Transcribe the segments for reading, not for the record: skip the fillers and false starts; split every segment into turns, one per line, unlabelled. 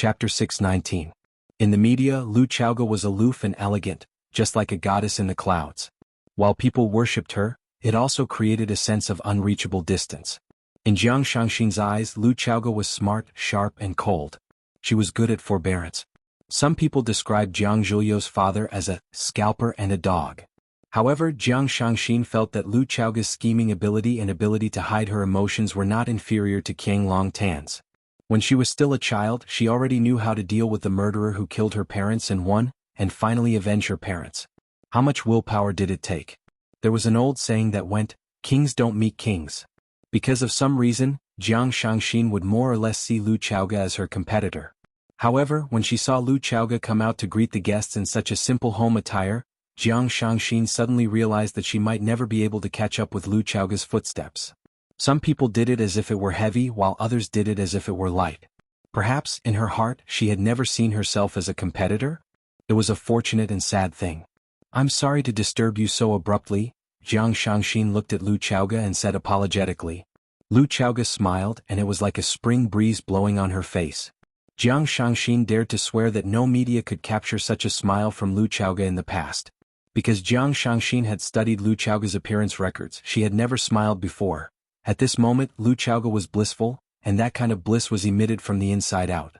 Chapter 619. In the media, Lu Chaoge was aloof and elegant, just like a goddess in the clouds. While people worshipped her, it also created a sense of unreachable distance. In Jiang Shangxin's eyes, Lu Chaoge was smart, sharp, and cold. She was good at forbearance. Some people described Jiang Zhuliu's father as a scalper and a dog. However, Jiang Shangxin felt that Lu Chaoge's scheming ability and ability to hide her emotions were not inferior to Qiang Longtan's. When she was still a child, she already knew how to deal with the murderer who killed her parents and finally avenge her parents. How much willpower did it take? There was an old saying that went, "Kings don't meet kings." Because of some reason, Jiang Shangxin would more or less see Lu Chaoge as her competitor. However, when she saw Lu Chaoge come out to greet the guests in such a simple home attire, Jiang Shangxin suddenly realized that she might never be able to catch up with Lu Chaoge's footsteps. Some people did it as if it were heavy while others did it as if it were light. Perhaps, in her heart, she had never seen herself as a competitor? It was a fortunate and sad thing. "I'm sorry to disturb you so abruptly," Jiang Shangxin looked at Lu Chaoge and said apologetically. Lu Chaoge smiled and it was like a spring breeze blowing on her face. Jiang Shangxin dared to swear that no media could capture such a smile from Lu Chaoge in the past. Because Jiang Shangxin had studied Lu Chaoge's appearance records, she had never smiled before. At this moment, Lu Chaoge was blissful, and that kind of bliss was emitted from the inside out.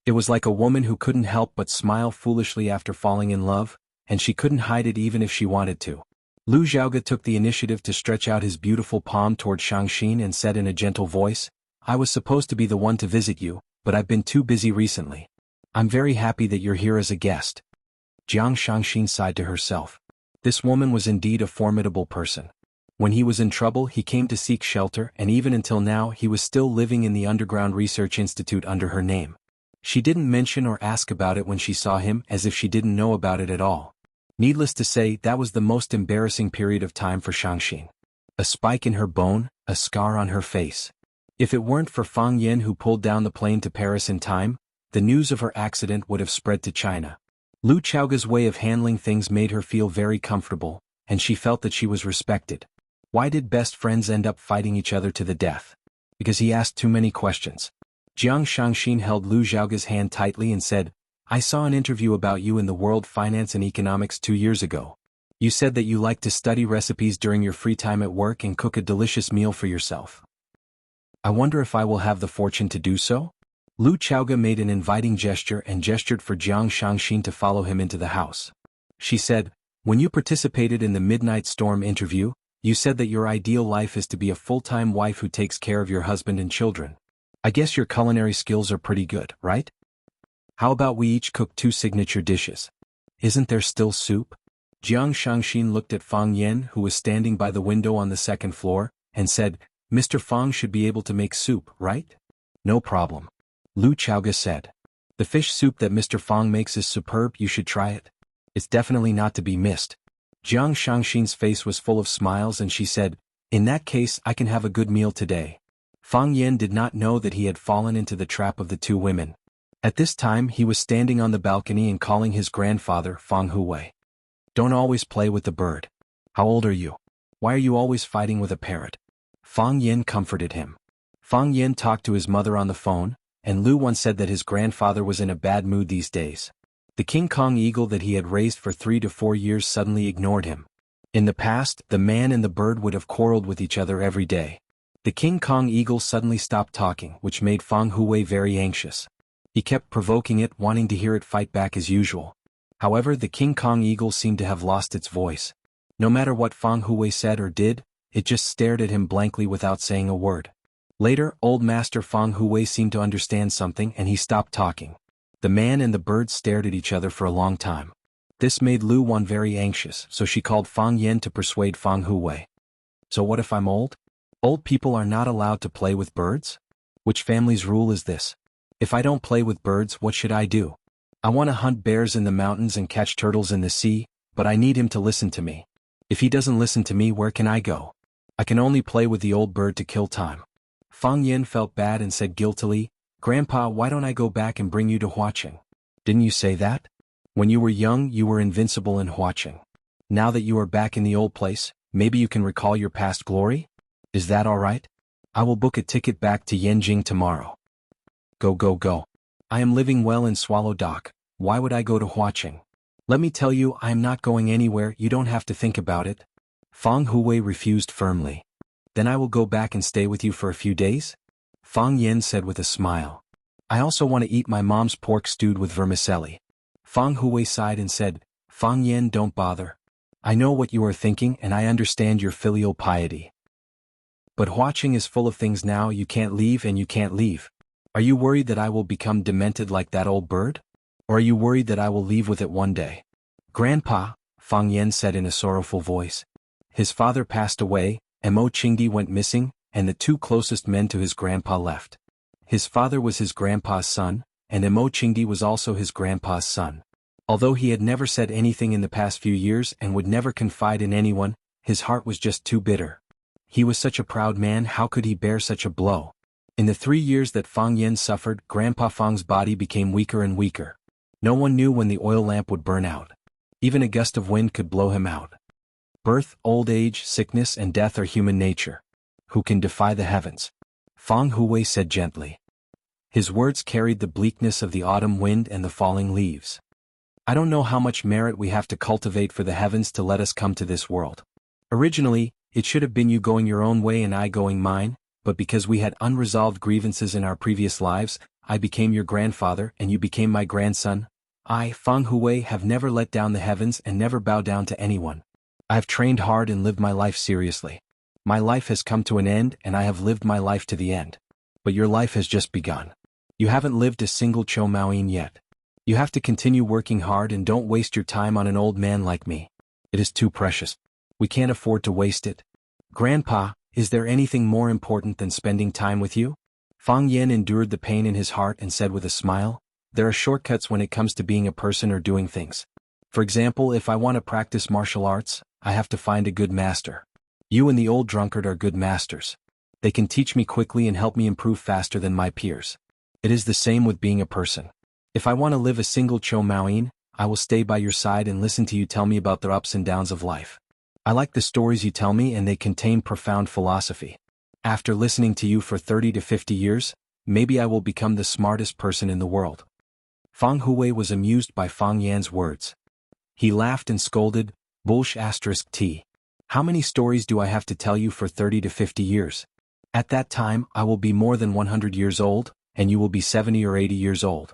It was like a woman who couldn't help but smile foolishly after falling in love, and she couldn't hide it even if she wanted to. Lu Chaoge took the initiative to stretch out his beautiful palm toward Shangxin and said in a gentle voice, "I was supposed to be the one to visit you, but I've been too busy recently. I'm very happy that you're here as a guest." Jiang Shangxin sighed to herself. This woman was indeed a formidable person. When he was in trouble, he came to seek shelter, and even until now he was still living in the underground research institute under her name. She didn't mention or ask about it when she saw him, as if she didn't know about it at all. Needless to say, that was the most embarrassing period of time for Shangxin. A spike in her bone, a scar on her face. If it weren't for Fang Yan who pulled down the plane to Paris in time, the news of her accident would have spread to China. Lu Chaoge's way of handling things made her feel very comfortable, and she felt that she was respected. Why did best friends end up fighting each other to the death? Because he asked too many questions. Jiang Shangxin held Lu Chaoge's hand tightly and said, "I saw an interview about you in the World Finance and Economics 2 years ago. You said that you like to study recipes during your free time at work and cook a delicious meal for yourself. I wonder if I will have the fortune to do so?" Lu Chaoge made an inviting gesture and gestured for Jiang Shangxin to follow him into the house. She said, "When you participated in the Midnight Storm interview, you said that your ideal life is to be a full-time wife who takes care of your husband and children. I guess your culinary skills are pretty good, right? How about we each cook 2 signature dishes? Isn't there still soup?" Jiang Shangxin looked at Fang Yan, who was standing by the window on the second floor, and said, "Mr. Fang should be able to make soup, right?" "No problem," Lu Chaoge said. "The fish soup that Mr. Fang makes is superb, you should try it. It's definitely not to be missed." Jiang Shangxin's face was full of smiles and she said, "In that case I can have a good meal today." Fang Yan did not know that he had fallen into the trap of the 2 women. At this time he was standing on the balcony and calling his grandfather Fang Huwei. "Don't always play with the bird. How old are you? Why are you always fighting with a parrot?" Fang Yan comforted him. Fang Yan talked to his mother on the phone, and Lu once said that his grandfather was in a bad mood these days. The King Kong eagle that he had raised for 3 to 4 years suddenly ignored him. In the past, the man and the bird would have quarreled with each other every day. The King Kong eagle suddenly stopped talking, which made Fang Huwei very anxious. He kept provoking it, wanting to hear it fight back as usual. However, the King Kong eagle seemed to have lost its voice. No matter what Fang Huwei said or did, it just stared at him blankly without saying a word. Later, old master Fang Huwei seemed to understand something and he stopped talking. The man and the bird stared at each other for a long time. This made Lu Wan very anxious, so she called Fang Yan to persuade Fang Huwei. "So what if I'm old? Old people are not allowed to play with birds? Which family's rule is this? If I don't play with birds, what should I do? I want to hunt bears in the mountains and catch turtles in the sea, but I need him to listen to me. If he doesn't listen to me, where can I go? I can only play with the old bird to kill time." Fang Yan felt bad and said guiltily, "Grandpa, why don't I go back and bring you to Huaqing? Didn't you say that? When you were young, you were invincible in Huaqing. Now that you are back in the old place, maybe you can recall your past glory? Is that all right? I will book a ticket back to Yanjing tomorrow." "Go, go, go. I am living well in Swallow Dock. Why would I go to Huaqing? Let me tell you, I am not going anywhere. You don't have to think about it. Fang Huwei refused firmly. Then I will go back and stay with you for a few days? Fang Yen said with a smile. I also want to eat my mom's pork stewed with vermicelli. Fang Huwei sighed and said, Fang Yen, don't bother. I know what you are thinking and I understand your filial piety. But Huaqing is full of things now. You can't leave and you can't leave. Are you worried that I will become demented like that old bird? Or are you worried that I will leave with it one day? Grandpa, Fang Yen said in a sorrowful voice. His father passed away, Mo Qingdi went missing, and the two closest men to his grandpa left. His father was his grandpa's son, and Mo Qingdi was also his grandpa's son. Although he had never said anything in the past few years and would never confide in anyone, his heart was just too bitter. He was such a proud man, how could he bear such a blow? In the 3 years that Fang Yen suffered, Grandpa Fang's body became weaker and weaker. No one knew when the oil lamp would burn out. Even a gust of wind could blow him out. Birth, old age, sickness and death are human nature. Who can defy the heavens? Fang Huwei said gently. His words carried the bleakness of the autumn wind and the falling leaves. I don't know how much merit we have to cultivate for the heavens to let us come to this world. Originally, it should have been you going your own way and I going mine, but because we had unresolved grievances in our previous lives, I became your grandfather and you became my grandson. I, Fang Huwei, have never let down the heavens and never bow down to anyone. I have trained hard and lived my life seriously. My life has come to an end and I have lived my life to the end. But your life has just begun. You haven't lived a single Chou Maoyin yet. You have to continue working hard and don't waste your time on an old man like me. It is too precious. We can't afford to waste it. Grandpa, is there anything more important than spending time with you? Fang Yen endured the pain in his heart and said with a smile, there are shortcuts when it comes to being a person or doing things. For example, if I want to practice martial arts, I have to find a good master. You and the old drunkard are good masters. They can teach me quickly and help me improve faster than my peers. It is the same with being a person. If I want to live a single Chou Maoyin, I will stay by your side and listen to you tell me about the ups and downs of life. I like the stories you tell me and they contain profound philosophy. After listening to you for 30 to 50 years, maybe I will become the smartest person in the world. Fang Huwei was amused by Fang Yan's words. He laughed and scolded, Bullsh*T. How many stories do I have to tell you for 30 to 50 years? At that time, I will be more than 100 years old, and you will be 70 or 80 years old.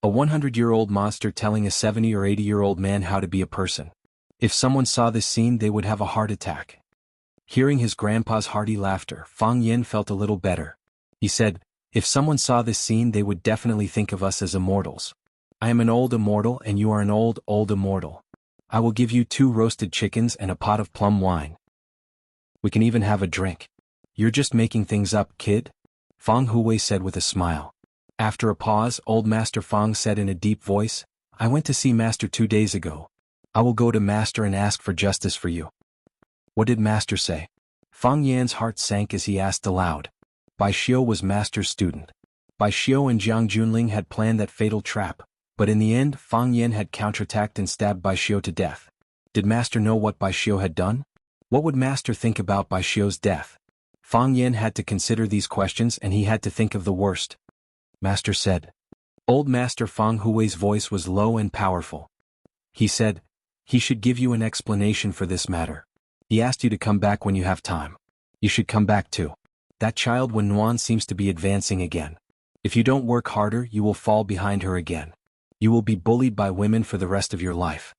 A 100-year-old monster telling a 70 or 80-year-old man how to be a person. If someone saw this scene, they would have a heart attack. Hearing his grandpa's hearty laughter, Fang Yen felt a little better. He said, if someone saw this scene, they would definitely think of us as immortals. I am an old immortal and you are an old immortal. I will give you 2 roasted chickens and a pot of plum wine. We can even have a drink. You're just making things up, kid? Fang Huwei said with a smile. After a pause, old Master Fang said in a deep voice, I went to see Master 2 days ago. I will go to Master and ask for justice for you. What did Master say? Fang Yan's heart sank as he asked aloud. Bai Xiu was Master's student. Bai Xiu and Jiang Junling had planned that fatal trap, but in the end Fang Yan had counterattacked and stabbed Bai Xiu to death. Did Master know what Bai Xiu had done? What would Master think about Bai Xiu's death? Fang Yan had to consider these questions and he had to think of the worst. Master said. Old Master Fang Huwei's voice was low and powerful. He said, he should give you an explanation for this matter. He asked you to come back when you have time. You should come back too. That child Wen Nuan seems to be advancing again. If you don't work harder, you will fall behind her again. You will be bullied by women for the rest of your life.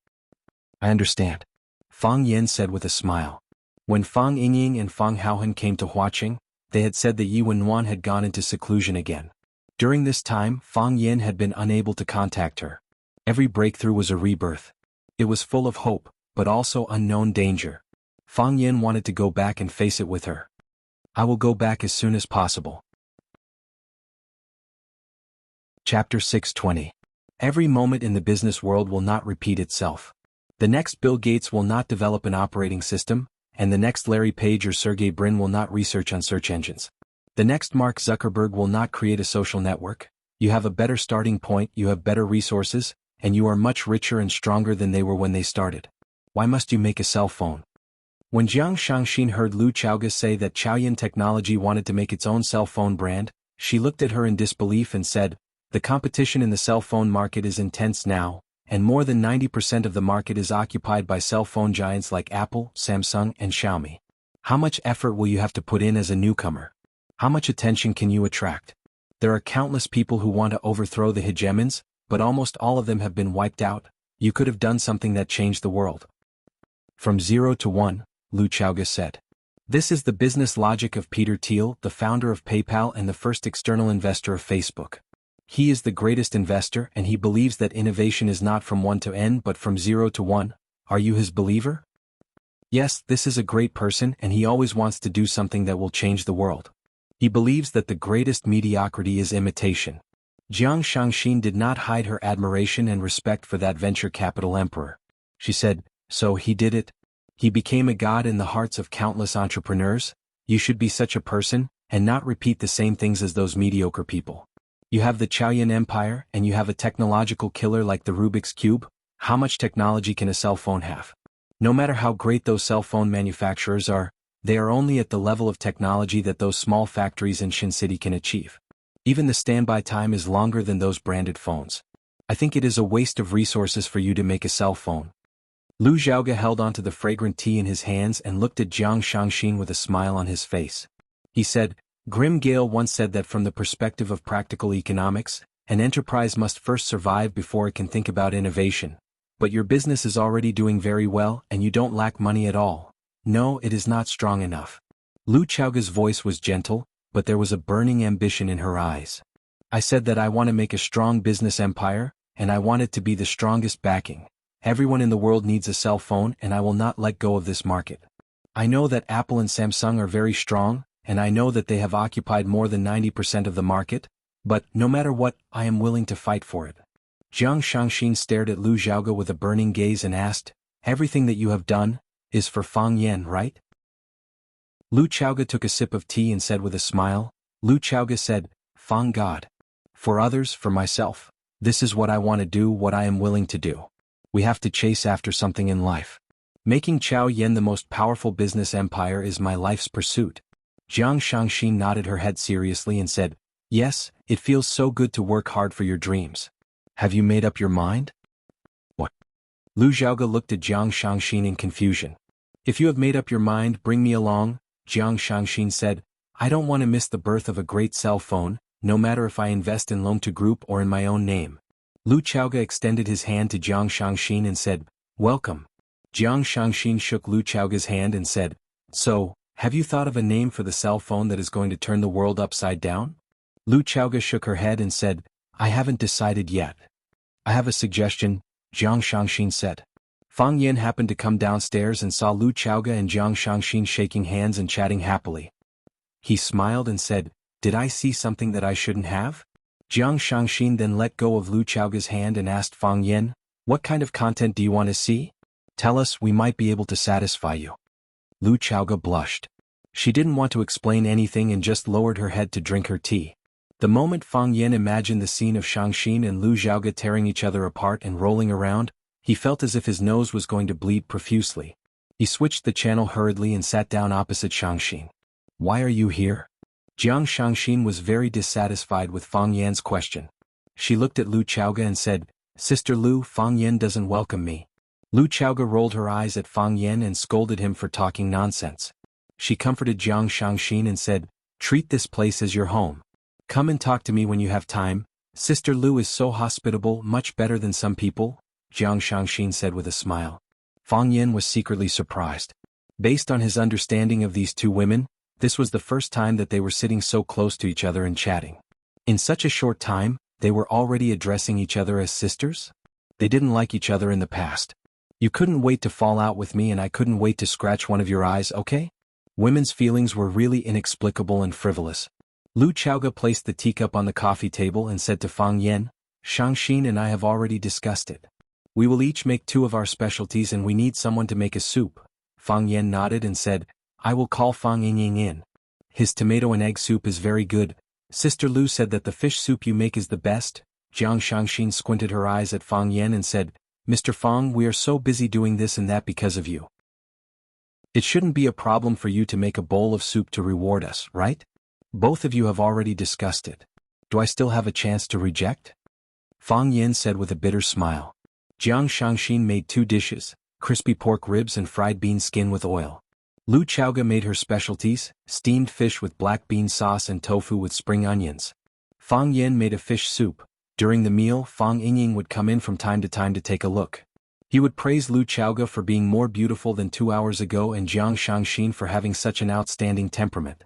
I understand. Fang Yen said with a smile. When Fang Yingying and Fang Haohan came to Huaqing, they had said that Yi Wennuan had gone into seclusion again. During this time, Fang Yen had been unable to contact her. Every breakthrough was a rebirth. It was full of hope, but also unknown danger. Fang Yen wanted to go back and face it with her. I will go back as soon as possible. Chapter 620. Every moment in the business world will not repeat itself. The next Bill Gates will not develop an operating system, and the next Larry Page or Sergey Brin will not research on search engines. The next Mark Zuckerberg will not create a social network. You have a better starting point, you have better resources, and you are much richer and stronger than they were when they started. Why must you make a cell phone? When Jiang Shangxin heard Lu Chaoga say that Chaoyan Technology wanted to make its own cell phone brand, she looked at her in disbelief and said, The competition in the cell phone market is intense now, and more than 90% of the market is occupied by cell phone giants like Apple, Samsung, and Xiaomi. How much effort will you have to put in as a newcomer? How much attention can you attract? There are countless people who want to overthrow the hegemons, but almost all of them have been wiped out. You could have done something that changed the world. From 0 to 1, Lu Xiaoga said. This is the business logic of Peter Thiel, the founder of PayPal and the first external investor of Facebook. He is the greatest investor and he believes that innovation is not from 1 to n but from 0 to 1. Are you his believer? Yes, this is a great person and he always wants to do something that will change the world. He believes that the greatest mediocrity is imitation. Jiang Shangxin did not hide her admiration and respect for that venture capital emperor. She said, so he did it? He became a god in the hearts of countless entrepreneurs? You should be such a person, and not repeat the same things as those mediocre people. You have the Chaoyan Empire and you have a technological killer like the Rubik's Cube. How much technology can a cell phone have? No matter how great those cell phone manufacturers are, they are only at the level of technology that those small factories in Shin City can achieve. Even the standby time is longer than those branded phones. I think it is a waste of resources for you to make a cell phone. Lu Xiaoga held onto the fragrant tea in his hands and looked at Jiang Shangxin with a smile on his face. He said, Grim Gale once said that from the perspective of practical economics, an enterprise must first survive before it can think about innovation. But your business is already doing very well and you don't lack money at all. No, it is not strong enough. Lu Xiaoga's voice was gentle, but there was a burning ambition in her eyes. I said that I want to make a strong business empire, and I want it to be the strongest backing. Everyone in the world needs a cell phone and I will not let go of this market. I know that Apple and Samsung are very strong, and I know that they have occupied more than 90% of the market, but no matter what, I am willing to fight for it. Jiang Shangxin stared at Lu Xiaoga with a burning gaze and asked, everything that you have done is for Fang Yan, right? Lu Xiaoga took a sip of tea and said with a smile, Lu Xiaoga said, Fang God. For others, for myself. This is what I want to do, what I am willing to do. We have to chase after something in life. Making Chao Yan the most powerful business empire is my life's pursuit. Jiang Shangxin nodded her head seriously and said, yes, it feels so good to work hard for your dreams. Have you made up your mind? What? Lu Xiaoga looked at Jiang Shangxin in confusion. If you have made up your mind, bring me along, Jiang Shangxin said. I don't want to miss the birth of a great cell phone, no matter if I invest in Longtu Group or in my own name. Lu Xiaoga extended his hand to Jiang Shangxin and said, welcome. Jiang Shangxin shook Lu Xiaoga's hand and said, so, have you thought of a name for the cell phone that is going to turn the world upside down? Lu Xiaoga shook her head and said, I haven't decided yet. I have a suggestion, Jiang Shangxin said. Fang Yan happened to come downstairs and saw Lu Xiaoga and Jiang Shangxin shaking hands and chatting happily. He smiled and said, did I see something that I shouldn't have? Jiang Shangxin then let go of Lu Xiaoga's hand and asked Fang Yan, what kind of content do you want to see? Tell us, we might be able to satisfy you. Lu Xiaoga blushed. She didn't want to explain anything and just lowered her head to drink her tea. The moment Fang Yan imagined the scene of Shangxin and Lu Xiaoga tearing each other apart and rolling around, he felt as if his nose was going to bleed profusely. He switched the channel hurriedly and sat down opposite Shangxin. Why are you here? Jiang Shangxin was very dissatisfied with Fang Yan's question. She looked at Lu Xiaoga and said, Sister Lu, Fang Yan doesn't welcome me. Lu Xiaoga rolled her eyes at Fang Yan and scolded him for talking nonsense. She comforted Jiang Shangxin and said, treat this place as your home. Come and talk to me when you have time. Sister Lu is so hospitable, much better than some people, Jiang Shangxin said with a smile. Fang Yan was secretly surprised. Based on his understanding of these two women, this was the first time that they were sitting so close to each other and chatting. In such a short time, they were already addressing each other as sisters? They didn't like each other in the past. You couldn't wait to fall out with me and I couldn't wait to scratch one of your eyes, okay? Women's feelings were really inexplicable and frivolous. Lu Xiaoga placed the teacup on the coffee table and said to Fang Yan, Shangxin and I have already discussed it. We will each make 2 of our specialties and we need someone to make a soup. Fang Yan nodded and said, I will call Fang Yingying in. His tomato and egg soup is very good. Sister Lu said that the fish soup you make is the best. Jiang Shangxin squinted her eyes at Fang Yan and said, Mr. Fang, we are so busy doing this and that because of you. It shouldn't be a problem for you to make a bowl of soup to reward us, right? Both of you have already discussed it. Do I still have a chance to reject? Fang Yin said with a bitter smile. Jiang Shangxin made 2 dishes, crispy pork ribs and fried bean skin with oil. Lu Chaoga made her specialties, steamed fish with black bean sauce and tofu with spring onions. Fang Yin made a fish soup. During the meal, Fang Yingying would come in from time to time to take a look. He would praise Lu Chaoga for being more beautiful than 2 hours ago and Jiang Shangxin for having such an outstanding temperament.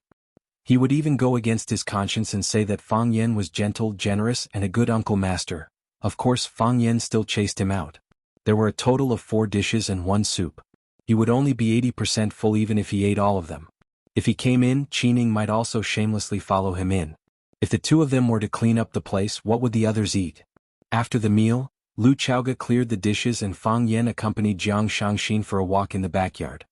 He would even go against his conscience and say that Fang Yin was gentle, generous, and a good uncle master. Of course, Fang Yin still chased him out. There were a total of 4 dishes and 1 soup. He would only be 80% full even if he ate all of them. If he came in, Qining might also shamelessly follow him in. If the 2 of them were to clean up the place, what would the others eat? After the meal, Lu Chaoga cleared the dishes and Fang Yin accompanied Jiang Shangxin for a walk in the backyard.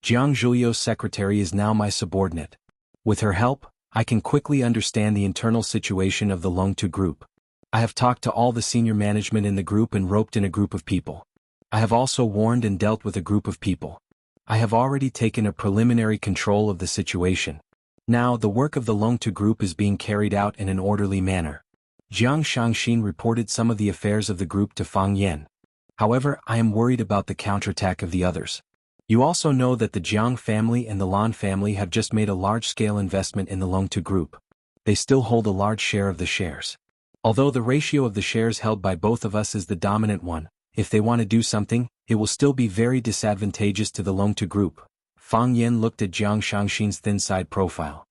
Jiang Zhuliu's secretary is now my subordinate. With her help, I can quickly understand the internal situation of the Longtu group. I have talked to all the senior management in the group and roped in a group of people. I have also warned and dealt with a group of people. I have already taken a preliminary control of the situation. Now the work of the Longtu group is being carried out in an orderly manner. Jiang Shangxin reported some of the affairs of the group to Fang Yin. However, I am worried about the counterattack of the others. You also know that the Jiang family and the Lan family have just made a large-scale investment in the Longtu group. They still hold a large share of the shares. Although the ratio of the shares held by both of us is the dominant one, if they want to do something, it will still be very disadvantageous to the Longtu group. Fang Yin looked at Jiang Shangxin's thin-side profile.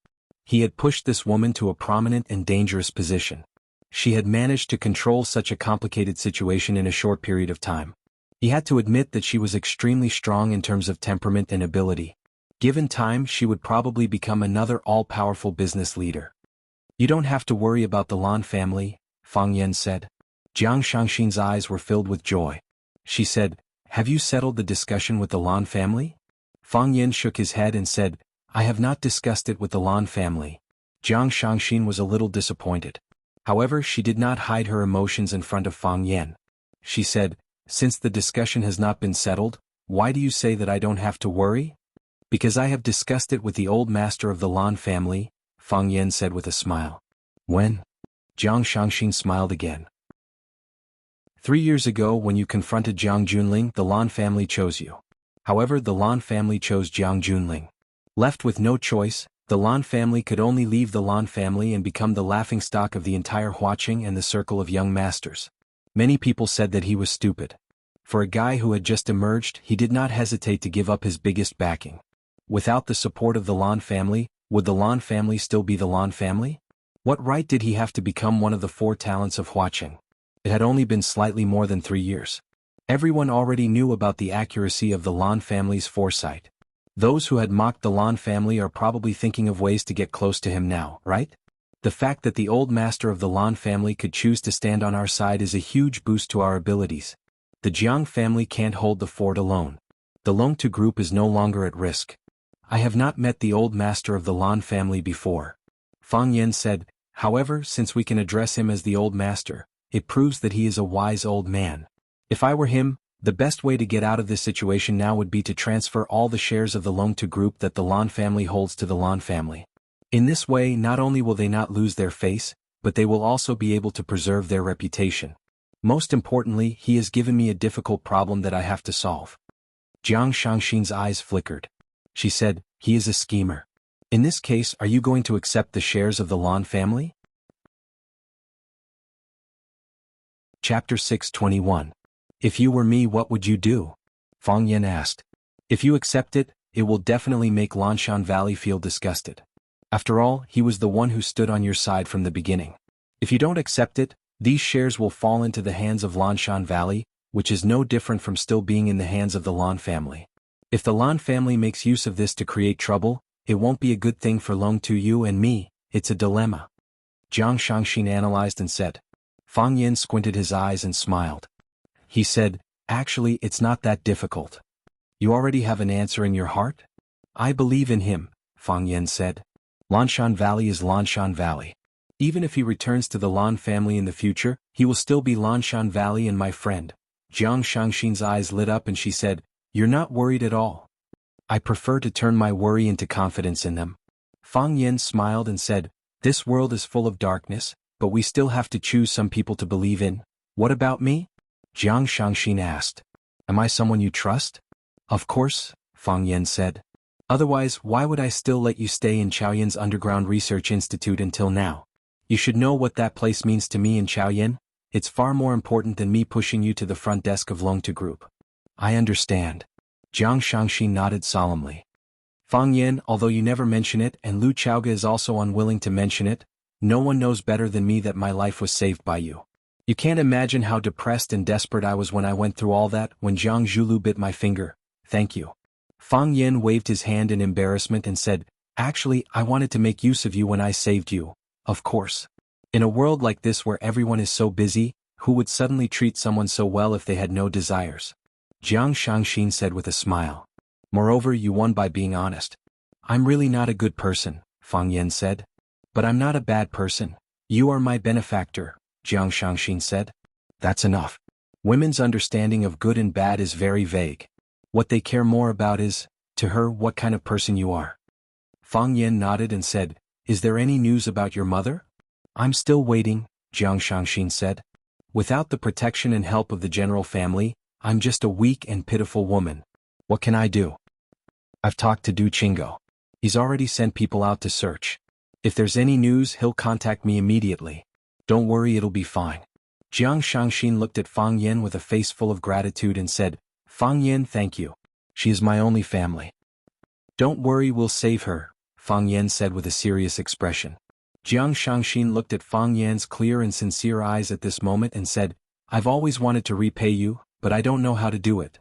He had pushed this woman to a prominent and dangerous position. She had managed to control such a complicated situation in a short period of time. He had to admit that she was extremely strong in terms of temperament and ability. Given time, she would probably become another all-powerful business leader. You don't have to worry about the Lan family, Fang Yin said. Jiang Shangxin's eyes were filled with joy. She said, "Have you settled the discussion with the Lan family?" Fang Yin shook his head and said, "I have not discussed it with the Lan family." Jiang Shangxin was a little disappointed. However, she did not hide her emotions in front of Fang Yin. She said, "Since the discussion has not been settled, why do you say that I don't have to worry?" "Because I have discussed it with the old master of the Lan family," Fang Yin said with a smile. "When?" Jiang Shangxin smiled again. 3 years ago when you confronted Jiang Junling, the Lan family chose you. However, the Lan family chose Jiang Junling. Left with no choice, the Lan family could only leave the Lan family and become the laughingstock of the entire Huaqing and the circle of young masters. Many people said that he was stupid. For a guy who had just emerged, he did not hesitate to give up his biggest backing. Without the support of the Lan family, would the Lan family still be the Lan family? What right did he have to become one of the 4 talents of Huaqing? It had only been slightly more than 3 years. Everyone already knew about the accuracy of the Lan family's foresight. Those who had mocked the Lan family are probably thinking of ways to get close to him now, right? The fact that the old master of the Lan family could choose to stand on our side is a huge boost to our abilities. The Jiang family can't hold the fort alone. The Longtu group is no longer at risk. I have not met the old master of the Lan family before. Fang Yin said, "However, since we can address him as the old master, it proves that he is a wise old man. If I were him, the best way to get out of this situation now would be to transfer all the shares of the Longtu group that the Lan family holds to the Lan family. In this way, not only will they not lose their face, but they will also be able to preserve their reputation. Most importantly, he has given me a difficult problem that I have to solve." Jiang Shangxin's eyes flickered. She said, "He is a schemer. In this case, are you going to accept the shares of the Lan family?" Chapter 621. If you were me, what would you do? Fang Yin asked. "If you accept it, it will definitely make Lanshan Valley feel disgusted. After all, he was the one who stood on your side from the beginning. If you don't accept it, these shares will fall into the hands of Lanshan Valley, which is no different from still being in the hands of the Lan family. If the Lan family makes use of this to create trouble, it won't be a good thing for Longtu you and me. It's a dilemma." Jiang Shangxin analyzed and said. Fang Yin squinted his eyes and smiled. He said, "Actually, it's not that difficult. You already have an answer in your heart?" "I believe in him," Fang Yin said. "Lanshan Valley is Lanshan Valley. Even if he returns to the Lan family in the future, he will still be Lanshan Valley and my friend." Jiang Shangxin's eyes lit up and she said, "You're not worried at all." "I prefer to turn my worry into confidence in them." Fang Yin smiled and said, "This world is full of darkness, but we still have to choose some people to believe in. What about me? Jiang Shangxin asked. Am I someone you trust? Of course, Fang Yan said. Otherwise, why would I still let you stay in Chaoyan's underground research institute until now? You should know what that place means to me in Chaoyan. It's far more important than me pushing you to the front desk of Longtu Group. I understand. Jiang Shangxin nodded solemnly. Fang Yan, although you never mention it and Lu Chaoga is also unwilling to mention it, no one knows better than me that my life was saved by you. You can't imagine how depressed and desperate I was when I went through all that when Jiang Zhulu bit my finger. Thank you. Fang Yan waved his hand in embarrassment and said, Actually, I wanted to make use of you when I saved you. Of course. In a world like this where everyone is so busy, who would suddenly treat someone so well if they had no desires? Jiang Shangxin said with a smile. Moreover, you won by being honest. I'm really not a good person, Fang Yan said. But I'm not a bad person. You are my benefactor, Jiang Shangxin said. That's enough. Women's understanding of good and bad is very vague. What they care more about is, to her, what kind of person you are. Fang Yan nodded and said, Is there any news about your mother? I'm still waiting, Jiang Shangxin said. Without the protection and help of the general family, I'm just a weak and pitiful woman. What can I do? I've talked to Du Qinggo. He's already sent people out to search. If there's any news, he'll contact me immediately. Don't worry, it'll be fine. Jiang Shangxin looked at Fang Yan with a face full of gratitude and said, Fang Yan, thank you. She is my only family. Don't worry, we'll save her, Fang Yan said with a serious expression. Jiang Shangxin looked at Fang Yan's clear and sincere eyes at this moment and said, I've always wanted to repay you, but I don't know how to do it.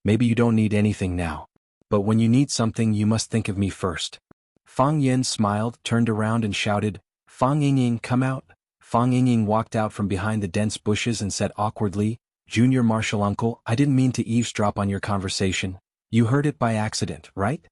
Maybe you don't need anything now. But when you need something, you must think of me first. Fang Yan smiled, turned around and shouted, Fang Yingying, come out. Fang Yingying walked out from behind the dense bushes and said awkwardly, Junior Marshal Uncle, I didn't mean to eavesdrop on your conversation. You heard it by accident, right?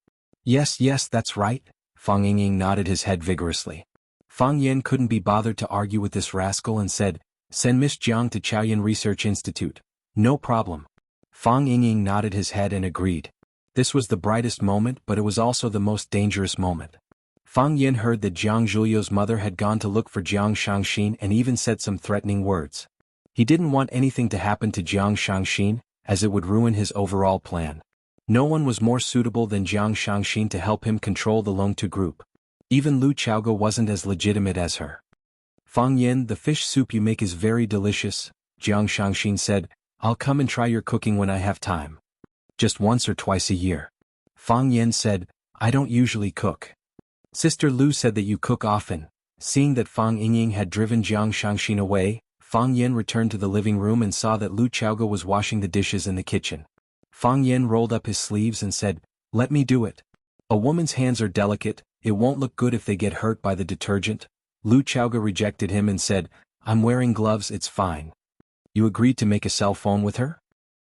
Yes, that's right. Fang Yingying nodded his head vigorously. Fang Yan couldn't be bothered to argue with this rascal and said, Send Miss Jiang to Chaoyan Research Institute. No problem. Fang Yingying nodded his head and agreed. This was the brightest moment, but it was also the most dangerous moment. Fang Yan heard that Jiang Zhulio's mother had gone to look for Jiang Shangxin and even said some threatening words. He didn't want anything to happen to Jiang Shangxin, as it would ruin his overall plan. No one was more suitable than Jiang Shangxin to help him control the Longtu group. Even Lu Chaoga wasn't as legitimate as her. Fang Yan, the fish soup you make is very delicious, Jiang Shangxin said. I'll come and try your cooking when I have time. Just once or twice a year. Fang Yan said, I don't usually cook. Sister Lu said that you cook often. Seeing that Fang Yingying had driven Jiang Shangxin away, Fang Yan returned to the living room and saw that Lu Chaoga was washing the dishes in the kitchen. Fang Yan rolled up his sleeves and said, Let me do it. A woman's hands are delicate, it won't look good if they get hurt by the detergent. Lu Chaoga rejected him and said, I'm wearing gloves, it's fine. You agreed to make a cell phone with her?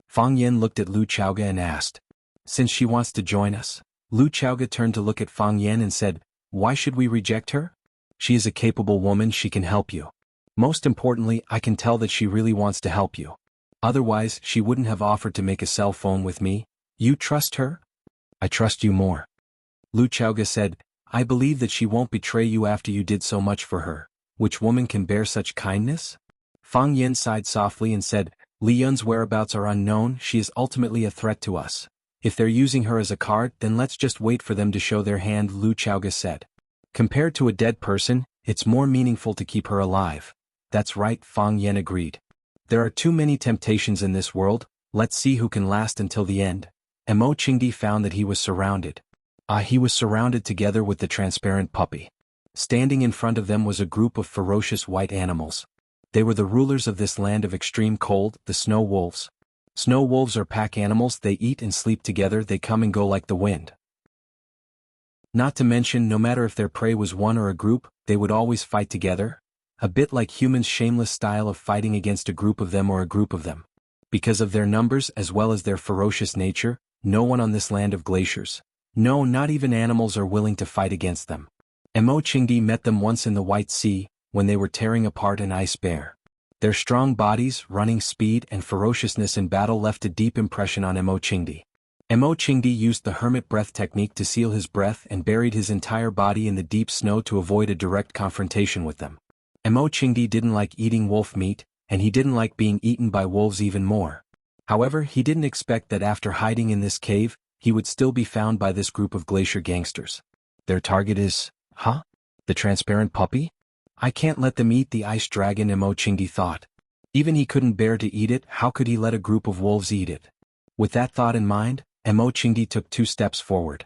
Fang Yan looked at Lu Chaoga and asked. Since she wants to join us? Lu Chaoga turned to look at Fang Yan and said, Why should we reject her? She is a capable woman, she can help you. Most importantly, I can tell that she really wants to help you. Otherwise, she wouldn't have offered to make a cell phone with me. You trust her? I trust you more. Lu Chaoga said, I believe that she won't betray you after you did so much for her. Which woman can bear such kindness? Fang Yan sighed softly and said, Li Yun's whereabouts are unknown, she is ultimately a threat to us. If they're using her as a card, then let's just wait for them to show their hand, Lu Chaoga said. Compared to a dead person, it's more meaningful to keep her alive. That's right, Fang Yan agreed. There are too many temptations in this world, let's see who can last until the end. Mo Qingdi found that he was surrounded. He was surrounded together with the transparent puppy. Standing in front of them was a group of ferocious white animals. They were the rulers of this land of extreme cold, the snow wolves. Snow wolves are pack animals, they eat and sleep together, they come and go like the wind. Not to mention, no matter if their prey was one or a group, they would always fight together. A bit like humans' shameless style of fighting against a group of them or a group of them. Because of their numbers as well as their ferocious nature, no one on this land of glaciers, no, not even animals, are willing to fight against them. Mo Qingdi met them once in the White Sea, when they were tearing apart an ice bear. Their strong bodies, running speed, and ferociousness in battle left a deep impression on Mo Qingdi. Mo Qingdi used the hermit breath technique to seal his breath and buried his entire body in the deep snow to avoid a direct confrontation with them. Mo Qingdi didn't like eating wolf meat, and he didn't like being eaten by wolves even more. However, he didn't expect that after hiding in this cave, he would still be found by this group of glacier gangsters. Their target is, the transparent puppy? I can't let them eat the ice dragon, Mo Qingdi thought. Even he couldn't bear to eat it, how could he let a group of wolves eat it? With that thought in mind, Mo Qingdi took 2 steps forward.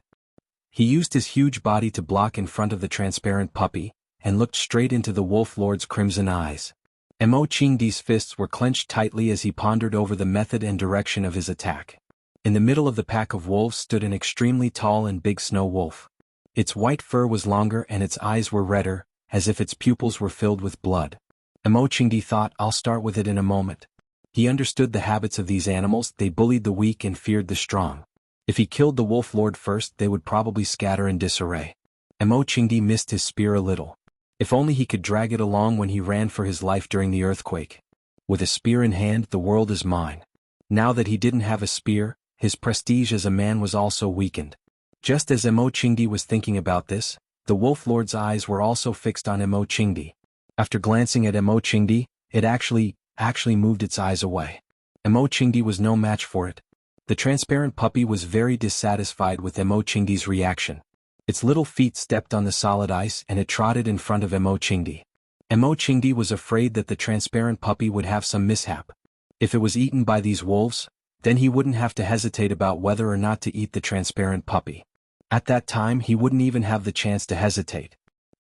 He used his huge body to block in front of the transparent puppy, and looked straight into the wolf lord's crimson eyes. Mo Qingdi's fists were clenched tightly as he pondered over the method and direction of his attack. In the middle of the pack of wolves stood an extremely tall and big snow wolf. Its white fur was longer and its eyes were redder, as if its pupils were filled with blood. Mo Qingdi thought, I'll start with it in a moment. He understood the habits of these animals, they bullied the weak and feared the strong. If he killed the wolf lord first, they would probably scatter in disarray. Mo Qingdi missed his spear a little. If only he could drag it along when he ran for his life during the earthquake. With a spear in hand, the world is mine. Now that he didn't have a spear, his prestige as a man was also weakened. Just as Mo Qingdi was thinking about this, the wolf lord's eyes were also fixed on Mo Qingdi. After glancing at Mo Qingdi, it actually moved its eyes away. Mo Qingdi was no match for it. The transparent puppy was very dissatisfied with Mo Qingdi's reaction. Its little feet stepped on the solid ice and it trotted in front of Mo Qingdi. Mo Qingdi was afraid that the transparent puppy would have some mishap. If it was eaten by these wolves, then he wouldn't have to hesitate about whether or not to eat the transparent puppy. At that time he wouldn't even have the chance to hesitate.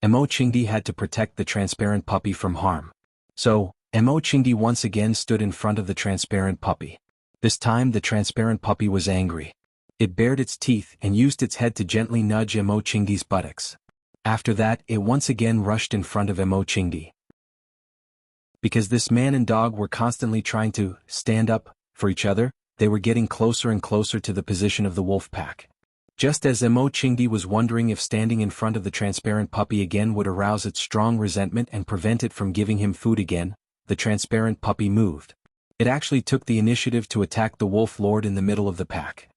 Mo Qingdi had to protect the transparent puppy from harm. So, Mo Qingdi once again stood in front of the transparent puppy. This time the transparent puppy was angry. It bared its teeth and used its head to gently nudge Mo Qingdi's buttocks. After that, it once again rushed in front of Mo Qingdi. Because this man and dog were constantly trying to stand up for each other, they were getting closer and closer to the position of the wolf pack. Just as Mo Qingdi was wondering if standing in front of the transparent puppy again would arouse its strong resentment and prevent it from giving him food again, the transparent puppy moved. It actually took the initiative to attack the wolf lord in the middle of the pack.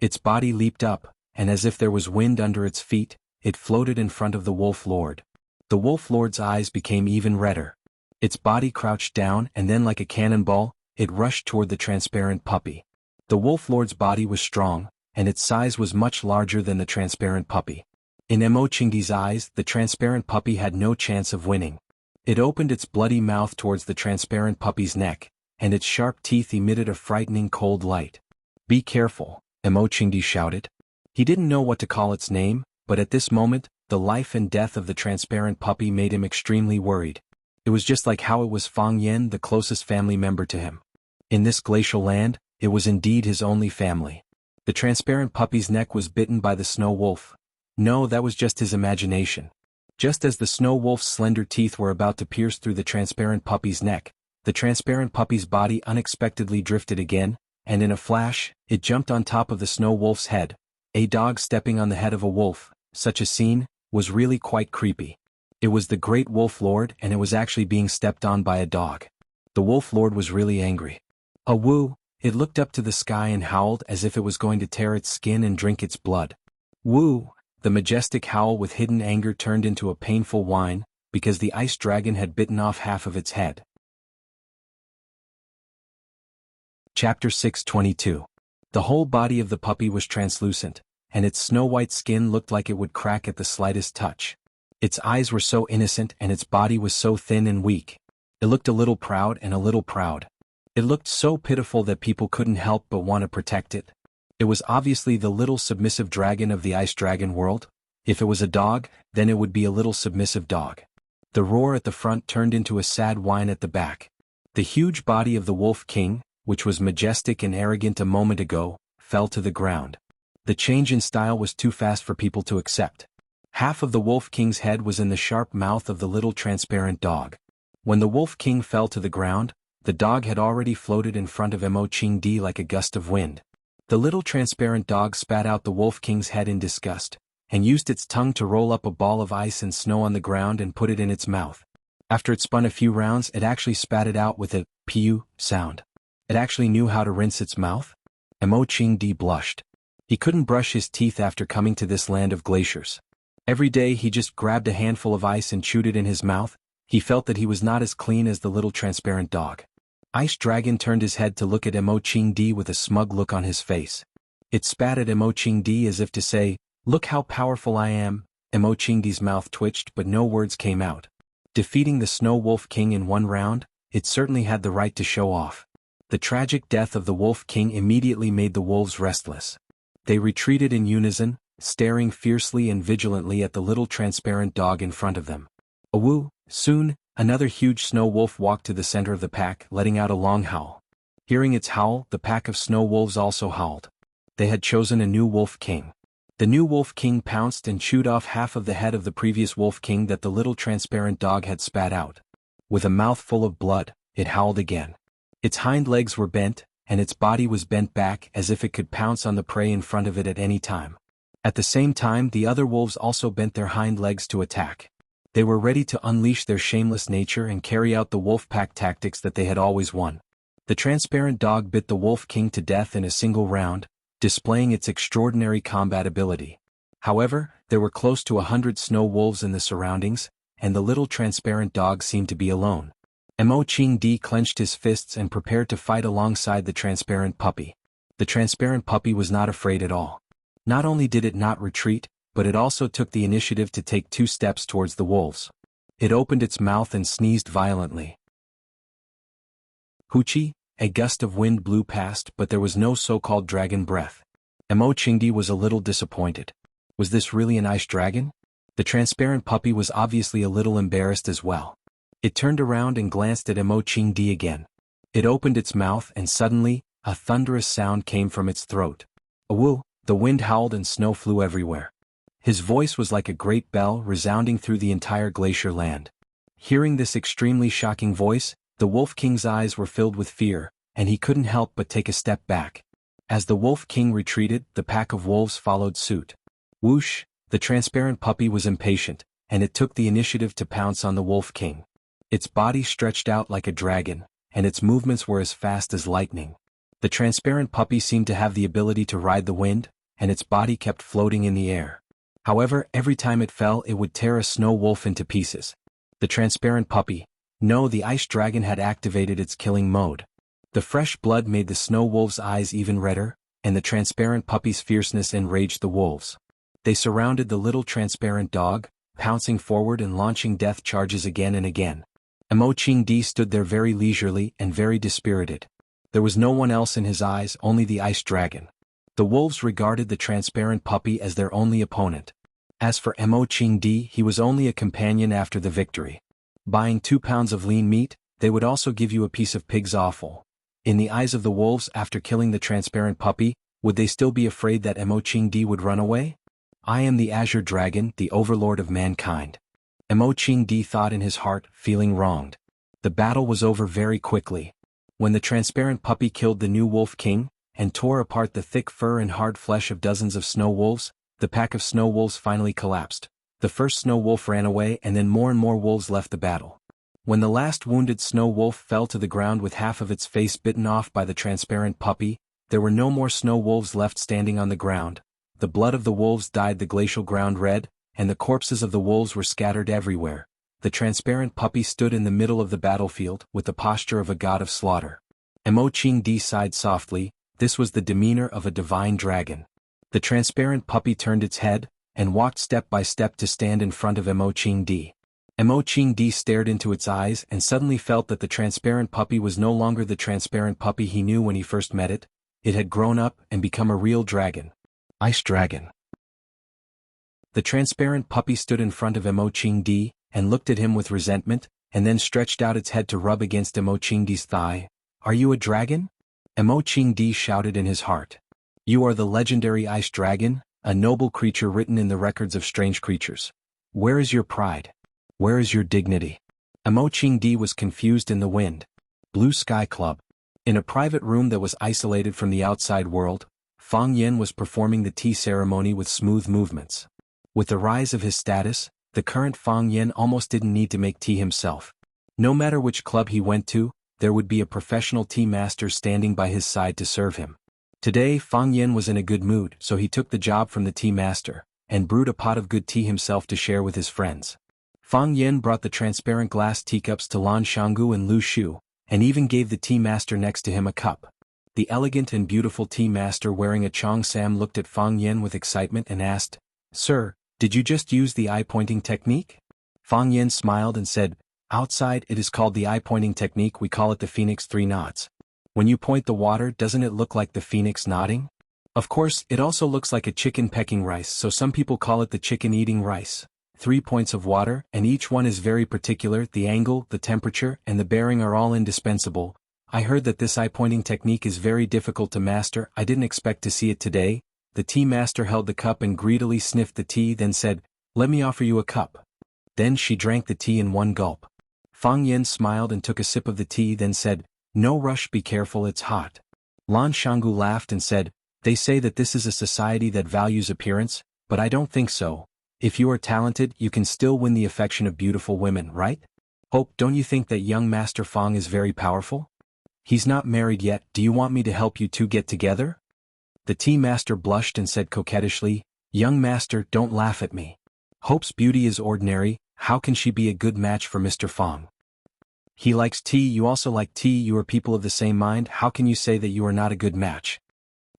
Its body leaped up, and as if there was wind under its feet, it floated in front of the wolf lord. The wolf lord's eyes became even redder. Its body crouched down and then like a cannonball, it rushed toward the transparent puppy. The wolf lord's body was strong, and its size was much larger than the transparent puppy. In Mo Qingdi's eyes, the transparent puppy had no chance of winning. It opened its bloody mouth towards the transparent puppy's neck, and its sharp teeth emitted a frightening cold light. Be careful, Mo Qingdi shouted. He didn't know what to call its name, but at this moment, the life and death of the transparent puppy made him extremely worried. It was just like how it was Fang Yen, the closest family member to him. In this glacial land, it was indeed his only family. The transparent puppy's neck was bitten by the snow wolf. No, that was just his imagination. Just as the snow wolf's slender teeth were about to pierce through the transparent puppy's neck, the transparent puppy's body unexpectedly drifted again, and in a flash, it jumped on top of the snow wolf's head. A dog stepping on the head of a wolf, such a scene, was really quite creepy. It was the great wolf lord and it was actually being stepped on by a dog. The wolf lord was really angry. Woo! It looked up to the sky and howled as if it was going to tear its skin and drink its blood. Woo! The majestic howl with hidden anger turned into a painful whine, because the ice dragon had bitten off half of its head. Chapter 622. The whole body of the puppy was translucent, and its snow-white skin looked like it would crack at the slightest touch. Its eyes were so innocent and its body was so thin and weak. It looked a little proud and a little proud. It looked so pitiful that people couldn't help but want to protect it. It was obviously the little submissive dragon of the ice dragon world. If it was a dog, then it would be a little submissive dog. The roar at the front turned into a sad whine at the back. The huge body of the wolf king, which was majestic and arrogant a moment ago, fell to the ground. The change in style was too fast for people to accept. Half of the wolf king's head was in the sharp mouth of the little transparent dog. When the wolf king fell to the ground, the dog had already floated in front of Mo Qingdi like a gust of wind. The little transparent dog spat out the wolf king's head in disgust, and used its tongue to roll up a ball of ice and snow on the ground and put it in its mouth. After it spun a few rounds, it actually spat it out with a pew sound. It actually knew how to rinse its mouth. Mo Qingdi blushed. He couldn't brush his teeth after coming to this land of glaciers. Every day he just grabbed a handful of ice and chewed it in his mouth, He felt that he was not as clean as the little transparent dog. Ice Dragon turned his head to look at Mo Qingdi with a smug look on his face. It spat at Mo Qingdi as if to say, "Look how powerful I am." Mo Qingdi's mouth twitched but no words came out. Defeating the Snow Wolf King in one round, it certainly had the right to show off. The tragic death of the Wolf King immediately made the wolves restless. They retreated in unison, staring fiercely and vigilantly at the little transparent dog in front of them. Awoo! Soon, another huge snow wolf walked to the center of the pack, letting out a long howl. Hearing its howl, the pack of snow wolves also howled. They had chosen a new Wolf King. The new Wolf King pounced and chewed off half of the head of the previous Wolf King that the little transparent dog had spat out. With a mouth full of blood, it howled again. Its hind legs were bent, and its body was bent back as if it could pounce on the prey in front of it at any time. At the same time, the other wolves also bent their hind legs to attack. They were ready to unleash their shameless nature and carry out the wolf pack tactics that they had always won. The transparent dog bit the Wolf King to death in a single round, displaying its extraordinary combat ability. However, there were close to 100 snow wolves in the surroundings, and the little transparent dog seemed to be alone. Mo Qingdi clenched his fists and prepared to fight alongside the transparent puppy. The transparent puppy was not afraid at all. Not only did it not retreat, but it also took the initiative to take 2 steps towards the wolves. It opened its mouth and sneezed violently. Hoochie! A gust of wind blew past, but there was no so-called dragon breath. Mo Qingdi was a little disappointed. Was this really an ice dragon? The transparent puppy was obviously a little embarrassed as well. It turned around and glanced at Mo Qingdi again. It opened its mouth and suddenly, a thunderous sound came from its throat. Awoo! The wind howled and snow flew everywhere. His voice was like a great bell resounding through the entire glacier land. Hearing this extremely shocking voice, the Wolf King's eyes were filled with fear, and he couldn't help but take a step back. As the Wolf King retreated, the pack of wolves followed suit. Whoosh! The transparent puppy was impatient, and it took the initiative to pounce on the Wolf King. Its body stretched out like a dragon, and its movements were as fast as lightning. The transparent puppy seemed to have the ability to ride the wind, and its body kept floating in the air. However, every time it fell, it would tear a snow wolf into pieces. The transparent puppy, no, the ice dragon had activated its killing mode. The fresh blood made the snow wolves' eyes even redder, and the transparent puppy's fierceness enraged the wolves. They surrounded the little transparent dog, pouncing forward and launching death charges again and again. Mo Qingdi stood there very leisurely and very dispirited. There was no one else in his eyes, only the ice dragon. The wolves regarded the transparent puppy as their only opponent. As for Mo Qingdi, he was only a companion after the victory. Buying 2 pounds of lean meat, they would also give you a piece of pig's offal. In the eyes of the wolves, after killing the transparent puppy, would they still be afraid that Mo Qingdi would run away? I am the Azure Dragon, the overlord of mankind. Mo Qingdi thought in his heart, feeling wronged. The battle was over very quickly. When the transparent puppy killed the new Wolf King, and tore apart the thick fur and hard flesh of dozens of snow wolves, the pack of snow wolves finally collapsed. The first snow wolf ran away and then more and more wolves left the battle. When the last wounded snow wolf fell to the ground with half of its face bitten off by the transparent puppy, there were no more snow wolves left standing on the ground. The blood of the wolves dyed the glacial ground red, and the corpses of the wolves were scattered everywhere. The transparent puppy stood in the middle of the battlefield with the posture of a god of slaughter. Mo Qingdi sighed softly. This was the demeanor of a divine dragon. The transparent puppy turned its head, and walked step by step to stand in front of Mo Qingdi. Mo Qingdi stared into its eyes and suddenly felt that the transparent puppy was no longer the transparent puppy he knew when he first met it. It had grown up and become a real dragon. Ice Dragon. The transparent puppy stood in front of Mo Qingdi, and looked at him with resentment, and then stretched out its head to rub against Mo Qingdi's thigh. Are you a dragon? Mo Qingdi shouted in his heart. You are the legendary Ice Dragon, a noble creature written in the records of strange creatures. Where is your pride? Where is your dignity? Mo Qingdi was confused in the wind. Blue Sky Club. In a private room that was isolated from the outside world, Fang Yen was performing the tea ceremony with smooth movements. With the rise of his status, the current Fang Yen almost didn't need to make tea himself. No matter which club he went to, there would be a professional tea master standing by his side to serve him. Today, Fang Yen was in a good mood, so he took the job from the tea master, and brewed a pot of good tea himself to share with his friends. Fang Yen brought the transparent glass teacups to Lan Shanggu and Lu Shu, and even gave the tea master next to him a cup. The elegant and beautiful tea master wearing a Chong Sam looked at Fang Yen with excitement and asked, "Sir, did you just use the eye-pointing technique?" Fang Yen smiled and said, "Outside it is called the eye-pointing technique, we call it the Phoenix 3 nods. When you point the water, doesn't it look like the phoenix nodding? Of course, it also looks like a chicken pecking rice, so some people call it the chicken eating rice. 3 points of water, and each one is very particular, the angle, the temperature, and the bearing are all indispensable. I heard that this eye-pointing technique is very difficult to master, I didn't expect to see it today." The tea master held the cup and greedily sniffed the tea, then said, "Let me offer you a cup." Then she drank the tea in one gulp. Fang Yen smiled and took a sip of the tea, then said, "No rush, be careful, it's hot." Lan Shanggu laughed and said, "They say that this is a society that values appearance, but I don't think so. If you are talented, you can still win the affection of beautiful women, right? Hope, don't you think that young Master Fang is very powerful? He's not married yet, do you want me to help you two get together?" The tea master blushed and said coquettishly, "Young master, don't laugh at me. Hope's beauty is ordinary, how can she be a good match for Mr. Fang? He likes tea, you also like tea, you are people of the same mind, how can you say that you are not a good match?"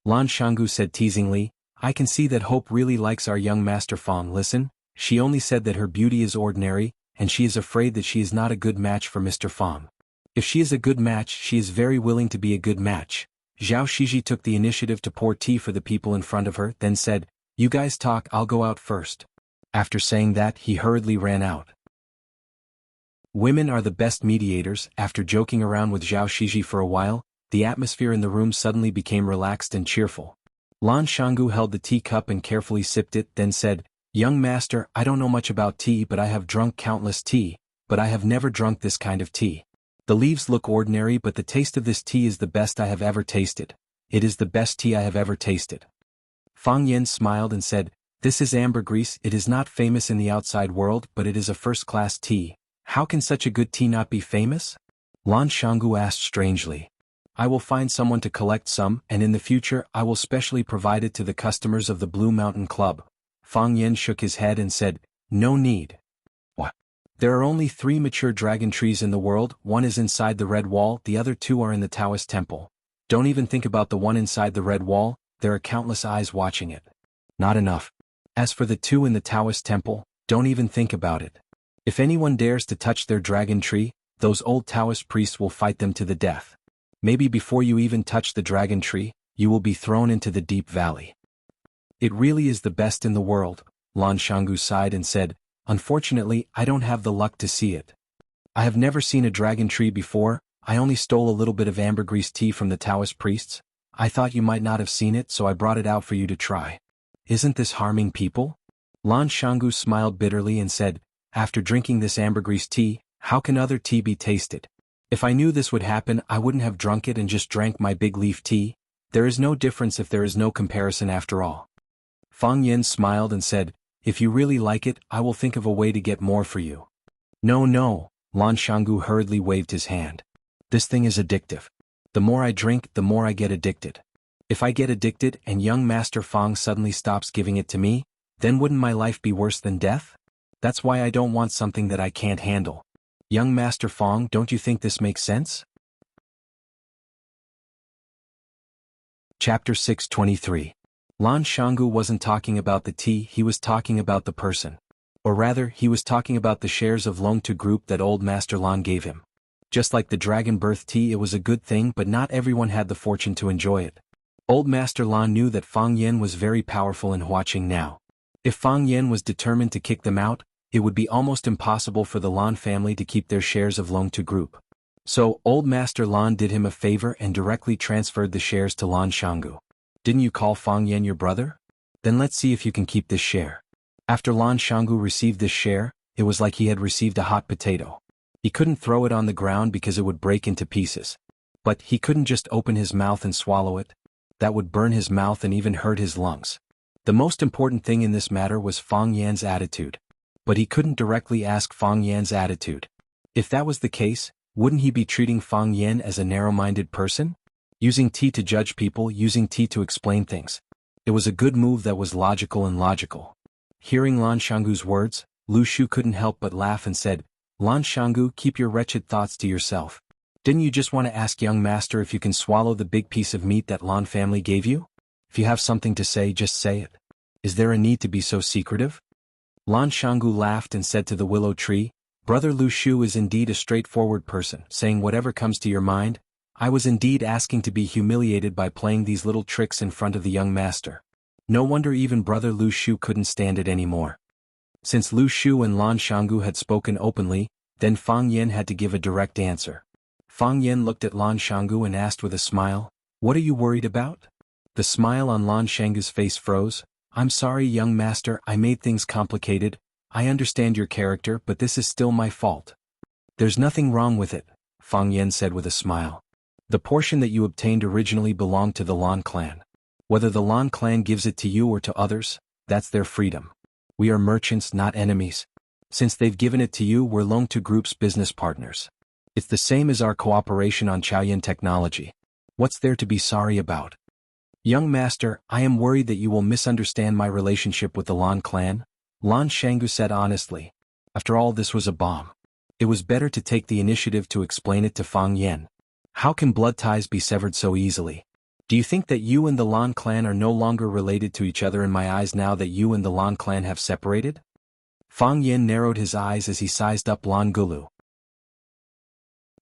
Lan Shanggu said teasingly, "I can see that Hope really likes our young Master Fang. Listen, she only said that her beauty is ordinary, and she is afraid that she is not a good match for Mr. Fang. If she is a good match, she is very willing to be a good match." Zhao Shiji took the initiative to pour tea for the people in front of her, then said, "You guys talk, I'll go out first." After saying that, he hurriedly ran out. Women are the best mediators. After joking around with Zhao Shiji for a while, the atmosphere in the room suddenly became relaxed and cheerful. Lan Shanggu held the tea cup and carefully sipped it, then said, "Young master, I don't know much about tea, but I have drunk countless tea, but I have never drunk this kind of tea. The leaves look ordinary, but the taste of this tea is the best I have ever tasted. It is the best tea I have ever tasted." Fang Yen smiled and said, "This is ambergris, it is not famous in the outside world, but it is a first-class tea. How can such a good tea not be famous?" Lan Shanggu asked strangely. "I will find someone to collect some, and in the future I will specially provide it to the customers of the Blue Mountain Club." Fang Yen shook his head and said, "No need. What? There are only 3 mature dragon trees in the world, one is inside the red wall, the other 2 are in the Taoist temple. Don't even think about the one inside the red wall, there are countless eyes watching it. Not enough. As for the 2 in the Taoist temple, don't even think about it. If anyone dares to touch their dragon tree, those old Taoist priests will fight them to the death. Maybe before you even touch the dragon tree, you will be thrown into the deep valley." "It really is the best in the world," Lan Shanggu sighed and said, "Unfortunately, I don't have the luck to see it. I have never seen a dragon tree before, I only stole a little bit of ambergris tea from the Taoist priests. I thought you might not have seen it, so I brought it out for you to try. Isn't this harming people?" Lan Shanggu smiled bitterly and said, "After drinking this ambergris tea, how can other tea be tasted? If I knew this would happen, I wouldn't have drunk it and just drank my big leaf tea. There is no difference if there is no comparison after all." Fang Yen smiled and said, "If you really like it, I will think of a way to get more for you." No, Lan Shanggu hurriedly waved his hand. "This thing is addictive. The more I drink, the more I get addicted. If I get addicted and young Master Fang suddenly stops giving it to me, then wouldn't my life be worse than death? That's why I don't want something that I can't handle. Young Master Fang, don't you think this makes sense?" Chapter 623. Lan Shanggu wasn't talking about the tea, he was talking about the person. Or rather, he was talking about the shares of Longtu Group that old Master Lan gave him. Just like the Dragon Birth tea, it was a good thing, but not everyone had the fortune to enjoy it. Old Master Lan knew that Fang Yen was very powerful in Huaqing now. If Fang Yen was determined to kick them out, it would be almost impossible for the Lan family to keep their shares of Longtu Group. So, old Master Lan did him a favor and directly transferred the shares to Lan Shanggu. "Didn't you call Fang Yen your brother? Then let's see if you can keep this share." After Lan Shanggu received this share, it was like he had received a hot potato. He couldn't throw it on the ground because it would break into pieces. But he couldn't just open his mouth and swallow it. That would burn his mouth and even hurt his lungs. The most important thing in this matter was Fang Yan's attitude. But he couldn't directly ask Fang Yan's attitude. If that was the case, wouldn't he be treating Fang Yan as a narrow-minded person? Using tea to judge people, using tea to explain things. It was a good move that was logical and logical. Hearing Lan Shanggu's words, Lu Shu couldn't help but laugh and said, Lan Shanggu, keep your wretched thoughts to yourself. Didn't you just want to ask young master if you can swallow the big piece of meat that Lan family gave you? If you have something to say, just say it. Is there a need to be so secretive? Lan Shanggu laughed and said to the willow tree, Brother Lu Shu is indeed a straightforward person, saying whatever comes to your mind. I was indeed asking to be humiliated by playing these little tricks in front of the young master. No wonder even Brother Lu Shu couldn't stand it anymore. Since Lu Shu and Lan Shanggu had spoken openly, then Fang Yen had to give a direct answer. Fang Yen looked at Lan Shanggu and asked with a smile, What are you worried about? The smile on Lan Shanggu's face froze. I'm sorry, young master, I made things complicated. I understand your character, but this is still my fault. There's nothing wrong with it, Fang Yen said with a smile. The portion that you obtained originally belonged to the Lan clan. Whether the Lan clan gives it to you or to others, that's their freedom. We are merchants, not enemies. Since they've given it to you, we're Longtu Group's business partners. It's the same as our cooperation on Chaoyan technology. What's there to be sorry about? Young master, I am worried that you will misunderstand my relationship with the Lan clan, Lan Shanggu said honestly. After all, this was a bomb. It was better to take the initiative to explain it to Fang Yen. How can blood ties be severed so easily? Do you think that you and the Lan clan are no longer related to each other in my eyes now that you and the Lan clan have separated? Fang Yen narrowed his eyes as he sized up Lan Gulu.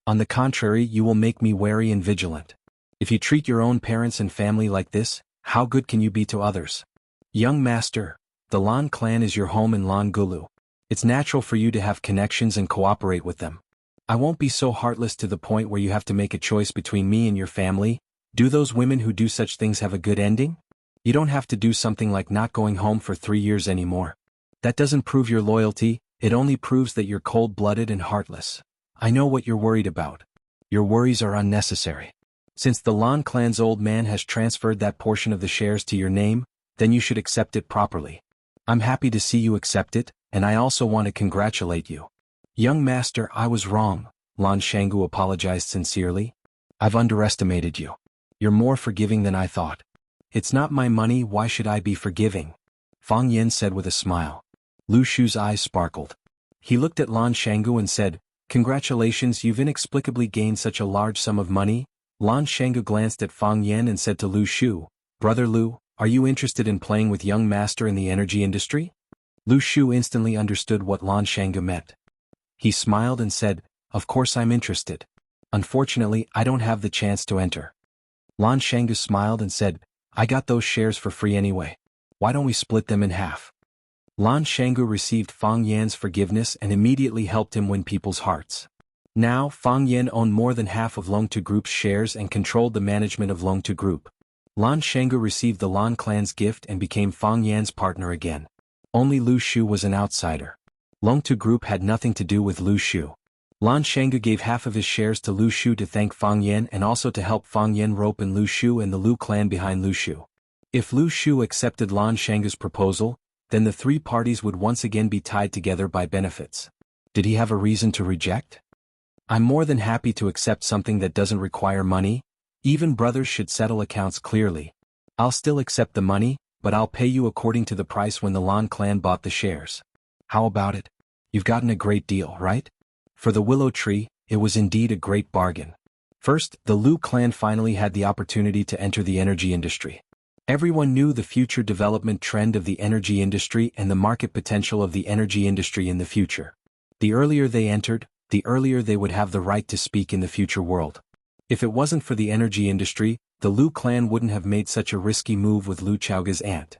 On the contrary, you will make me wary and vigilant. If you treat your own parents and family like this, how good can you be to others? Young master, the Lan clan is your home in Lan Gulu. It's natural for you to have connections and cooperate with them. I won't be so heartless to the point where you have to make a choice between me and your family. Do those women who do such things have a good ending? You don't have to do something like not going home for 3 years anymore. That doesn't prove your loyalty, it only proves that you're cold-blooded and heartless. I know what you're worried about. Your worries are unnecessary. Since the Lan clan's old man has transferred that portion of the shares to your name, then you should accept it properly. I'm happy to see you accept it, and I also want to congratulate you. Young master, I was wrong, Lan Shanggu apologized sincerely. I've underestimated you. You're more forgiving than I thought. It's not my money, why should I be forgiving? Fang Yen said with a smile. Lu Shu's eyes sparkled. He looked at Lan Shanggu and said, Congratulations, you've inexplicably gained such a large sum of money. Lan Shanggu glanced at Fang Yen and said to Lu Shu, Brother Lu, are you interested in playing with young master in the energy industry? Lu Shu instantly understood what Lan Shanggu meant. He smiled and said, Of course I'm interested. Unfortunately, I don't have the chance to enter. Lan Shanggu smiled and said, I got those shares for free anyway. Why don't we split them in half? Lan Shanggu received Fang Yan's forgiveness and immediately helped him win people's hearts. Now, Fang Yan owned more than half of Longtu Group's shares and controlled the management of Longtu Group. Lan Shanggu received the Lan clan's gift and became Fang Yan's partner again. Only Lu Shu was an outsider. Longtu Group had nothing to do with Lu Shu. Lan Shanggu gave half of his shares to Lu Shu to thank Fang Yan and also to help Fang Yan rope in Lu Shu and the Lu clan behind Lu Shu. If Lu Shu accepted Lan Shanggu's proposal, then the three parties would once again be tied together by benefits. Did he have a reason to reject? I'm more than happy to accept something that doesn't require money. Even brothers should settle accounts clearly. I'll still accept the money, but I'll pay you according to the price when the Lan clan bought the shares. How about it? You've gotten a great deal, right? For the willow tree, it was indeed a great bargain. First, the Lu clan finally had the opportunity to enter the energy industry. Everyone knew the future development trend of the energy industry and the market potential of the energy industry in the future. The earlier they entered, the earlier they would have the right to speak in the future world. If it wasn't for the energy industry, the Lu clan wouldn't have made such a risky move with Lu Chaoga's aunt.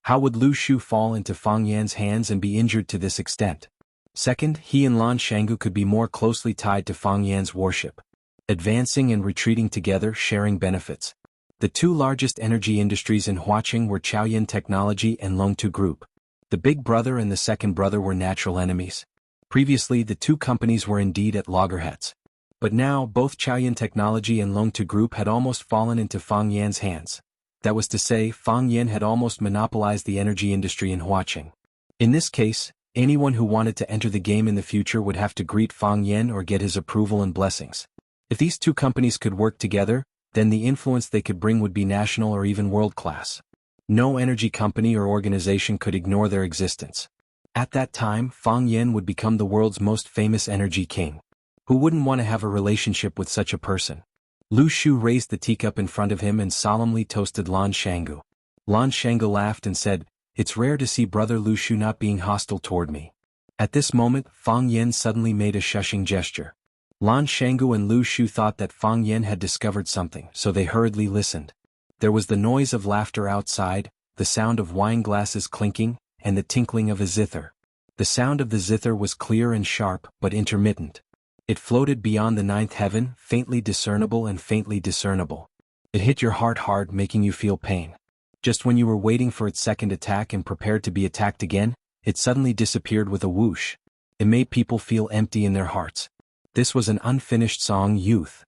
How would Lu Shu fall into Fang Yan's hands and be injured to this extent? Second, he and Lan Shanggu could be more closely tied to Fang Yan's warship. Advancing and retreating together, sharing benefits. The two largest energy industries in Huaqing were Chaoyan Technology and Longtu Group. The big brother and the second brother were natural enemies. Previously, the two companies were indeed at loggerheads. But now, both Chaoyan Technology and Longtu Group had almost fallen into Fang Yan's hands. That was to say, Fang Yan had almost monopolized the energy industry in Huaqing. In this case, anyone who wanted to enter the game in the future would have to greet Fang Yan or get his approval and blessings. If these two companies could work together, then the influence they could bring would be national or even world-class. No energy company or organization could ignore their existence. At that time, Fang Yen would become the world's most famous energy king. Who wouldn't want to have a relationship with such a person? Lu Shu raised the teacup in front of him and solemnly toasted Lan Shangu. Lan Shangu laughed and said, "It's rare to see brother Lu Shu not being hostile toward me." At this moment, Fang Yen suddenly made a shushing gesture. Lan Shangu and Lu Shu thought that Fang Yen had discovered something, so they hurriedly listened. There was the noise of laughter outside, the sound of wine glasses clinking, and the tinkling of a zither. The sound of the zither was clear and sharp, but intermittent. It floated beyond the ninth heaven, faintly discernible and faintly discernible. It hit your heart hard, making you feel pain. Just when you were waiting for its second attack and prepared to be attacked again, it suddenly disappeared with a whoosh. It made people feel empty in their hearts. This was an unfinished song, youth.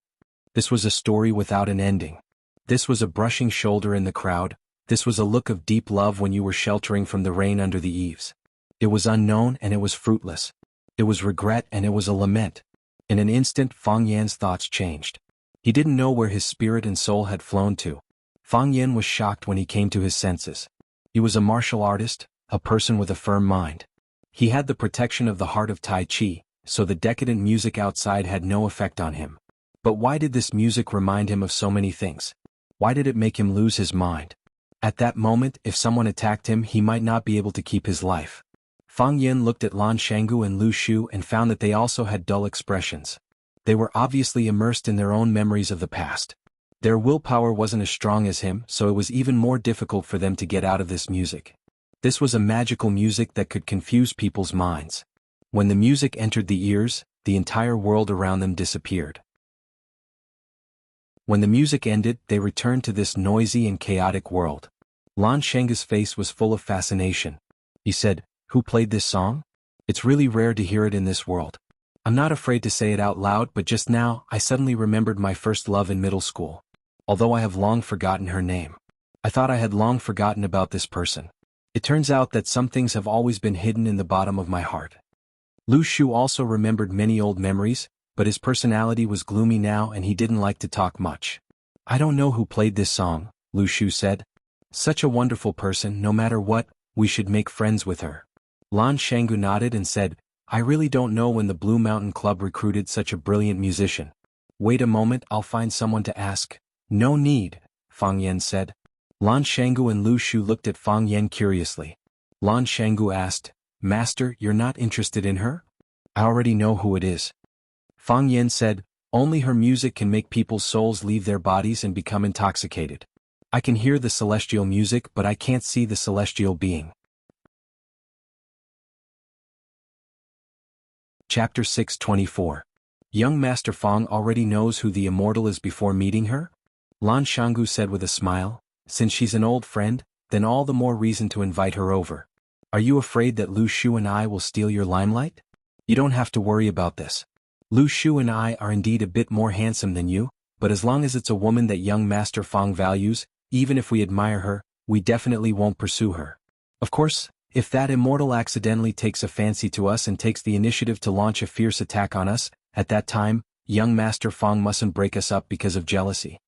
This was a story without an ending. This was a brushing shoulder in the crowd. This was a look of deep love when you were sheltering from the rain under the eaves. It was unknown and it was fruitless. It was regret and it was a lament. In an instant, Fang Yan's thoughts changed. He didn't know where his spirit and soul had flown to. Fang Yan was shocked when he came to his senses. He was a martial artist, a person with a firm mind. He had the protection of the heart of Tai Chi, so the decadent music outside had no effect on him. But why did this music remind him of so many things? Why did it make him lose his mind? At that moment, if someone attacked him, he might not be able to keep his life. Fang Yan looked at Lan Shangu and Lu Shu and found that they also had dull expressions. They were obviously immersed in their own memories of the past. Their willpower wasn't as strong as him, so it was even more difficult for them to get out of this music. This was a magical music that could confuse people's minds. When the music entered the ears, the entire world around them disappeared. When the music ended, they returned to this noisy and chaotic world. Lan Shangu's face was full of fascination. He said, "Who played this song? It's really rare to hear it in this world. I'm not afraid to say it out loud, but just now, I suddenly remembered my first love in middle school. Although I have long forgotten her name. I thought I had long forgotten about this person. It turns out that some things have always been hidden in the bottom of my heart." Lu Shu also remembered many old memories, but his personality was gloomy now and he didn't like to talk much. "I don't know who played this song," Lu Shu said. "Such a wonderful person, no matter what, we should make friends with her." Lan Shangu nodded and said, "I really don't know when the Blue Mountain Club recruited such a brilliant musician. Wait a moment, I'll find someone to ask." "No need," Fang Yan said. Lan Shangu and Lu Shu looked at Fang Yan curiously. Lan Shangu asked, "Master, you're not interested in her?" "I already know who it is." Fang Yan said, "Only her music can make people's souls leave their bodies and become intoxicated. I can hear the celestial music, but I can't see the celestial being." Chapter 624. Young Master Fang already knows who the immortal is before meeting her? Lan Shangu said with a smile, "Since she's an old friend, then all the more reason to invite her over. Are you afraid that Lu Shu and I will steal your limelight? You don't have to worry about this. Lu Shu and I are indeed a bit more handsome than you, but as long as it's a woman that young Master Fang values, even if we admire her, we definitely won't pursue her. Of course, if that immortal accidentally takes a fancy to us and takes the initiative to launch a fierce attack on us, at that time, young Master Fang mustn't break us up because of jealousy."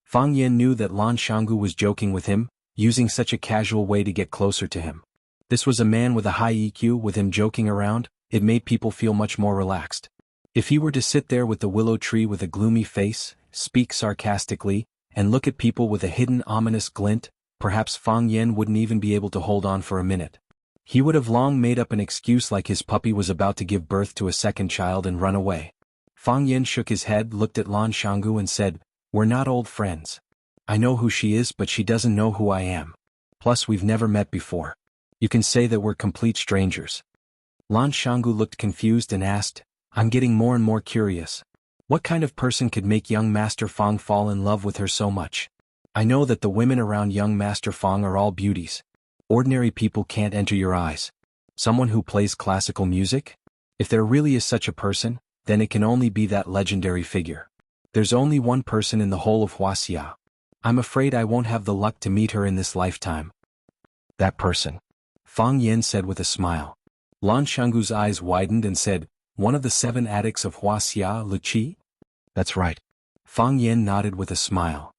Fang Yan knew that Lan Shangu was joking with him, using such a casual way to get closer to him. This was a man with a high EQ. With him joking around, it made people feel much more relaxed. If he were to sit there with the willow tree with a gloomy face, speak sarcastically, and look at people with a hidden ominous glint, perhaps Fang Yan wouldn't even be able to hold on for a minute. He would have long made up an excuse like his puppy was about to give birth to a second child and run away. Fang Yan shook his head, looked at Lan Shangu and said, "We're not old friends. I know who she is, but she doesn't know who I am. Plus we've never met before. You can say that we're complete strangers." Lan Shangu looked confused and asked, "I'm getting more and more curious. What kind of person could make young Master Fang fall in love with her so much? I know that the women around young Master Fang are all beauties. Ordinary people can't enter your eyes. Someone who plays classical music? If there really is such a person, then it can only be that legendary figure. There's only one person in the whole of Wuxia. I'm afraid I won't have the luck to meet her in this lifetime." "That person," Fang Yan said with a smile. Lan Shangu's eyes widened and said, "One of the 7 addicts of Wuxia, Lu Qi?" "That's right." Fang Yan nodded with a smile.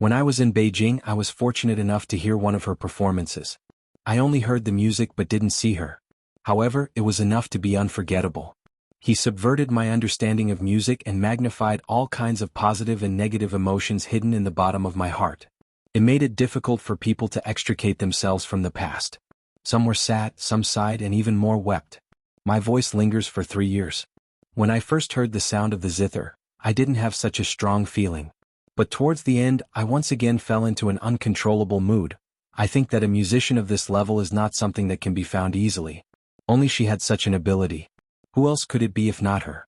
When I was in Beijing, I was fortunate enough to hear one of her performances. I only heard the music but didn't see her. However, it was enough to be unforgettable. He subverted my understanding of music and magnified all kinds of positive and negative emotions hidden in the bottom of my heart. It made it difficult for people to extricate themselves from the past. Some were sad, some sighed, and even more wept. My voice lingers for 3 years. When I first heard the sound of the zither, I didn't have such a strong feeling. But towards the end, I once again fell into an uncontrollable mood. I think that a musician of this level is not something that can be found easily. Only she had such an ability. Who else could it be if not her?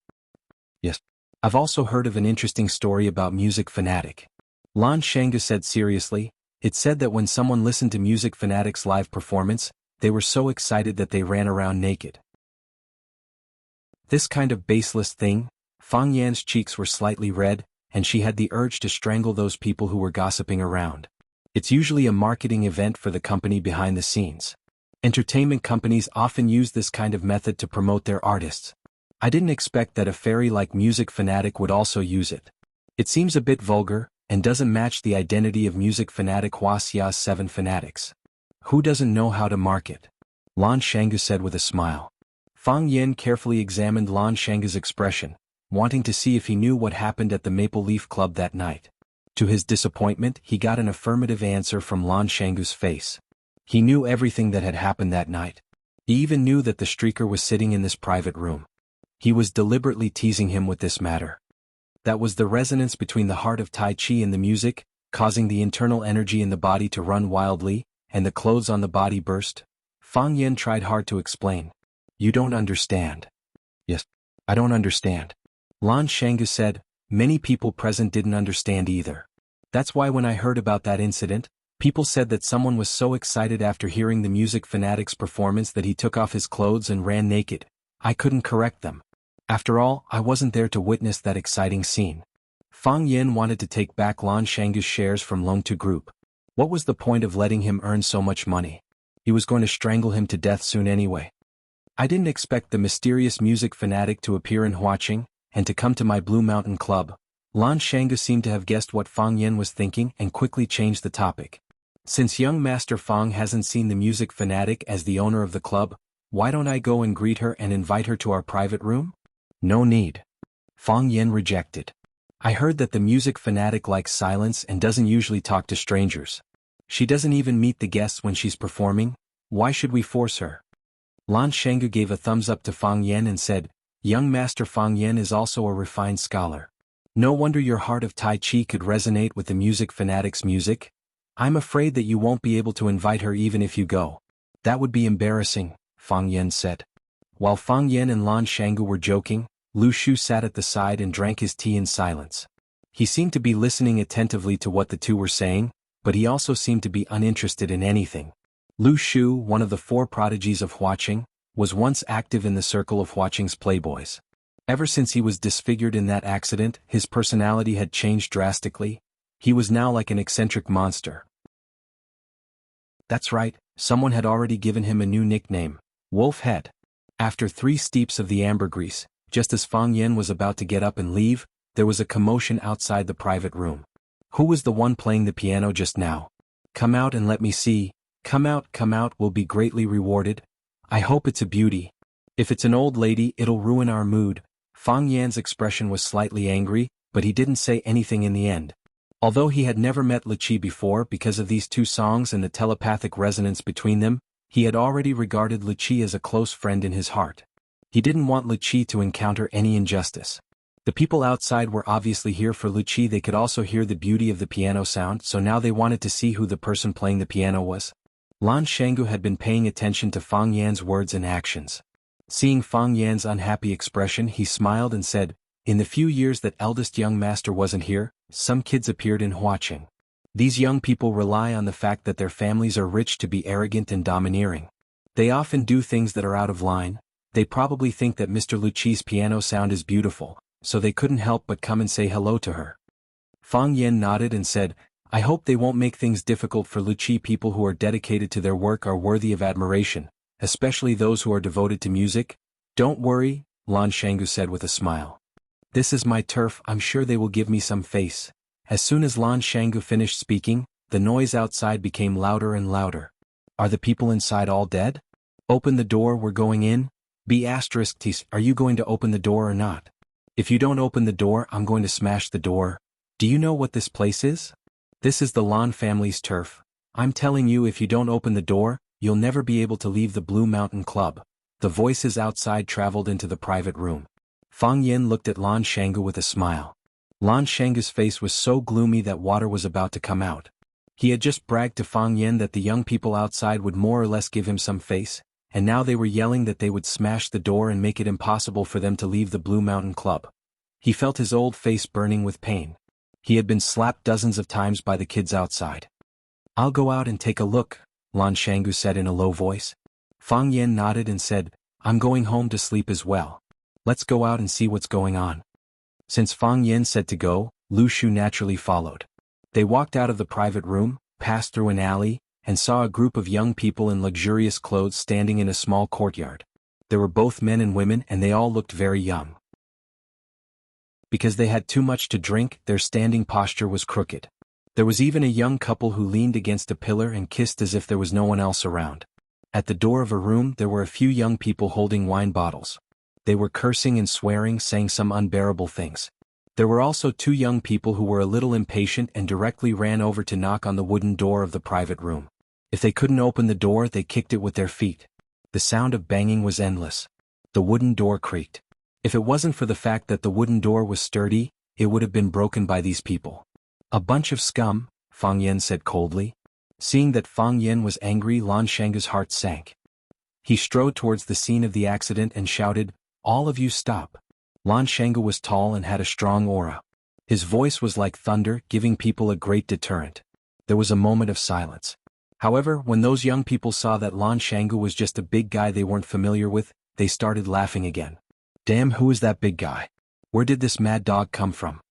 Yes. I've also heard of an interesting story about music fanatic. Lan Shanga said seriously, it said that when someone listened to Music Fanatic's live performance, they were so excited that they ran around naked. This kind of baseless thing, Fang Yan's cheeks were slightly red, and she had the urge to strangle those people who were gossiping around. It's usually a marketing event for the company behind the scenes. Entertainment companies often use this kind of method to promote their artists. I didn't expect that a fairy like Music Fanatic would also use it. It seems a bit vulgar, and doesn't match the identity of Music Fanatic Wuxia's 7 fanatics. Who doesn't know how to market? Lan Shanga said with a smile. Fang Yan carefully examined Lan Shanga's expression, wanting to see if he knew what happened at the Maple Leaf Club that night. To his disappointment, he got an affirmative answer from Lan Shanga's face. He knew everything that had happened that night. He even knew that the streaker was sitting in this private room. He was deliberately teasing him with this matter. That was the resonance between the heart of Tai Chi and the music, causing the internal energy in the body to run wildly, and the clothes on the body burst. Fang Yan tried hard to explain. You don't understand. Yes, I don't understand. Lan Shanga said, many people present didn't understand either. That's why when I heard about that incident, people said that someone was so excited after hearing the Music Fanatic's performance that he took off his clothes and ran naked. I couldn't correct them. After all, I wasn't there to witness that exciting scene. Fang Yan wanted to take back Lan Shanga's shares from Longtu Group. What was the point of letting him earn so much money? He was going to strangle him to death soon anyway. I didn't expect the mysterious music fanatic to appear in Huaqing, and to come to my Blue Mountain Club. Lan Shanga seemed to have guessed what Fang Yan was thinking and quickly changed the topic. Since young Master Fang hasn't seen the music fanatic as the owner of the club, why don't I go and greet her and invite her to our private room? No need. Fang Yan rejected. I heard that the music fanatic likes silence and doesn't usually talk to strangers. She doesn't even meet the guests when she's performing. Why should we force her? Lan Shanga gave a thumbs up to Fang Yan and said, young Master Fang Yan is also a refined scholar. No wonder your heart of Tai Chi could resonate with the music fanatic's music. I'm afraid that you won't be able to invite her even if you go. That would be embarrassing, Fang Yan said. While Fang Yan and Lan Shanga were joking, Lu Shu sat at the side and drank his tea in silence. He seemed to be listening attentively to what the two were saying, but he also seemed to be uninterested in anything. Lu Shu, one of the 4 prodigies of Huaqing, was once active in the circle of Huaqing's playboys. Ever since he was disfigured in that accident, his personality had changed drastically. He was now like an eccentric monster. That's right, someone had already given him a new nickname, Wolf Head. After 3 steeps of the ambergris, just as Fang Yan was about to get up and leave, there was a commotion outside the private room. Who was the one playing the piano just now? Come out and let me see. Come out, we'll be greatly rewarded. I hope it's a beauty. If it's an old lady, it'll ruin our mood. Fang Yan's expression was slightly angry, but he didn't say anything in the end. Although he had never met Li Qi before because of these 2 songs and the telepathic resonance between them, he had already regarded Li Qi as a close friend in his heart. He didn't want Li Qi to encounter any injustice. The people outside were obviously here for Li Qi. They could also hear the beauty of the piano sound, so now they wanted to see who the person playing the piano was. Lan Shanga had been paying attention to Fang Yan's words and actions. Seeing Fang Yan's unhappy expression, he smiled and said, in the few years that eldest young master wasn't here, some kids appeared in Huaqing. These young people rely on the fact that their families are rich to be arrogant and domineering. They often do things that are out of line. They probably think that Mr. Lu Qi's piano sound is beautiful, so they couldn't help but come and say hello to her. Fang Yan nodded and said, I hope they won't make things difficult for Lu Qi. People who are dedicated to their work are worthy of admiration, especially those who are devoted to music. Don't worry, Lan Shanga said with a smile. This is my turf. I'm sure they will give me some face. As soon as Lan Shangu finished speaking, the noise outside became louder and louder. Are the people inside all dead? Open the door, we're going in. Are you going to open the door or not? If you don't open the door, I'm going to smash the door. Do you know what this place is? This is the Lan family's turf. I'm telling you, if you don't open the door, you'll never be able to leave the Blue Mountain Club. The voices outside traveled into the private room. Fang Yin looked at Lan Shangu with a smile. Lan Shangu's face was so gloomy that water was about to come out. He had just bragged to Fang Yin that the young people outside would more or less give him some face, and now they were yelling that they would smash the door and make it impossible for them to leave the Blue Mountain Club. He felt his old face burning with pain. He had been slapped dozens of times by the kids outside. I'll go out and take a look, Lan Shangu said in a low voice. Fang Yin nodded and said, I'm going home to sleep as well. Let's go out and see what's going on. Since Fang Yin said to go, Lu Shu naturally followed. They walked out of the private room, passed through an alley, and saw a group of young people in luxurious clothes standing in a small courtyard. There were both men and women, and they all looked very young. Because they had too much to drink, their standing posture was crooked. There was even a young couple who leaned against a pillar and kissed as if there was no one else around. At the door of a room there were a few young people holding wine bottles. They were cursing and swearing, saying some unbearable things. There were also two young people who were a little impatient and directly ran over to knock on the wooden door of the private room. If they couldn't open the door, they kicked it with their feet. The sound of banging was endless. The wooden door creaked. If it wasn't for the fact that the wooden door was sturdy, it would have been broken by these people. A bunch of scum, Fang Yin said coldly. Seeing that Fang Yin was angry, Lan Shangu's heart sank. He strode towards the scene of the accident and shouted, all of you stop. Lan Shangu was tall and had a strong aura. His voice was like thunder, giving people a great deterrent. There was a moment of silence. However, when those young people saw that Lan Shangu was just a big guy they weren't familiar with, they started laughing again. Damn, who is that big guy? Where did this mad dog come from?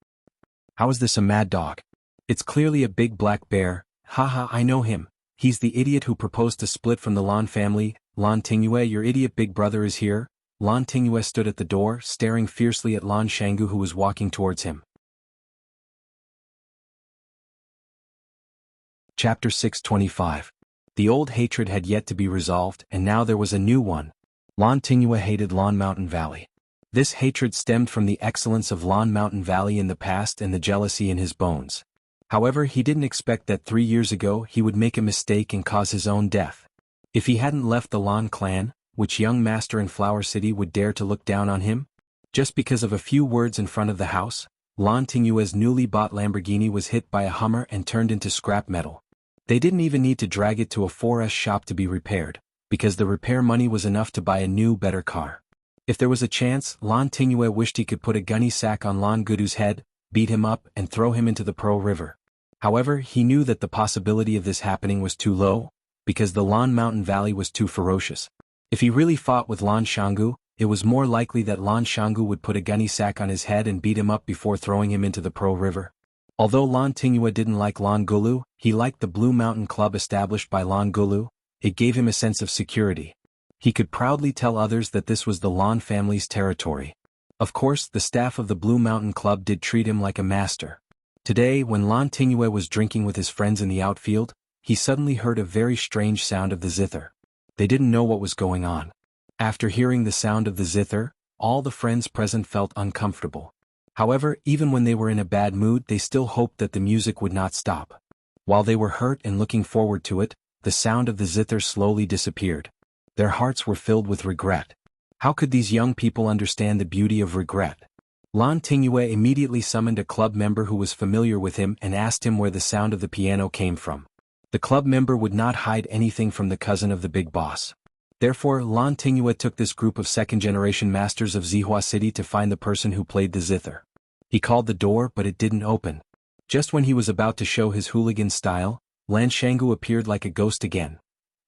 How is this a mad dog? It's clearly a big black bear. Haha, I know him. He's the idiot who proposed to split from the Lan family. Lan Tingyue, your idiot big brother is here. Lan Tingyue stood at the door, staring fiercely at Lan Shangu who was walking towards him. Chapter 625. The old hatred had yet to be resolved, and now there was a new one. Lan Tingyue hated Lan Mountain Valley. This hatred stemmed from the excellence of Lan Mountain Valley in the past and the jealousy in his bones. However, he didn't expect that 3 years ago he would make a mistake and cause his own death. If he hadn't left the Lan clan, which young master in Flower City would dare to look down on him? Just because of a few words in front of the house, Lan Tingyue's newly bought Lamborghini was hit by a Hummer and turned into scrap metal. They didn't even need to drag it to a 4S shop to be repaired, because the repair money was enough to buy a new, better car. If there was a chance, Lan Tingyue wished he could put a gunny sack on Lan Gudu's head, beat him up, and throw him into the Pearl River. However, he knew that the possibility of this happening was too low, because the Lan Mountain Valley was too ferocious. If he really fought with Lan Shangu, it was more likely that Lan Shangu would put a gunny sack on his head and beat him up before throwing him into the Pearl River. Although Lan Tingyue didn't like Lan Gulu, he liked the Blue Mountain Club established by Lan Gulu. It gave him a sense of security. He could proudly tell others that this was the Lan family's territory. Of course, the staff of the Blue Mountain Club did treat him like a master. Today, when Lan Tingyue was drinking with his friends in the outfield, he suddenly heard a very strange sound of the zither. They didn't know what was going on. After hearing the sound of the zither, all the friends present felt uncomfortable. However, even when they were in a bad mood, they still hoped that the music would not stop. While they were hurt and looking forward to it, the sound of the zither slowly disappeared. Their hearts were filled with regret. How could these young people understand the beauty of regret? Lan Tingyue immediately summoned a club member who was familiar with him and asked him where the sound of the piano came from. The club member would not hide anything from the cousin of the big boss. Therefore, Lan Tingyue took this group of second-generation masters of Zihua City to find the person who played the zither. He called the door, but it didn't open. Just when he was about to show his hooligan style, Lan Shangu appeared like a ghost again.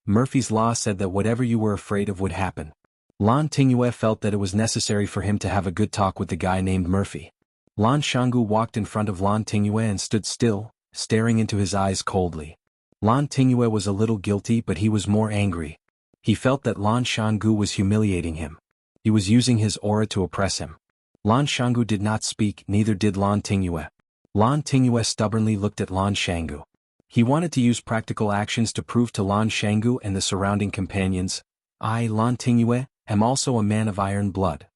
Murphy's Law said that whatever you were afraid of would happen. Lan Tingyue felt that it was necessary for him to have a good talk with the guy named Murphy. Lan Shangu walked in front of Lan Tingyue and stood still, staring into his eyes coldly. Lan Tingyue was a little guilty, but he was more angry. He felt that Lan Shangu was humiliating him. He was using his aura to oppress him. Lan Shangu did not speak, neither did Lan Tingyue. Lan Tingyue stubbornly looked at Lan Shangu. He wanted to use practical actions to prove to Lan Shangu and the surrounding companions, I, Lan Tingyue, am also a man of iron blood.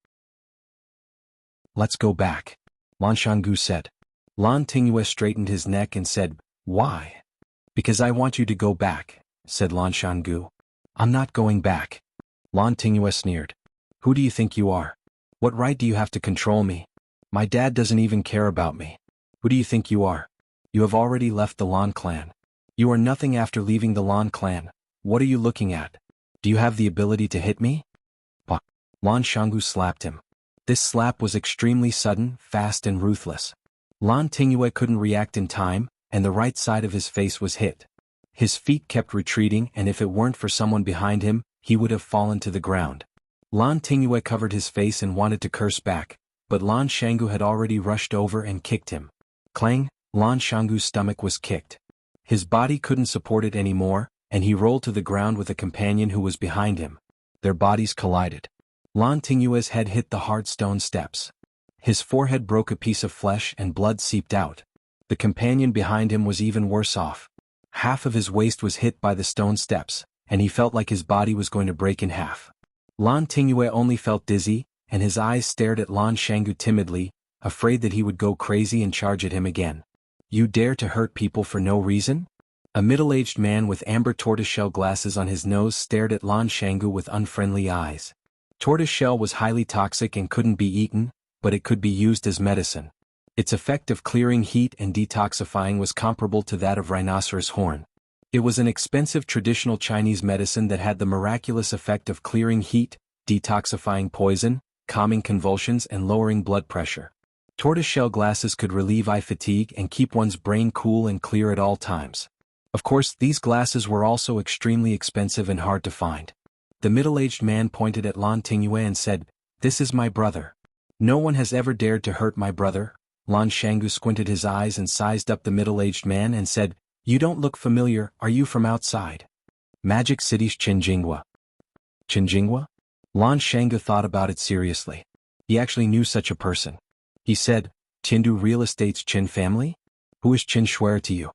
Let's go back, Lan Shangu said. Lan Tingyue straightened his neck and said, Why? Because I want you to go back, said Lan Shangu. I'm not going back. Lan Tingyue sneered. Who do you think you are? What right do you have to control me? My dad doesn't even care about me. Who do you think you are? You have already left the Lan clan. You are nothing after leaving the Lan clan. What are you looking at? Do you have the ability to hit me? Bah! Lan Shangu slapped him. This slap was extremely sudden, fast and ruthless. Lan Tingyue couldn't react in time, and the right side of his face was hit. His feet kept retreating, and if it weren't for someone behind him, he would have fallen to the ground. Lan Tingyue covered his face and wanted to curse back, but Lan Shangu had already rushed over and kicked him. Clang! Lan Shangu's stomach was kicked. His body couldn't support it anymore, and he rolled to the ground with a companion who was behind him. Their bodies collided. Lan Tingyue's head hit the hard stone steps. His forehead broke a piece of flesh and blood seeped out. The companion behind him was even worse off. Half of his waist was hit by the stone steps, and he felt like his body was going to break in half. Lan Tingyue only felt dizzy, and his eyes stared at Lan Shangu timidly, afraid that he would go crazy and charge at him again. You dare to hurt people for no reason? A middle-aged man with amber tortoiseshell glasses on his nose stared at Lan Shangu with unfriendly eyes. Tortoiseshell was highly toxic and couldn't be eaten, but it could be used as medicine. Its effect of clearing heat and detoxifying was comparable to that of rhinoceros horn. It was an expensive traditional Chinese medicine that had the miraculous effect of clearing heat, detoxifying poison, calming convulsions and lowering blood pressure. Tortoiseshell glasses could relieve eye fatigue and keep one's brain cool and clear at all times. Of course, these glasses were also extremely expensive and hard to find. The middle-aged man pointed at Lan Tingyue and said, This is my brother. No one has ever dared to hurt my brother. Lan Shangu squinted his eyes and sized up the middle-aged man and said, You don't look familiar, are you from outside? Magic City's Qinjinghua. Qinjinghua? Lan Shangu thought about it seriously. He actually knew such a person. He said, Qindu Real Estate's Qin family? Who is Qin Shuer to you?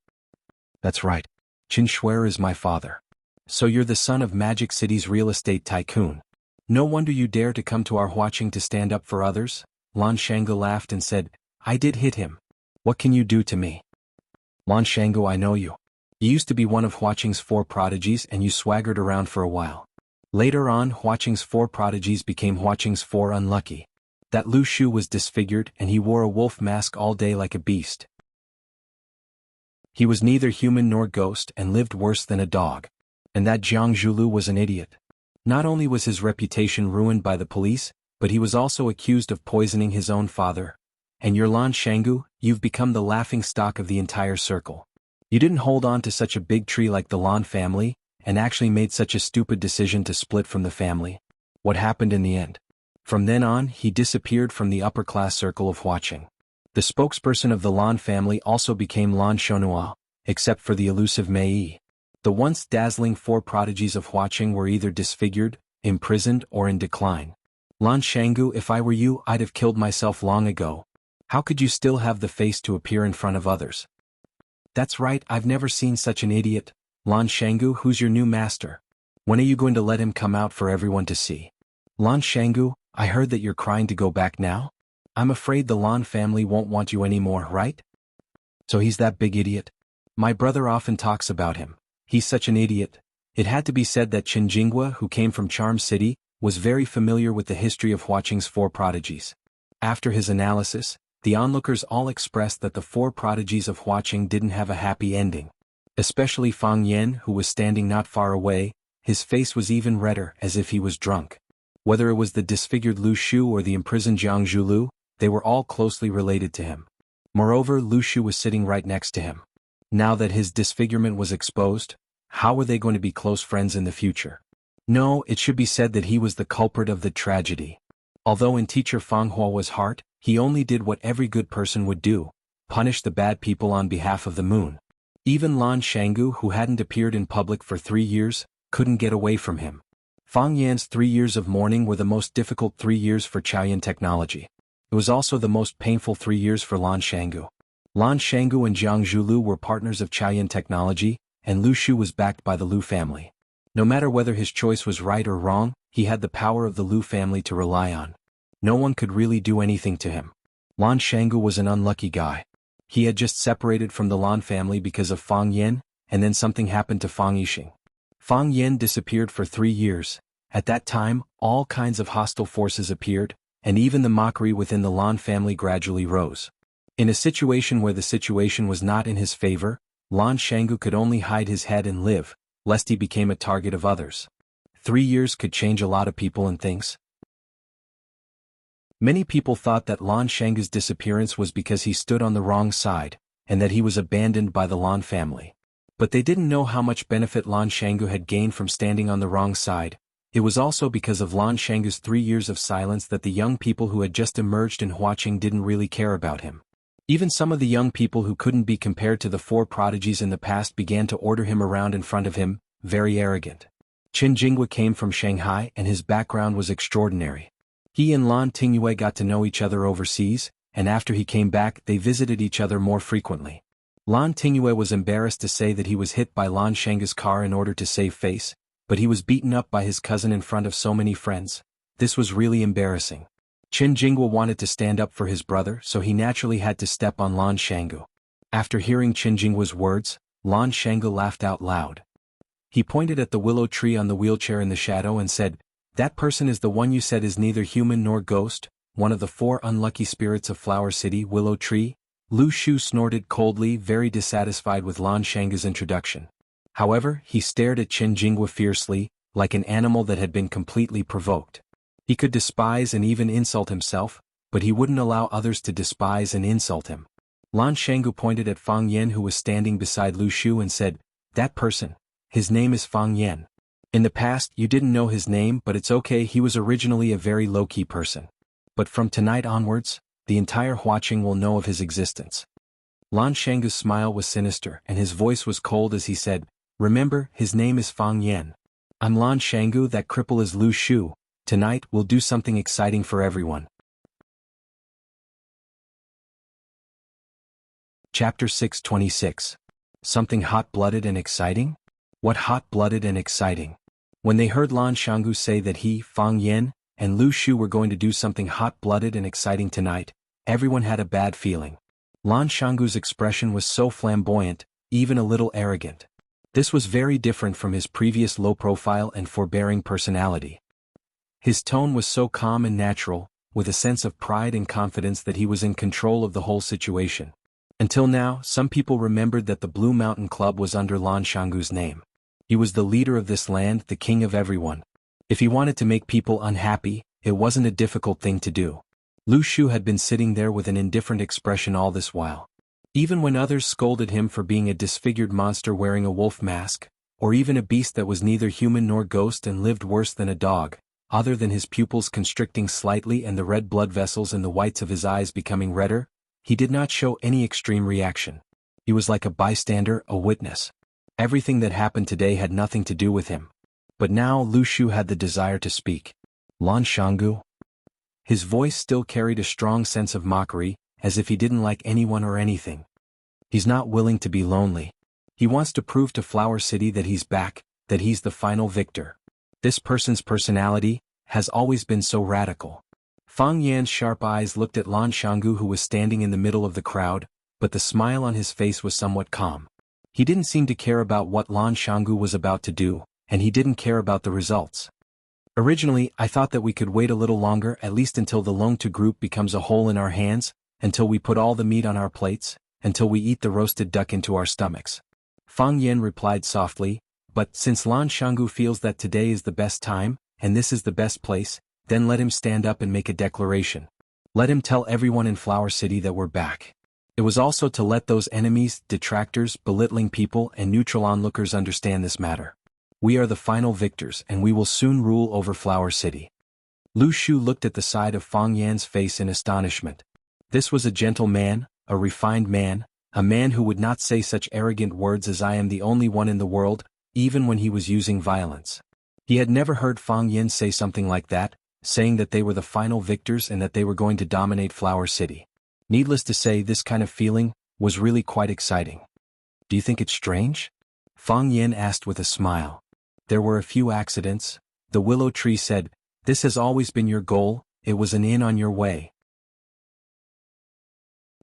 That's right. Qin Shuer is my father. So you're the son of Magic City's real estate tycoon. No wonder you dare to come to our Huaqing to stand up for others? Lan Shangu laughed and said, I did hit him. What can you do to me? Lan Shangu, I know you. You used to be one of Huaqing's 4 prodigies and you swaggered around for a while. Later on, Huaqing's 4 prodigies became Huaqing's 4 unlucky. That Lu Shu was disfigured and he wore a wolf mask all day like a beast. He was neither human nor ghost and lived worse than a dog. And that Jiang Zhulu was an idiot. Not only was his reputation ruined by the police, but he was also accused of poisoning his own father. And you're Lan Shangu, you've become the laughing stock of the entire circle. You didn't hold on to such a big tree like the Lan family, and actually made such a stupid decision to split from the family. What happened in the end? From then on, he disappeared from the upper-class circle of Huaqing. The spokesperson of the Lan family also became Lan Shonua, except for the elusive Mei. The once dazzling 4 prodigies of Huaqing were either disfigured, imprisoned or in decline. Lan Shangu, if I were you, I'd have killed myself long ago. How could you still have the face to appear in front of others? That's right, I've never seen such an idiot. Lan Shangu, who's your new master? When are you going to let him come out for everyone to see? Lan Shangu, I heard that you're crying to go back now? I'm afraid the Lan family won't want you anymore, right? So he's that big idiot? My brother often talks about him. He's such an idiot. It had to be said that Qinjinghua, who came from Charm City, was very familiar with the history of Huaqing's 4 prodigies. After his analysis, the onlookers all expressed that the 4 prodigies of Huaqing didn't have a happy ending. Especially Fang Yan, who was standing not far away, his face was even redder as if he was drunk. Whether it was the disfigured Lu Shu or the imprisoned Jiang Zhulu, they were all closely related to him. Moreover, Lu Shu was sitting right next to him. Now that his disfigurement was exposed, how were they going to be close friends in the future? No, it should be said that he was the culprit of the tragedy. Although in teacher Fang Hua's heart, he only did what every good person would do, punish the bad people on behalf of the moon. Even Lan Shangu, who hadn't appeared in public for 3 years, couldn't get away from him. Fang Yan's 3 years of mourning were the most difficult 3 years for Chaoyan technology. It was also the most painful 3 years for Lan Shangu. Lan Shanggu and Jiang Zhulu were partners of Chaoyan technology, and Lu Shu was backed by the Lu family. No matter whether his choice was right or wrong, he had the power of the Lu family to rely on. No one could really do anything to him. Lan Shanggu was an unlucky guy. He had just separated from the Lan family because of Fang Yen, and then something happened to Fang Yixing. Fang Yen disappeared for 3 years. At that time, all kinds of hostile forces appeared, and even the mockery within the Lan family gradually rose. In a situation where the situation was not in his favor, Lan Shanggu could only hide his head and live, lest he became a target of others. 3 years could change a lot of people and things. Many people thought that Lan Shanggu's disappearance was because he stood on the wrong side, and that he was abandoned by the Lan family. But they didn't know how much benefit Lan Shanggu had gained from standing on the wrong side. It was also because of Lan Shanggu's 3 years of silence that the young people who had just emerged in Huaqing didn't really care about him. Even some of the young people who couldn't be compared to the 4 prodigies in the past began to order him around in front of him, very arrogant. Qin Jinghua came from Shanghai and his background was extraordinary. He and Lan Tingyue got to know each other overseas, and after he came back they visited each other more frequently. Lan Tingyue was embarrassed to say that he was hit by Lan Shanggu's car in order to save face, but he was beaten up by his cousin in front of so many friends. This was really embarrassing. Qin Jinghua wanted to stand up for his brother, so he naturally had to step on Lan Shanggu. After hearing Qin Jinghua's words, Lan Shanggu laughed out loud. He pointed at the willow tree on the wheelchair in the shadow and said, "That person is the one you said is neither human nor ghost, one of the 4 unlucky spirits of Flower City, Willow Tree?" Lu Shu snorted coldly, very dissatisfied with Lan Shanggu's introduction. However, he stared at Qin Jinghua fiercely, like an animal that had been completely provoked. He could despise and even insult himself, but he wouldn't allow others to despise and insult him. Lan Shanggu pointed at Fang Yen who was standing beside Lu Shu and said, "That person. His name is Fang Yen. In the past you didn't know his name, but it's okay, he was originally a very low-key person. But from tonight onwards, the entire Huaqing will know of his existence." Lan Shanggu's smile was sinister and his voice was cold as he said, "Remember, his name is Fang Yen. I'm Lan Shanggu, that cripple is Lu Shu. Tonight we'll do something exciting for everyone." Chapter 626. Something hot-blooded and exciting? What hot-blooded and exciting? When they heard Lan Shanggu say that he, Fang Yen, and Lu Shu were going to do something hot-blooded and exciting tonight, everyone had a bad feeling. Lan Shanggu's expression was so flamboyant, even a little arrogant. This was very different from his previous low-profile and forbearing personality. His tone was so calm and natural, with a sense of pride and confidence that he was in control of the whole situation. Until now, some people remembered that the Blue Mountain Club was under Lan Shanggu's name. He was the leader of this land, the king of everyone. If he wanted to make people unhappy, it wasn't a difficult thing to do. Lu Shu had been sitting there with an indifferent expression all this while. Even when others scolded him for being a disfigured monster wearing a wolf mask, or even a beast that was neither human nor ghost and lived worse than a dog, other than his pupils constricting slightly and the red blood vessels in the whites of his eyes becoming redder, he did not show any extreme reaction. He was like a bystander, a witness. Everything that happened today had nothing to do with him. But now Lu Shu had the desire to speak. "Lan Shanggu?" His voice still carried a strong sense of mockery, as if he didn't like anyone or anything. He's not willing to be lonely. He wants to prove to Flower City that he's back, that he's the final victor. This person's personality has always been so radical. Fang Yan's sharp eyes looked at Lan Shanggu who was standing in the middle of the crowd, but the smile on his face was somewhat calm. He didn't seem to care about what Lan Shanggu was about to do, and he didn't care about the results. "Originally, I thought that we could wait a little longer, at least until the Longtu group becomes a whole in our hands, until we put all the meat on our plates, until we eat the roasted duck into our stomachs." Fang Yan replied softly, "But since Lan Shanggu feels that today is the best time, and this is the best place, then let him stand up and make a declaration. Let him tell everyone in Flower City that we're back." It was also to let those enemies, detractors, belittling people and neutral onlookers understand this matter. We are the final victors and we will soon rule over Flower City. Lu Shu looked at the side of Fang Yan's face in astonishment. This was a gentle man, a refined man, a man who would not say such arrogant words as "I am the only one in the world," even when he was using violence. He had never heard Fang Yan say something like that, saying that they were the final victors and that they were going to dominate Flower City. Needless to say, this kind of feeling was really quite exciting. Do you think it's strange? Fang Yin asked with a smile. There were a few accidents. The willow tree said, this has always been your goal, it was an in on your way.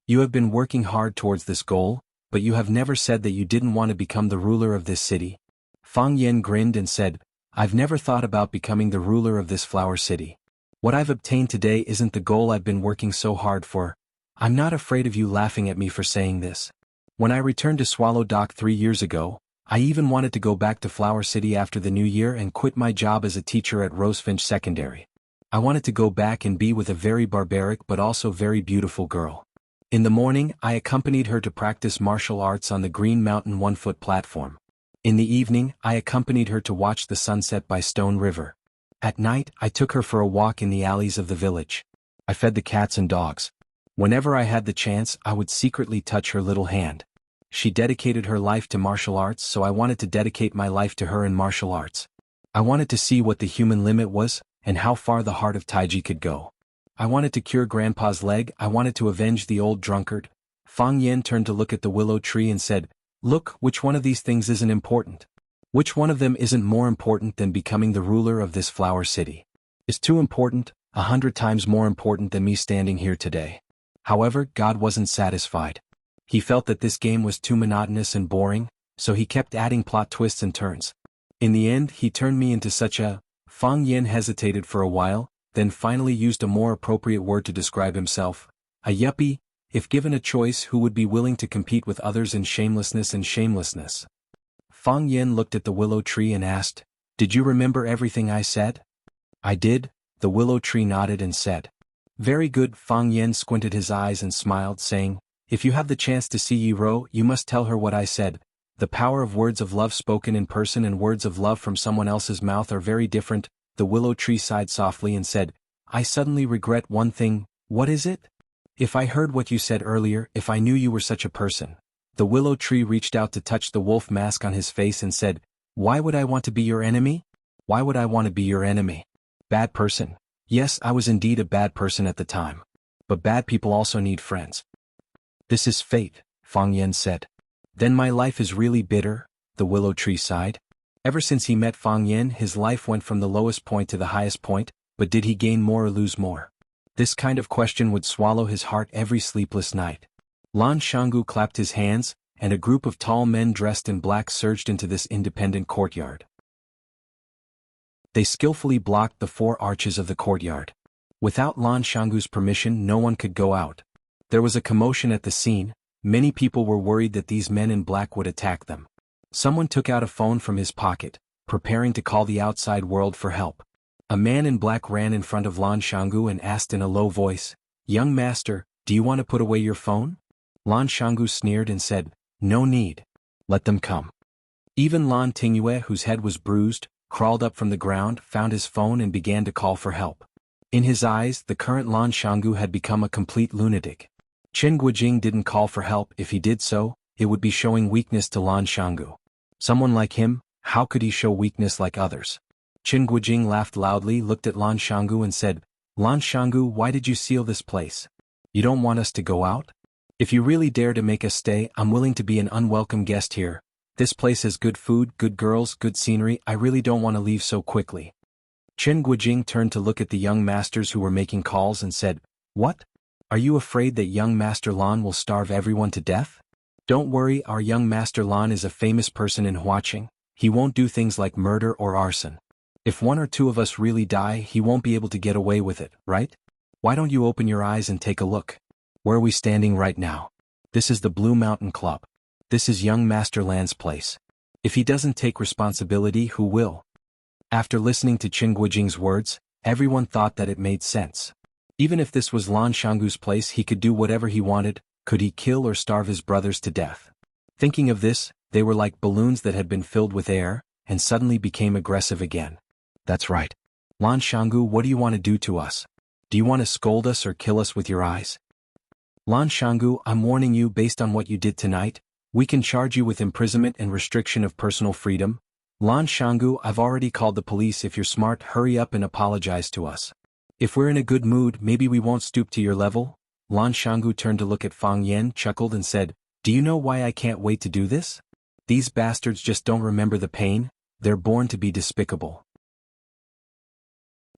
You have been working hard towards this goal, but you have never said that you didn't want to become the ruler of this city. Fang Yin grinned and said, I've never thought about becoming the ruler of this flower city. What I've obtained today isn't the goal I've been working so hard for. I'm not afraid of you laughing at me for saying this. When I returned to Swallow Dock 3 years ago, I even wanted to go back to Flower City after the new year and quit my job as a teacher at Rosefinch Secondary. I wanted to go back and be with a very barbaric but also very beautiful girl. In the morning, I accompanied her to practice martial arts on the Green Mountain 1-foot platform. In the evening, I accompanied her to watch the sunset by Stone River. At night, I took her for a walk in the alleys of the village. I fed the cats and dogs. Whenever I had the chance, I would secretly touch her little hand. She dedicated her life to martial arts, so I wanted to dedicate my life to her in martial arts. I wanted to see what the human limit was, and how far the heart of Taiji could go. I wanted to cure Grandpa's leg, I wanted to avenge the old drunkard. Fang Yin turned to look at the willow tree and said, Look, which one of these things isn't important? Which one of them isn't more important than becoming the ruler of this flower city? It's too important, 100 times more important than me standing here today. However, God wasn't satisfied. He felt that this game was too monotonous and boring, so he kept adding plot twists and turns. In the end, he turned me into such a... Fang Yin hesitated for a while, then finally used a more appropriate word to describe himself. A yuppie. If given a choice, who would be willing to compete with others in shamelessness and shamelessness? Fang Yin looked at the willow tree and asked, Did you remember everything I said? I did, the willow tree nodded and said. Very good. Fang Yin squinted his eyes and smiled, saying, If you have the chance to see Yi Ro, you must tell her what I said. The power of words of love spoken in person and words of love from someone else's mouth are very different. The willow tree sighed softly and said, I suddenly regret one thing. What is it? If I heard what you said earlier, if I knew you were such a person. The willow tree reached out to touch the wolf mask on his face and said, Why would I want to be your enemy? Why would I want to be your enemy? Bad person. Yes, I was indeed a bad person at the time. But bad people also need friends. This is fate, Fang Yin said. Then my life is really bitter, the willow tree sighed. Ever since he met Fang Yin, his life went from the lowest point to the highest point, but did he gain more or lose more? This kind of question would swallow his heart every sleepless night. Lan Shangu clapped his hands, and a group of tall men dressed in black surged into this independent courtyard. They skillfully blocked the 4 arches of the courtyard. Without Lan Shangu's permission, no one could go out. There was a commotion at the scene. Many people were worried that these men in black would attack them. Someone took out a phone from his pocket, preparing to call the outside world for help. A man in black ran in front of Lan Shangu and asked in a low voice, Young master, do you want to put away your phone? Lan Shangu sneered and said, No need. Let them come. Even Lan Tingyue, whose head was bruised, crawled up from the ground, found his phone and began to call for help. In his eyes, the current Lan Shangu had become a complete lunatic. Chen Guojing didn't call for help. If he did so, it would be showing weakness to Lan Shangu. Someone like him, how could he show weakness like others? Chen Guojing laughed loudly, looked at Lan Shangu and said, Lan Shangu, why did you seal this place? You don't want us to go out? If you really dare to make us stay, I'm willing to be an unwelcome guest here. This place has good food, good girls, good scenery. I really don't want to leave so quickly. Chen Guojing turned to look at the young masters who were making calls and said, What? Are you afraid that young Master Lan will starve everyone to death? Don't worry, our young Master Lan is a famous person in Huaqing. He won't do things like murder or arson. If 1 or 2 of us really die, he won't be able to get away with it, right? Why don't you open your eyes and take a look? Where are we standing right now? This is the Blue Mountain Club. This is young Master Lan's place. If he doesn't take responsibility, who will? After listening to Chen Guojing's words, everyone thought that it made sense. Even if this was Lan Shangu's place, he could do whatever he wanted. Could he kill or starve his brothers to death? Thinking of this, they were like balloons that had been filled with air, and suddenly became aggressive again. That's right. Lan Shangu, what do you want to do to us? Do you want to scold us or kill us with your eyes? Lan Shangu, I'm warning you, based on what you did tonight, we can charge you with imprisonment and restriction of personal freedom. Lan Shangu, I've already called the police. If you're smart, hurry up and apologize to us. If we're in a good mood, maybe we won't stoop to your level. Lan Shangu turned to look at Fang Yin, chuckled and said, Do you know why I can't wait to do this? These bastards just don't remember the pain, they're born to be despicable.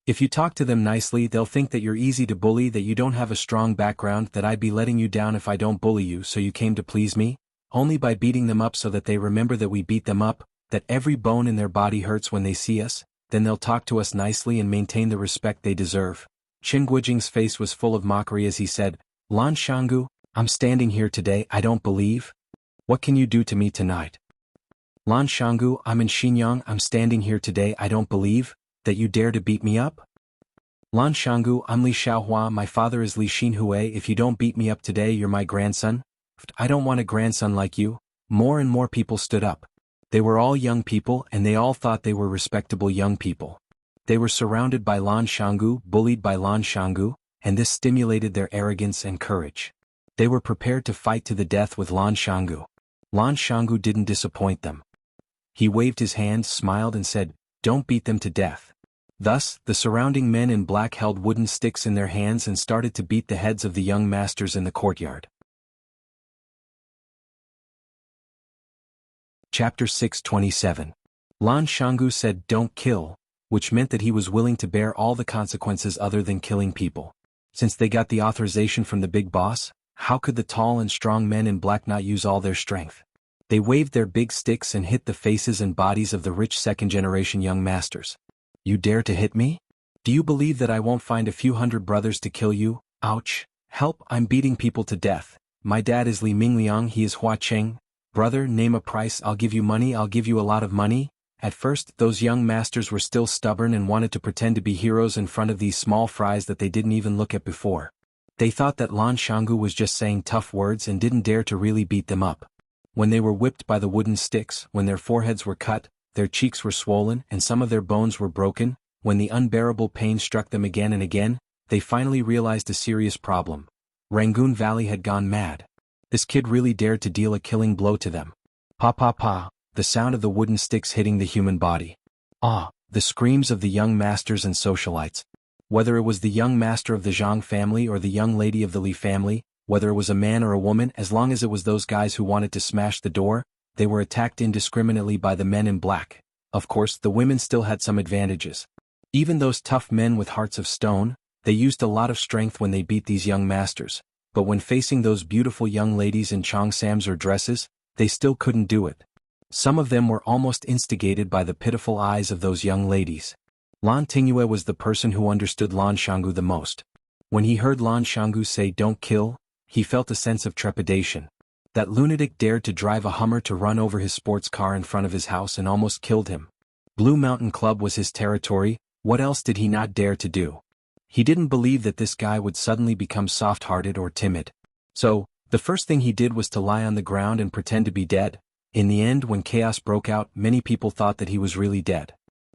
If you talk to them nicely, they'll think that you're easy to bully, that you don't have a strong background, that I'd be letting you down if I don't bully you, so you came to please me? Only by beating them up so that they remember that we beat them up, that every bone in their body hurts when they see us, then they'll talk to us nicely and maintain the respect they deserve. Qin Guijing's face was full of mockery as he said, Lan Shanggu, I'm standing here today, I don't believe. What can you do to me tonight? Lan Shanggu, I'm in Xinyang, I'm standing here today, I don't believe that you dare to beat me up? Lan Shanggu, I'm Li Xiaohua, my father is Li Xinhui, if you don't beat me up today you're my grandson. I don't want a grandson like you. More and more people stood up. They were all young people and they all thought they were respectable young people. They were surrounded by Lan Shanggu, bullied by Lan Shanggu, and this stimulated their arrogance and courage. They were prepared to fight to the death with Lan Shanggu. Lan Shanggu didn't disappoint them. He waved his hand, smiled and said, don't beat them to death. Thus, the surrounding men in black held wooden sticks in their hands and started to beat the heads of the young masters in the courtyard. Chapter 627. Lan Shanggu said don't kill, which meant that he was willing to bear all the consequences other than killing people. Since they got the authorization from the big boss, how could the tall and strong men in black not use all their strength? They waved their big sticks and hit the faces and bodies of the rich second-generation young masters. You dare to hit me? Do you believe that I won't find a few hundred brothers to kill you? Ouch! Help, I'm beating people to death. My dad is Li Mingliang, he is Hua Cheng. Brother, name a price, I'll give you money, I'll give you a lot of money. At first, those young masters were still stubborn and wanted to pretend to be heroes in front of these small fries that they didn't even look at before. They thought that Lan Shanggu was just saying tough words and didn't dare to really beat them up. When they were whipped by the wooden sticks, when their foreheads were cut, their cheeks were swollen and some of their bones were broken, when the unbearable pain struck them again and again, they finally realized a serious problem. Rangoon Valley had gone mad. This kid really dared to deal a killing blow to them. Pa pa pa, the sound of the wooden sticks hitting the human body. Ah, the screams of the young masters and socialites. Whether it was the young master of the Zhang family or the young lady of the Li family, whether it was a man or a woman, as long as it was those guys who wanted to smash the door, they were attacked indiscriminately by the men in black. Of course, the women still had some advantages. Even those tough men with hearts of stone, they used a lot of strength when they beat these young masters, but when facing those beautiful young ladies in cheongsams or dresses, they still couldn't do it. Some of them were almost instigated by the pitiful eyes of those young ladies. Lan Tingyue was the person who understood Lan Shanggu the most. When he heard Lan Shanggu say don't kill, he felt a sense of trepidation. That lunatic dared to drive a Hummer to run over his sports car in front of his house and almost killed him. Blue Mountain Club was his territory, what else did he not dare to do? He didn't believe that this guy would suddenly become soft-hearted or timid. So, the first thing he did was to lie on the ground and pretend to be dead. In the end, when chaos broke out, many people thought that he was really dead.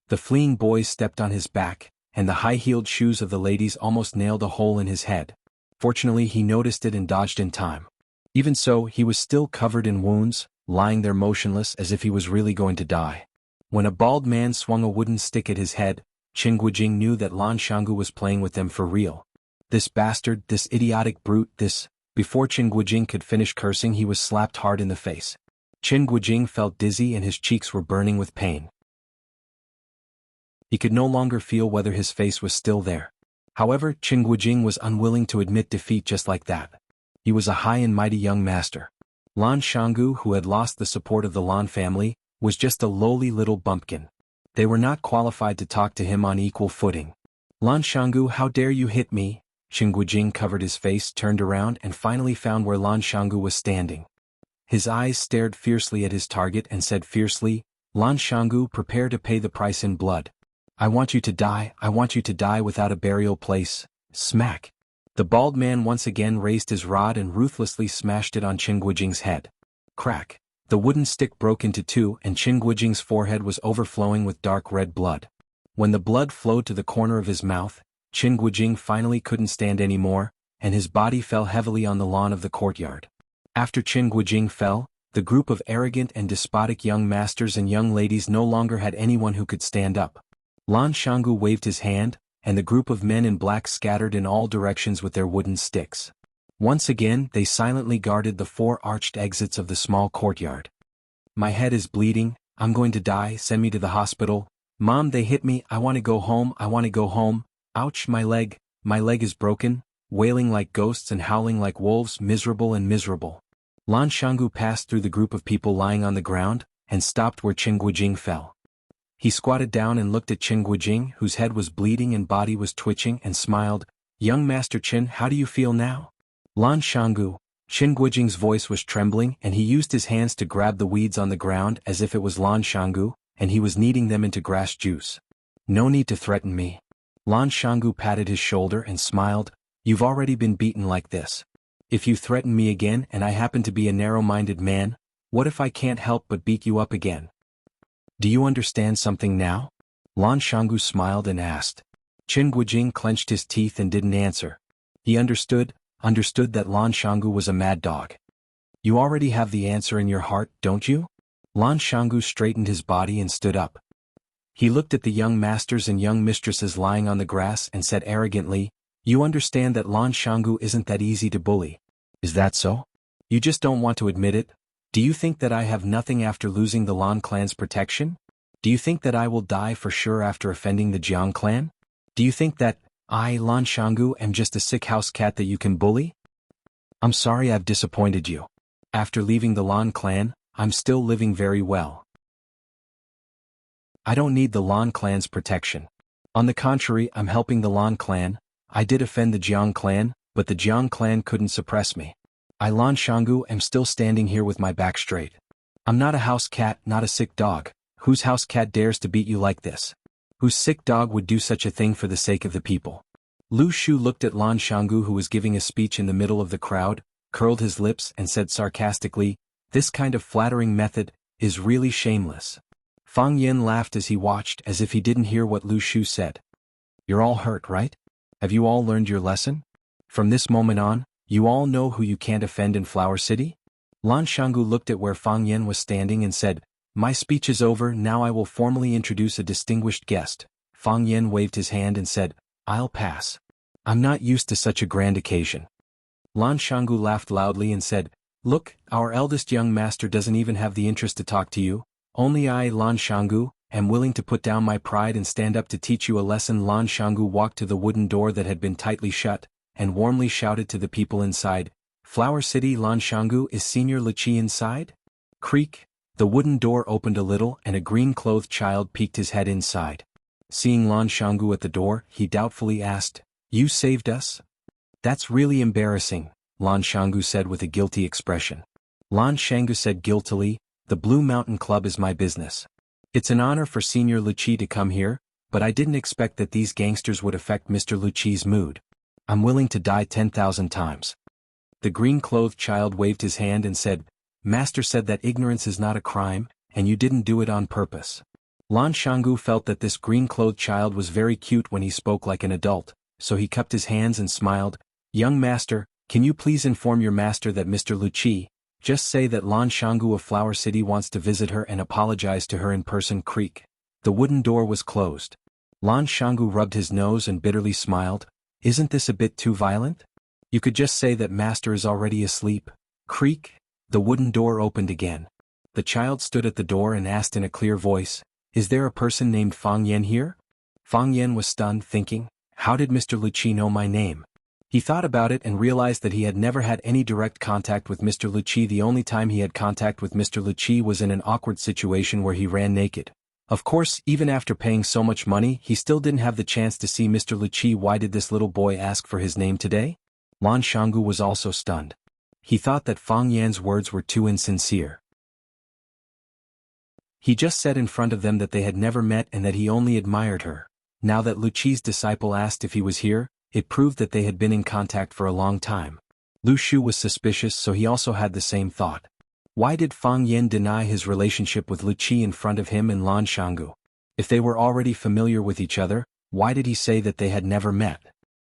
The fleeing boys stepped on his back, and the high-heeled shoes of the ladies almost nailed a hole in his head. Fortunately, he noticed it and dodged in time. Even so, he was still covered in wounds, lying there motionless as if he was really going to die. When a bald man swung a wooden stick at his head, Qin Guijing knew that Lan Shanggu was playing with them for real. This bastard, this idiotic brute, this... Before Qin Guijing could finish cursing, he was slapped hard in the face. Qin Guijing felt dizzy and his cheeks were burning with pain. He could no longer feel whether his face was still there. However, Qin Guijing was unwilling to admit defeat just like that. He was a high and mighty young master. Lan Shanggu, who had lost the support of the Lan family, was just a lowly little bumpkin. They were not qualified to talk to him on equal footing. Lan Shanggu, how dare you hit me? Qin Guijing covered his face, turned around and finally found where Lan Shanggu was standing. His eyes stared fiercely at his target and said fiercely, Lan Shanggu, prepare to pay the price in blood. I want you to die, I want you to die without a burial place. Smack. The bald man once again raised his rod and ruthlessly smashed it on Qin Guijing's head. Crack. The wooden stick broke into two and Qin Guijing's forehead was overflowing with dark red blood. When the blood flowed to the corner of his mouth, Qin Guijing finally couldn't stand anymore, and his body fell heavily on the lawn of the courtyard. After Qin Guijing fell, the group of arrogant and despotic young masters and young ladies no longer had anyone who could stand up. Lan Shanggu waved his hand, and the group of men in black scattered in all directions with their wooden sticks. Once again they silently guarded the 4 arched exits of the small courtyard. My head is bleeding, I'm going to die, send me to the hospital. Mom, they hit me, I want to go home, I want to go home. Ouch, my leg is broken, wailing like ghosts and howling like wolves, miserable and miserable. Lan Shanggu passed through the group of people lying on the ground, and stopped where Qin Guijing fell. He squatted down and looked at Qin Guijing, whose head was bleeding and body was twitching, and smiled. Young Master Qin, how do you feel now? Lan Shanggu. Qin Guijing's voice was trembling and he used his hands to grab the weeds on the ground as if it was Lan Shanggu, and he was kneading them into grass juice. No need to threaten me. Lan Shanggu patted his shoulder and smiled. You've already been beaten like this. If you threaten me again and I happen to be a narrow-minded man, what if I can't help but beat you up again? Do you understand something now? Lan Shanggu smiled and asked. Qin Guijing clenched his teeth and didn't answer. He understood that Lan Shanggu was a mad dog. You already have the answer in your heart, don't you? Lan Shanggu straightened his body and stood up. He looked at the young masters and young mistresses lying on the grass and said arrogantly, You understand that Lan Shanggu isn't that easy to bully. Is that so? You just don't want to admit it? Do you think that I have nothing after losing the Lan clan's protection? Do you think that I will die for sure after offending the Jiang clan? Do you think that I, Lan Shanggu, am just a sick house cat that you can bully? I'm sorry I've disappointed you. After leaving the Lan clan, I'm still living very well. I don't need the Lan clan's protection. On the contrary, I'm helping the Lan clan. I did offend the Jiang clan, but the Jiang clan couldn't suppress me. I, Lan Shanggu, am still standing here with my back straight. I'm not a house cat, not a sick dog. Whose house cat dares to beat you like this? Whose sick dog would do such a thing for the sake of the people? Lu Shu looked at Lan Shanggu, who was giving a speech in the middle of the crowd, curled his lips and said sarcastically, This kind of flattering method is really shameless. Fang Yin laughed as he watched, as if he didn't hear what Lu Shu said. You're all hurt, right? Have you all learned your lesson? From this moment on, you all know who you can't offend in Flower City? Lan Shanggu looked at where Fang Yin was standing and said, My speech is over, now I will formally introduce a distinguished guest. Fang Yin waved his hand and said, I'll pass. I'm not used to such a grand occasion. Lan Shanggu laughed loudly and said, Look, our eldest young master doesn't even have the interest to talk to you. Only I, Lan Shanggu, am willing to put down my pride and stand up to teach you a lesson. Lan Shanggu walked to the wooden door that had been tightly shut, and warmly shouted to the people inside, Flower City, Lan Shanggu, is Senior Luqi inside? Creak. The wooden door opened a little and a green-clothed child peeked his head inside. Seeing Lan Shanggu at the door, he doubtfully asked, You saved us? That's really embarrassing, Lan Shanggu said with a guilty expression. Lan Shanggu said guiltily, The Blue Mountain Club is my business. It's an honor for Senior Luqi to come here, but I didn't expect that these gangsters would affect Mr. Luqi's mood. I'm willing to die 10,000 times. The green-clothed child waved his hand and said, Master said that ignorance is not a crime, and you didn't do it on purpose. Lan Shanggu felt that this green-clothed child was very cute when he spoke like an adult, so he cupped his hands and smiled. Young master, can you please inform your master that Mr. Luqi, just say that Lan Shanggu of Flower City wants to visit her and apologize to her in person. Creak. The wooden door was closed. Lan Shanggu rubbed his nose and bitterly smiled. Isn't this a bit too violent? You could just say that master is already asleep. Creak. The wooden door opened again. The child stood at the door and asked in a clear voice, Is there a person named Fang Yen here? Fang Yen was stunned, thinking, How did Mr. Luqi know my name? He thought about it and realized that he had never had any direct contact with Mr. Luqi. The only time he had contact with Mr. Luqi was in an awkward situation where he ran naked. Of course, even after paying so much money, he still didn't have the chance to see Mr. Luqi. Why did this little boy ask for his name today? Lan Shanggu was also stunned. He thought that Fang Yan's words were too insincere. He just said in front of them that they had never met and that he only admired her. Now that Luqi's disciple asked if he was here, it proved that they had been in contact for a long time. Lu Shu was suspicious, so he also had the same thought. Why did Fang Yen deny his relationship with Luqi in front of him and Lan Shanggu? If they were already familiar with each other, why did he say that they had never met?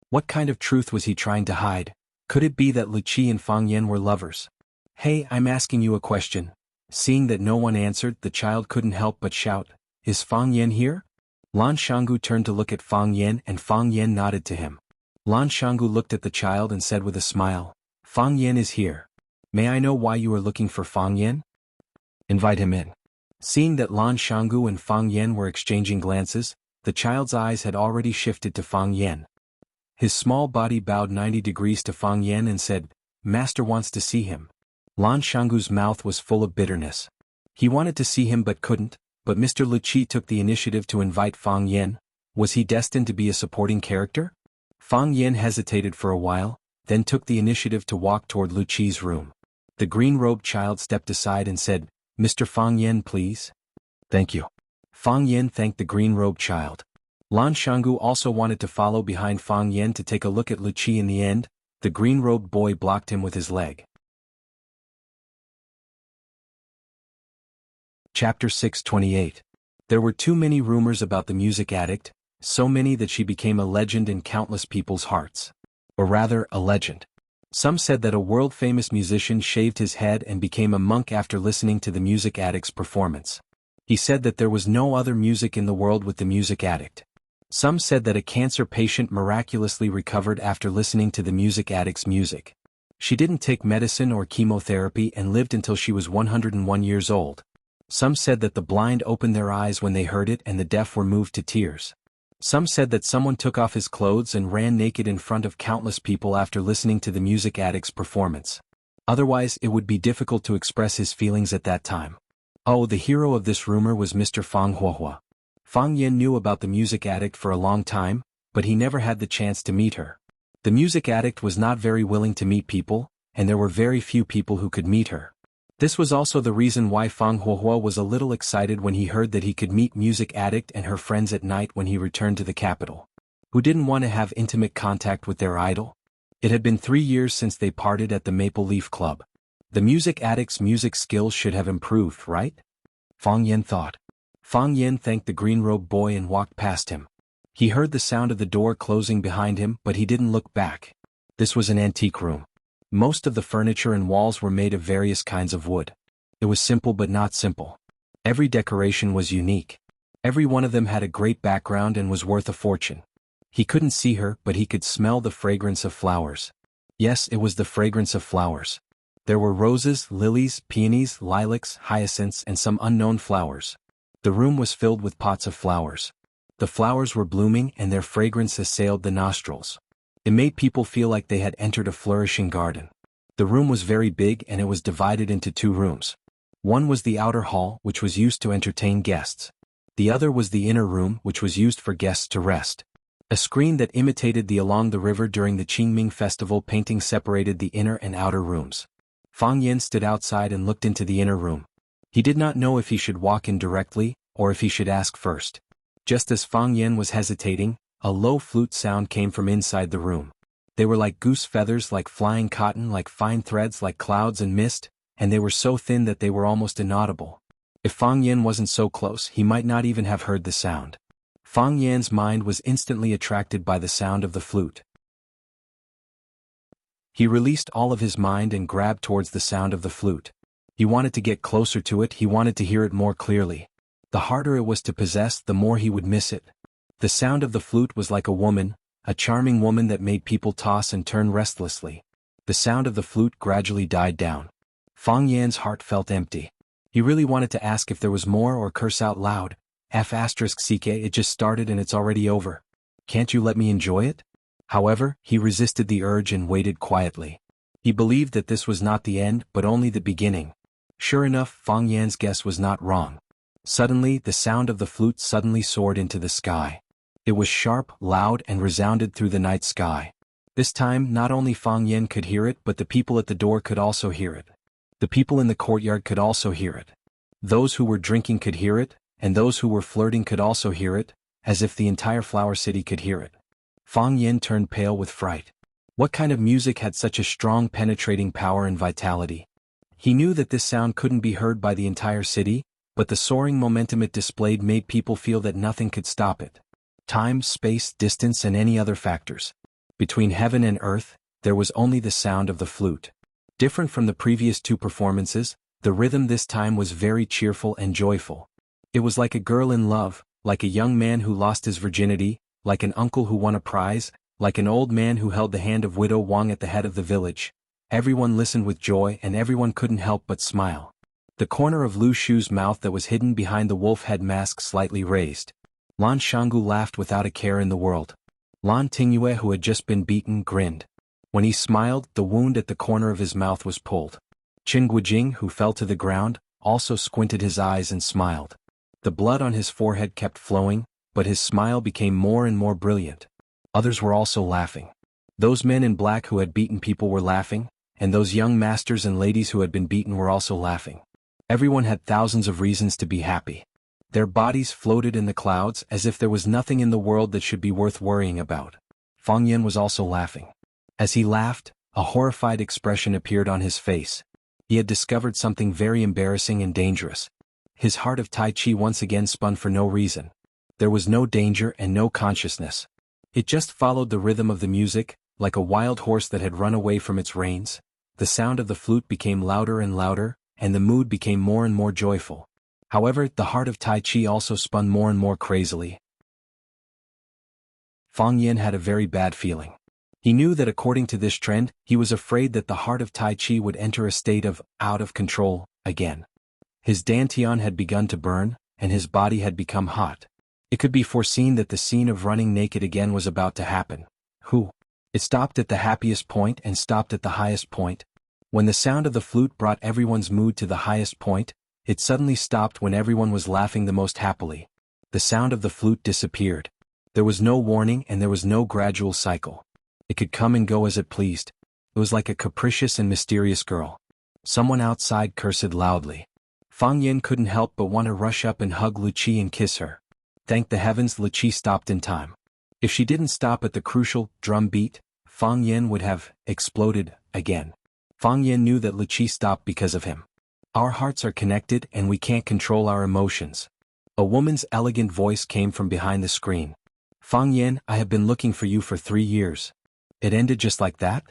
What kind of truth was he trying to hide? Could it be that Luqi and Fang Yen were lovers? Hey, I'm asking you a question. Seeing that no one answered, the child couldn't help but shout, Is Fang Yen here? Lan Shanggu turned to look at Fang Yen and Fang Yen nodded to him. Lan Shanggu looked at the child and said with a smile, Fang Yan is here. May I know why you are looking for Fang Yan? Invite him in. Seeing that Lan Shanggu and Fang Yan were exchanging glances, the child's eyes had already shifted to Fang Yan. His small body bowed 90 degrees to Fang Yan and said, Master wants to see him. Lan Shanggu's mouth was full of bitterness. He wanted to see him but couldn't, but Mr. Lu Qi took the initiative to invite Fang Yan. Was he destined to be a supporting character? Fang Yan hesitated for a while, then took the initiative to walk toward Lu Qi's room. The green-robed child stepped aside and said, Mr. Fang Yan, please. Thank you. Fang Yan thanked the green-robed child. Lan Shanggu also wanted to follow behind Fang Yan to take a look at Lu Qi. In the end, the green-robed boy blocked him with his leg. Chapter 628. There were too many rumors about the music addict, so many that she became a legend in countless people's hearts. Or rather, a legend. Some said that a world-famous musician shaved his head and became a monk after listening to the music addict's performance. He said that there was no other music in the world with the music addict. Some said that a cancer patient miraculously recovered after listening to the music addict's music. She didn't take medicine or chemotherapy and lived until she was 101 years old. Some said that the blind opened their eyes when they heard it and the deaf were moved to tears. Some said that someone took off his clothes and ran naked in front of countless people after listening to the music addict's performance. Otherwise, it would be difficult to express his feelings at that time. Oh, the hero of this rumor was Mr. Fang Huohua. Fang Yan knew about the music addict for a long time, but he never had the chance to meet her. The music addict was not very willing to meet people, and there were very few people who could meet her. This was also the reason why Fang Huohua was a little excited when he heard that he could meet music addict and her friends at night when he returned to the capital. Who didn't want to have intimate contact with their idol? It had been 3 years since they parted at the Maple Leaf Club. The music addict's music skills should have improved, right? Fang Yan thought. Fang Yan thanked the green-robed boy and walked past him. He heard the sound of the door closing behind him, but he didn't look back. This was an antique room. Most of the furniture and walls were made of various kinds of wood. It was simple but not simple. Every decoration was unique. Every one of them had a great background and was worth a fortune. He couldn't see her, but he could smell the fragrance of flowers. Yes, it was the fragrance of flowers. There were roses, lilies, peonies, lilacs, hyacinths, and some unknown flowers. The room was filled with pots of flowers. The flowers were blooming and their fragrance assailed the nostrils. It made people feel like they had entered a flourishing garden. The room was very big and it was divided into 2 rooms. One was the outer hall, which was used to entertain guests. The other was the inner room, which was used for guests to rest. A screen that imitated the along the river during the Qingming festival painting separated the inner and outer rooms. Fang Yan stood outside and looked into the inner room. He did not know if he should walk in directly, or if he should ask first. Just as Fang Yan was hesitating, a low flute sound came from inside the room. They were like goose feathers, like flying cotton, like fine threads, like clouds and mist, and they were so thin that they were almost inaudible. If Fang Yan wasn't so close, he might not even have heard the sound. Fang Yan's mind was instantly attracted by the sound of the flute. He released all of his mind and grabbed towards the sound of the flute. He wanted to get closer to it, he wanted to hear it more clearly. The harder it was to possess, the more he would miss it. The sound of the flute was like a woman, a charming woman that made people toss and turn restlessly. The sound of the flute gradually died down. Fang Yan's heart felt empty. He really wanted to ask if there was more or curse out loud. *CK, it just started and it's already over. Can't you let me enjoy it? However, he resisted the urge and waited quietly. He believed that this was not the end, but only the beginning. Sure enough, Fang Yan's guess was not wrong. Suddenly, the sound of the flute suddenly soared into the sky. It was sharp, loud, and resounded through the night sky. This time, not only Fang Yan could hear it, but the people at the door could also hear it. The people in the courtyard could also hear it. Those who were drinking could hear it, and those who were flirting could also hear it, as if the entire flower city could hear it. Fang Yan turned pale with fright. What kind of music had such a strong penetrating power and vitality? He knew that this sound couldn't be heard by the entire city, but the soaring momentum it displayed made people feel that nothing could stop it. Time, space, distance, and any other factors. Between heaven and earth, there was only the sound of the flute. Different from the previous 2 performances, the rhythm this time was very cheerful and joyful. It was like a girl in love, like a young man who lost his virginity, like an uncle who won a prize, like an old man who held the hand of widow Wang at the head of the village. Everyone listened with joy and everyone couldn't help but smile. The corner of Lu Shu's mouth that was hidden behind the wolf head mask slightly raised. Lan Shanggu laughed without a care in the world. Lan Tingyue, who had just been beaten, grinned. When he smiled, the wound at the corner of his mouth was pulled. Qin Guijing, who fell to the ground, also squinted his eyes and smiled. The blood on his forehead kept flowing, but his smile became more and more brilliant. Others were also laughing. Those men in black who had beaten people were laughing, and those young masters and ladies who had been beaten were also laughing. Everyone had thousands of reasons to be happy. Their bodies floated in the clouds as if there was nothing in the world that should be worth worrying about. Fang Yin was also laughing. As he laughed, a horrified expression appeared on his face. He had discovered something very embarrassing and dangerous. His heart of Tai Chi once again spun for no reason. There was no danger and no consciousness. It just followed the rhythm of the music, like a wild horse that had run away from its reins. The sound of the flute became louder and louder, and the mood became more and more joyful. However, the heart of Tai Chi also spun more and more crazily. Fang Yin had a very bad feeling. He knew that according to this trend, he was afraid that the heart of Tai Chi would enter a state of out of control again. His dantian had begun to burn, and his body had become hot. It could be foreseen that the scene of running naked again was about to happen. It stopped at the happiest point and stopped at the highest point. When the sound of the flute brought everyone's mood to the highest point, it suddenly stopped when everyone was laughing the most happily. The sound of the flute disappeared. There was no warning and there was no gradual cycle. It could come and go as it pleased. It was like a capricious and mysterious girl. Someone outside cursed loudly. Fang Yin couldn't help but want to rush up and hug Lu Qi and kiss her. Thank the heavens Lu Qi stopped in time. If she didn't stop at the crucial drum beat, Fang Yin would have exploded again. Fang Yin knew that Lu Qi stopped because of him. Our hearts are connected and we can't control our emotions. A woman's elegant voice came from behind the screen. Fang Yin, I have been looking for you for 3 years. It ended just like that?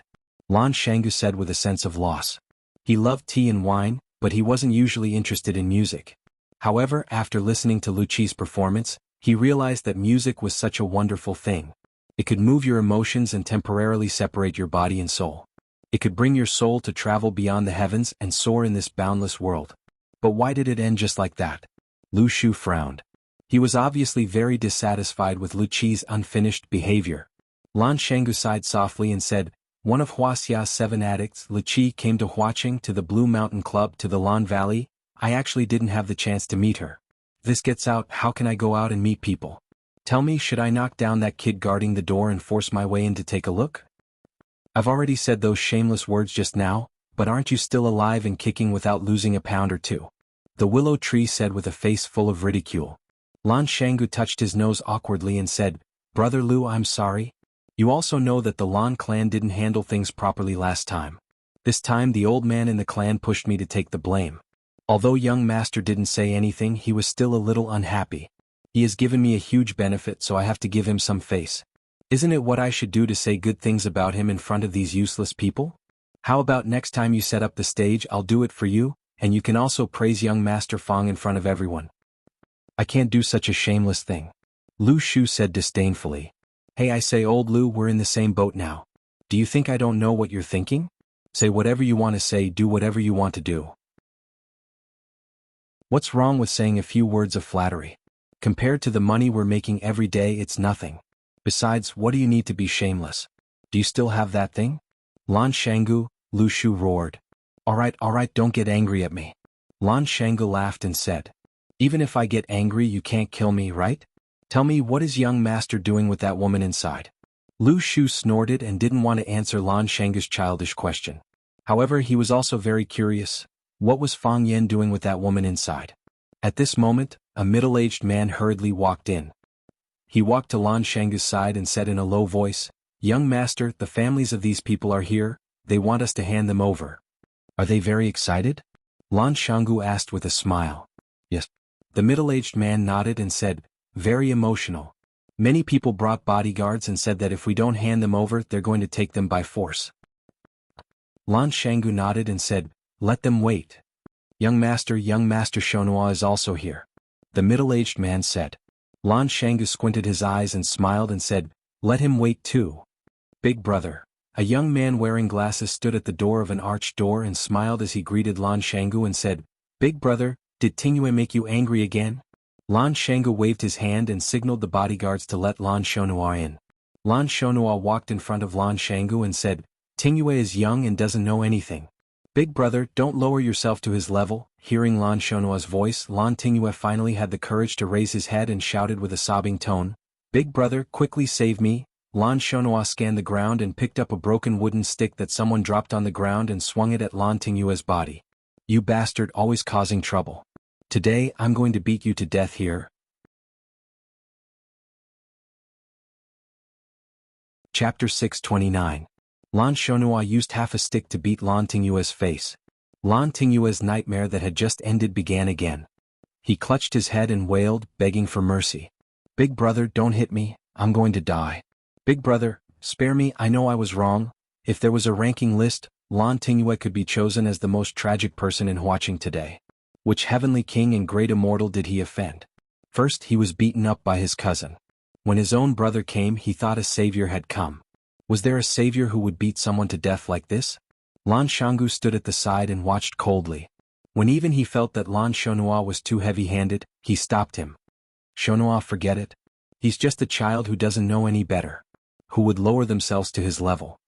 Lan Shanggu said with a sense of loss. He loved tea and wine, but he wasn't usually interested in music. However, after listening to Lu Qi's performance, he realized that music was such a wonderful thing. It could move your emotions and temporarily separate your body and soul. It could bring your soul to travel beyond the heavens and soar in this boundless world. But why did it end just like that? Lu Shu frowned. He was obviously very dissatisfied with Lu Qi's unfinished behavior. Lan Shanggu sighed softly and said, one of Huaxia's 7 addicts, Lu Qi, came to Huaqing to the Blue Mountain Club to the Lan Valley. I actually didn't have the chance to meet her. This gets out, how can I go out and meet people? Tell me, should I knock down that kid guarding the door and force my way in to take a look? I've already said those shameless words just now, but aren't you still alive and kicking without losing a pound or two? The willow tree said with a face full of ridicule. Lan Shanggu touched his nose awkwardly and said, Brother Lu, I'm sorry. You also know that the Lan clan didn't handle things properly last time. This time the old man in the clan pushed me to take the blame. Although young master didn't say anything, he was still a little unhappy. He has given me a huge benefit, so I have to give him some face. Isn't it what I should do to say good things about him in front of these useless people? How about next time you set up the stage, I'll do it for you, and you can also praise young Master Fang in front of everyone. I can't do such a shameless thing. Lu Shu said disdainfully. Hey, I say, old Lu, we're in the same boat now. Do you think I don't know what you're thinking? Say whatever you want to say, do whatever you want to do. What's wrong with saying a few words of flattery? Compared to the money we're making every day, it's nothing. Besides, what do you need to be shameless? Do you still have that thing? Lan Shanggu, Lu Shu roared. All right, don't get angry at me. Lan Shanggu laughed and said. Even if I get angry, you can't kill me, right? Tell me, what is young master doing with that woman inside? Lu Shu snorted and didn't want to answer Lan Shanggu's childish question. However, he was also very curious. What was Fang Yin doing with that woman inside? At this moment, a middle-aged man hurriedly walked in. He walked to Lan Shanggu's side and said in a low voice, Young master, the families of these people are here, they want us to hand them over. Are they very excited? Lan Shanggu asked with a smile. Yes. The middle-aged man nodded and said, very emotional. Many people brought bodyguards and said that if we don't hand them over, they're going to take them by force. Lan Shanggu nodded and said, let them wait. Young Master Shonhua is also here. The middle-aged man said. Lan Shanggu squinted his eyes and smiled and said, let him wait too. Big brother. A young man wearing glasses stood at the door of an arched door and smiled as he greeted Lan Shangu and said, "Big brother, did Tingyue make you angry again?" Lan Shangu waved his hand and signaled the bodyguards to let Lan Shonhua in. Lan Shonhua walked in front of Lan Shangu and said, "Tingyue is young and doesn't know anything. Big brother, don't lower yourself to his level." Hearing Lan Shonhua's voice, Lan Tingyue finally had the courage to raise his head and shouted with a sobbing tone, "Big brother, quickly save me." Lan Shonhua scanned the ground and picked up a broken wooden stick that someone dropped on the ground and swung it at Lan Tingyue's body. "You bastard, always causing trouble. Today I'm going to beat you to death here." Chapter 629. Lan Shonhua used half a stick to beat Lan Tingyue's face. Lan Tingyue's nightmare that had just ended began again. He clutched his head and wailed, begging for mercy. "Big brother, don't hit me, I'm going to die. Big brother, spare me, I know I was wrong." If there was a ranking list, Lan Tingyue could be chosen as the most tragic person in Huaqing today. Which heavenly king and great immortal did he offend? First, he was beaten up by his cousin. When his own brother came, he thought a savior had come. Was there a savior who would beat someone to death like this? Lan Shangu stood at the side and watched coldly. When even he felt that Lan Shonhua was too heavy-handed, he stopped him. "Shonhua, forget it. He's just a child who doesn't know any better. Who would lower themselves to his level?"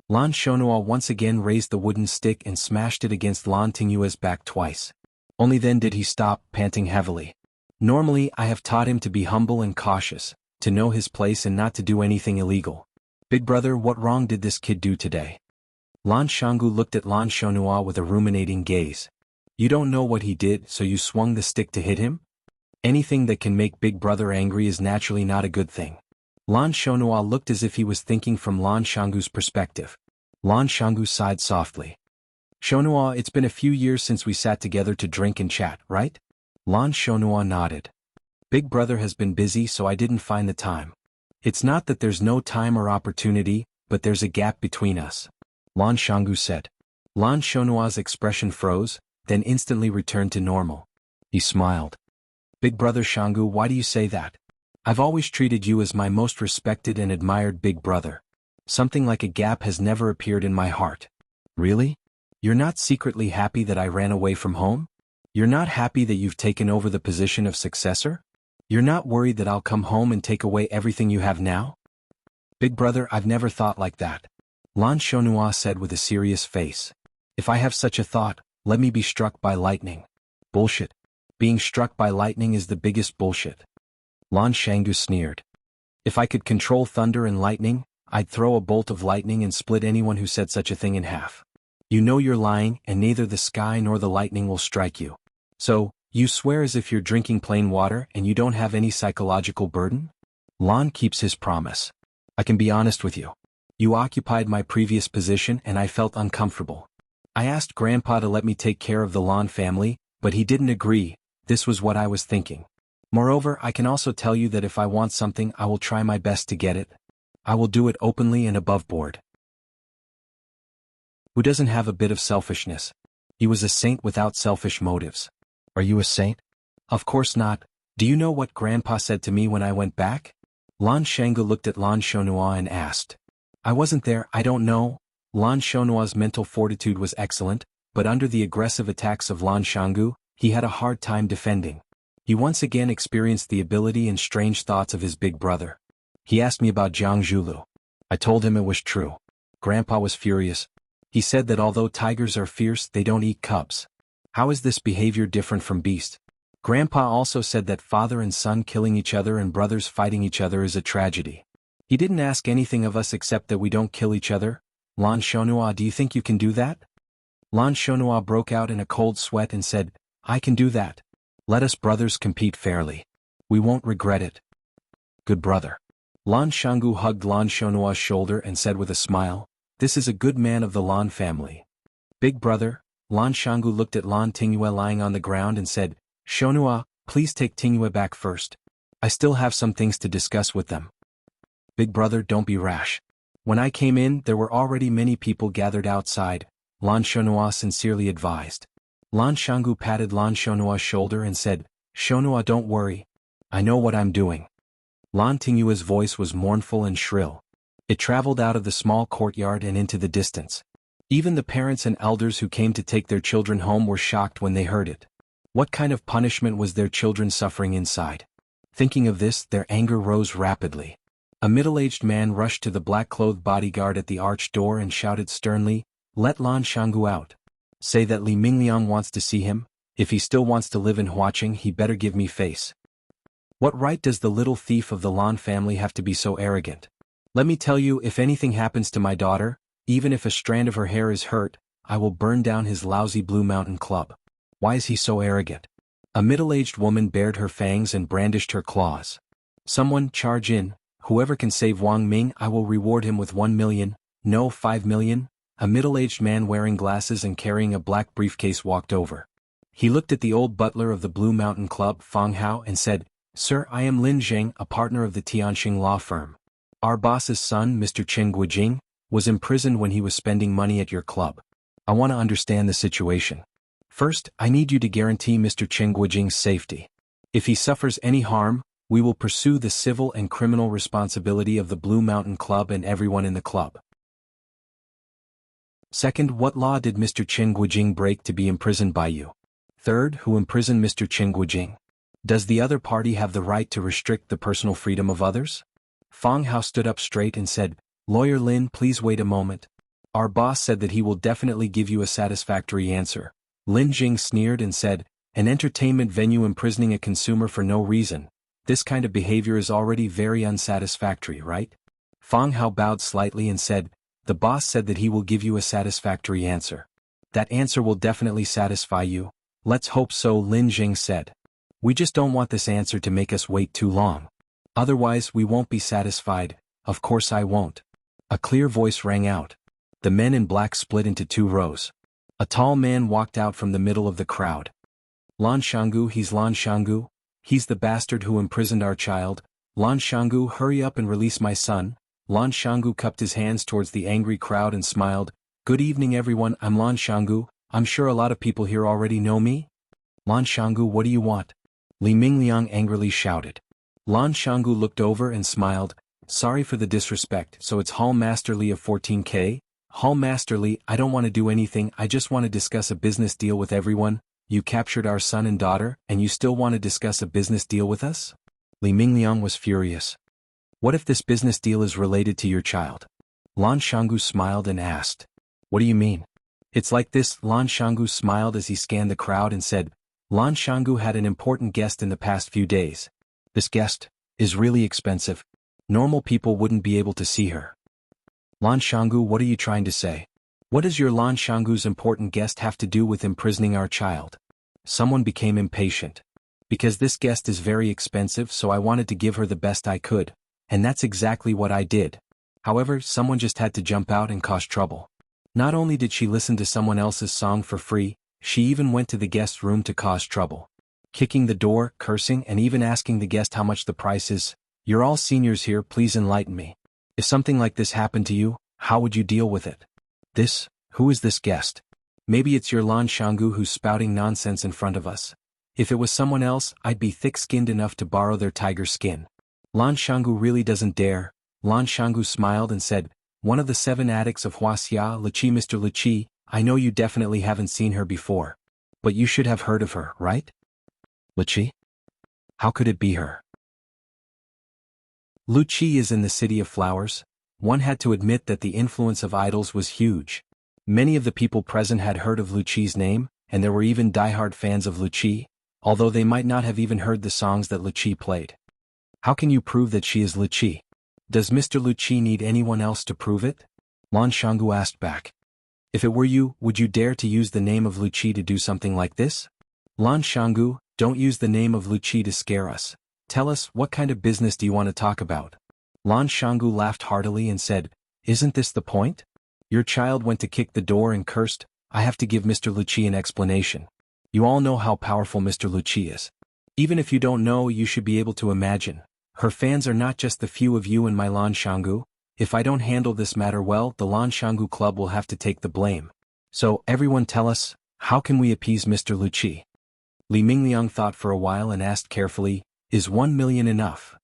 Lan Shonhua once again raised the wooden stick and smashed it against Lan Tingyue's back twice. Only then did he stop, panting heavily. "Normally I have taught him to be humble and cautious, to know his place and not to do anything illegal. Big brother, what wrong did this kid do today?" Lan Shangu looked at Lan Shonhua with a ruminating gaze. "You don't know what he did, so you swung the stick to hit him? Anything that can make Big brother angry is naturally not a good thing." Lan Shonhua looked as if he was thinking from Lan Shangu's perspective. Lan Shangu sighed softly. "Shonhua, it's been a few years since we sat together to drink and chat, right?" Lan Shonhua nodded. "Big brother has been busy, so I didn't find the time." "It's not that there's no time or opportunity, but there's a gap between us," Lan Shangu said. Lan Shonhua's expression froze, then instantly returned to normal. He smiled. "Big brother Shangu, why do you say that? I've always treated you as my most respected and admired big brother. Something like a gap has never appeared in my heart." "Really? You're not secretly happy that I ran away from home? You're not happy that you've taken over the position of successor? You're not worried that I'll come home and take away everything you have now?" "Big brother, I've never thought like that," Lan Shonhua said with a serious face. "If I have such a thought, let me be struck by lightning." "Bullshit. Being struck by lightning is the biggest bullshit." Lan Shangu sneered. "If I could control thunder and lightning, I'd throw a bolt of lightning and split anyone who said such a thing in half. You know you're lying, and neither the sky nor the lightning will strike you. So, you swear as if you're drinking plain water and you don't have any psychological burden?" Lan keeps his promise. "I can be honest with you. You occupied my previous position and I felt uncomfortable. I asked Grandpa to let me take care of the Lan family, but he didn't agree. This was what I was thinking. Moreover, I can also tell you that if I want something, I will try my best to get it. I will do it openly and above board." Who doesn't have a bit of selfishness? He was a saint without selfish motives. Are you a saint? Of course not. Do you know what Grandpa said to me when I went back? Lan Shangu looked at Lan Shonhua and asked. "I wasn't there, I don't know." Lan Shonhua's mental fortitude was excellent, but under the aggressive attacks of Lan Shangu, he had a hard time defending. He once again experienced the ability and strange thoughts of his big brother. "He asked me about Jiang Zhulu. I told him it was true." Grandpa was furious. He said that although tigers are fierce, they don't eat cubs. How is this behavior different from beast? Grandpa also said that father and son killing each other and brothers fighting each other is a tragedy. He didn't ask anything of us except that we don't kill each other. Lan Shonhua, do you think you can do that? Lan Shonhua broke out in a cold sweat and said, "I can do that. Let us brothers compete fairly. We won't regret it." "Good brother." Lan Shangu hugged Lan Shonhua's shoulder and said with a smile, "This is a good man of the Lan family." "Big brother." Lan Shangu looked at Lan Tingyue lying on the ground and said, "Shonhua, please take Tingyue back first. I still have some things to discuss with them." "Big brother, don't be rash. When I came in, there were already many people gathered outside," Lan Shonhua sincerely advised. Lan Shangu patted Lan Shonhua's shoulder and said, "Shonhua, don't worry. I know what I'm doing." Lan Tingyue's voice was mournful and shrill. It traveled out of the small courtyard and into the distance. Even the parents and elders who came to take their children home were shocked when they heard it. What kind of punishment was their children suffering inside? Thinking of this, their anger rose rapidly. A middle-aged man rushed to the black-clothed bodyguard at the arched door and shouted sternly, "Let Lan Shanggu out. Say that Li Mingliang wants to see him. If he still wants to live in Huaqing, he better give me face." What right does the little thief of the Lan family have to be so arrogant? Let me tell you, if anything happens to my daughter, even if a strand of her hair is hurt, I will burn down his lousy Blue Mountain Club. Why is he so arrogant? A middle-aged woman bared her fangs and brandished her claws. Someone, charge in. Whoever can save Wang Ming, I will reward him with 1 million, no 5 million. A middle-aged man wearing glasses and carrying a black briefcase walked over. He looked at the old butler of the Blue Mountain Club, Fang Hao, and said, "Sir, I am Lin Zheng, a partner of the Tianxing law firm. Our boss's son, Mr. Chen Guijing, was imprisoned when he was spending money at your club. I want to understand the situation. First, I need you to guarantee Mr. Chen Guijing's safety. If he suffers any harm, we will pursue the civil and criminal responsibility of the Blue Mountain Club and everyone in the club. Second, what law did Mr. Chen Guijing break to be imprisoned by you? Third, who imprisoned Mr. Chen Guijing? Does the other party have the right to restrict the personal freedom of others?" Fang Hao stood up straight and said, "Lawyer Lin, please wait a moment. Our boss said that he will definitely give you a satisfactory answer." Lin Jing sneered and said, "An entertainment venue imprisoning a consumer for no reason. This kind of behavior is already very unsatisfactory, right?" Fang Hao bowed slightly and said, "The boss said that he will give you a satisfactory answer. That answer will definitely satisfy you. Let's hope so," Lin Jing said. "We just don't want this answer to make us wait too long. Otherwise we won't be satisfied." "Of course I won't." A clear voice rang out. The men in black split into 2 rows. A tall man walked out from the middle of the crowd. "Lan Shanggu, he's Lan Shanggu. He's the bastard who imprisoned our child. Lan Shanggu, hurry up and release my son." Lan Shanggu cupped his hands towards the angry crowd and smiled. "Good evening everyone, I'm Lan Shanggu. I'm sure a lot of people here already know me." "Lan Shanggu, what do you want?" Li Mingliang angrily shouted. Lan Shanggu looked over and smiled. "Sorry for the disrespect, so it's Hall Master Li of 14K? Hall Master Li, I don't want to do anything, I just want to discuss a business deal with everyone. You captured our son and daughter, and you still want to discuss a business deal with us?" Li Mingliang was furious. "What if this business deal is related to your child?" Lan Shanggu smiled and asked. "What do you mean?" "It's like this." Lan Shanggu smiled as he scanned the crowd and said, "Lan Shanggu had an important guest in the past few days. This guest is really expensive. Normal people wouldn't be able to see her." "Lan Shanggu, what are you trying to say? What does your Lan Shanggu's important guest have to do with imprisoning our child?" Someone became impatient. "Because this guest is very expensive, so I wanted to give her the best I could, and that's exactly what I did. However, someone just had to jump out and cause trouble. Not only did she listen to someone else's song for free, she even went to the guest's room to cause trouble. Kicking the door, cursing, and even asking the guest how much the price is. You're all seniors here, please enlighten me. If something like this happened to you, how would you deal with it?" Who is this guest? Maybe it's your Lan Shanggu who's spouting nonsense in front of us. If it was someone else, I'd be thick-skinned enough to borrow their tiger skin. Lan Shanggu really doesn't dare." Lan Shanggu smiled and said, "One of the 7 addicts of Huaxia, Liqi, Mr. Liqi, I know you definitely haven't seen her before. But you should have heard of her, right?" "Liqi? How could it be her?" Liqi is in the City of Flowers. One had to admit that the influence of idols was huge. Many of the people present had heard of Liqi's name, and there were even die-hard fans of Liqi, although they might not have even heard the songs that Liqi played. "How can you prove that she is Liqi? Does Mr. Liqi need anyone else to prove it?" Lan Shanggu asked back. "If it were you, would you dare to use the name of Liqi to do something like this?" "Lan Shanggu, don't use the name of Liqi to scare us. Tell us, what kind of business do you want to talk about?" Lan Shanggu laughed heartily and said, "Isn't this the point? Your child went to kick the door and cursed. I have to give Mr. Liqi an explanation. You all know how powerful Mr. Liqi is. Even if you don't know, you should be able to imagine. Her fans are not just the few of you and my Lan Shanggu. If I don't handle this matter well, the Lan Shanggu Club will have to take the blame. So, everyone tell us, how can we appease Mr. Liqi?" Li Mingliang thought for a while and asked carefully, "Is 1 million enough?"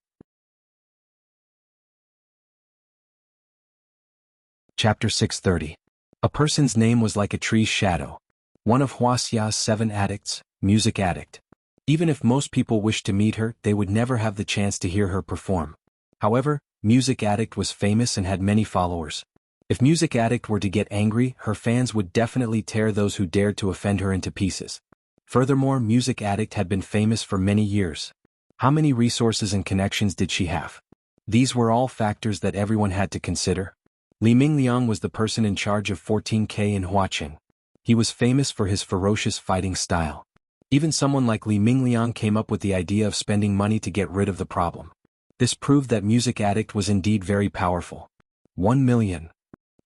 Chapter 630. A person's name was like a tree's shadow. One of Wuxia's 7 addicts, music addict. Even if most people wished to meet her, they would never have the chance to hear her perform. However, music addict was famous and had many followers. If music addict were to get angry, her fans would definitely tear those who dared to offend her into pieces. Furthermore, music addict had been famous for many years. How many resources and connections did she have? These were all factors that everyone had to consider. Li Mingliang was the person in charge of 14K in Huaqing. He was famous for his ferocious fighting style. Even someone like Li Mingliang came up with the idea of spending money to get rid of the problem. This proved that music addict was indeed very powerful. 1 million.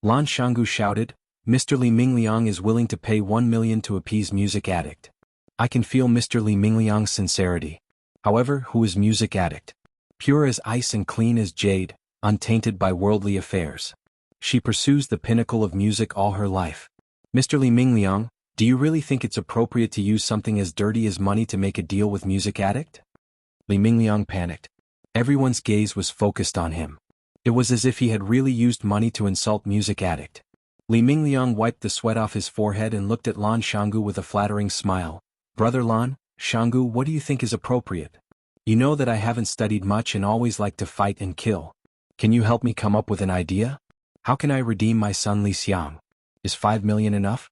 Lan Shanggu shouted, Mr. Li Mingliang is willing to pay 1 million to appease music addict. I can feel Mr. Li Mingliang's sincerity. However, who is music addict? Pure as ice and clean as jade, untainted by worldly affairs. She pursues the pinnacle of music all her life. Mr. Li Mingliang, do you really think it's appropriate to use something as dirty as money to make a deal with music addict? Li Mingliang panicked. Everyone's gaze was focused on him. It was as if he had really used money to insult music addict. Li Mingliang wiped the sweat off his forehead and looked at Lan Shanggu with a flattering smile. Brother Lan, Shanggu, what do you think is appropriate? You know that I haven't studied much and always like to fight and kill. Can you help me come up with an idea? How can I redeem my son Li Xiang? Is 5 million enough?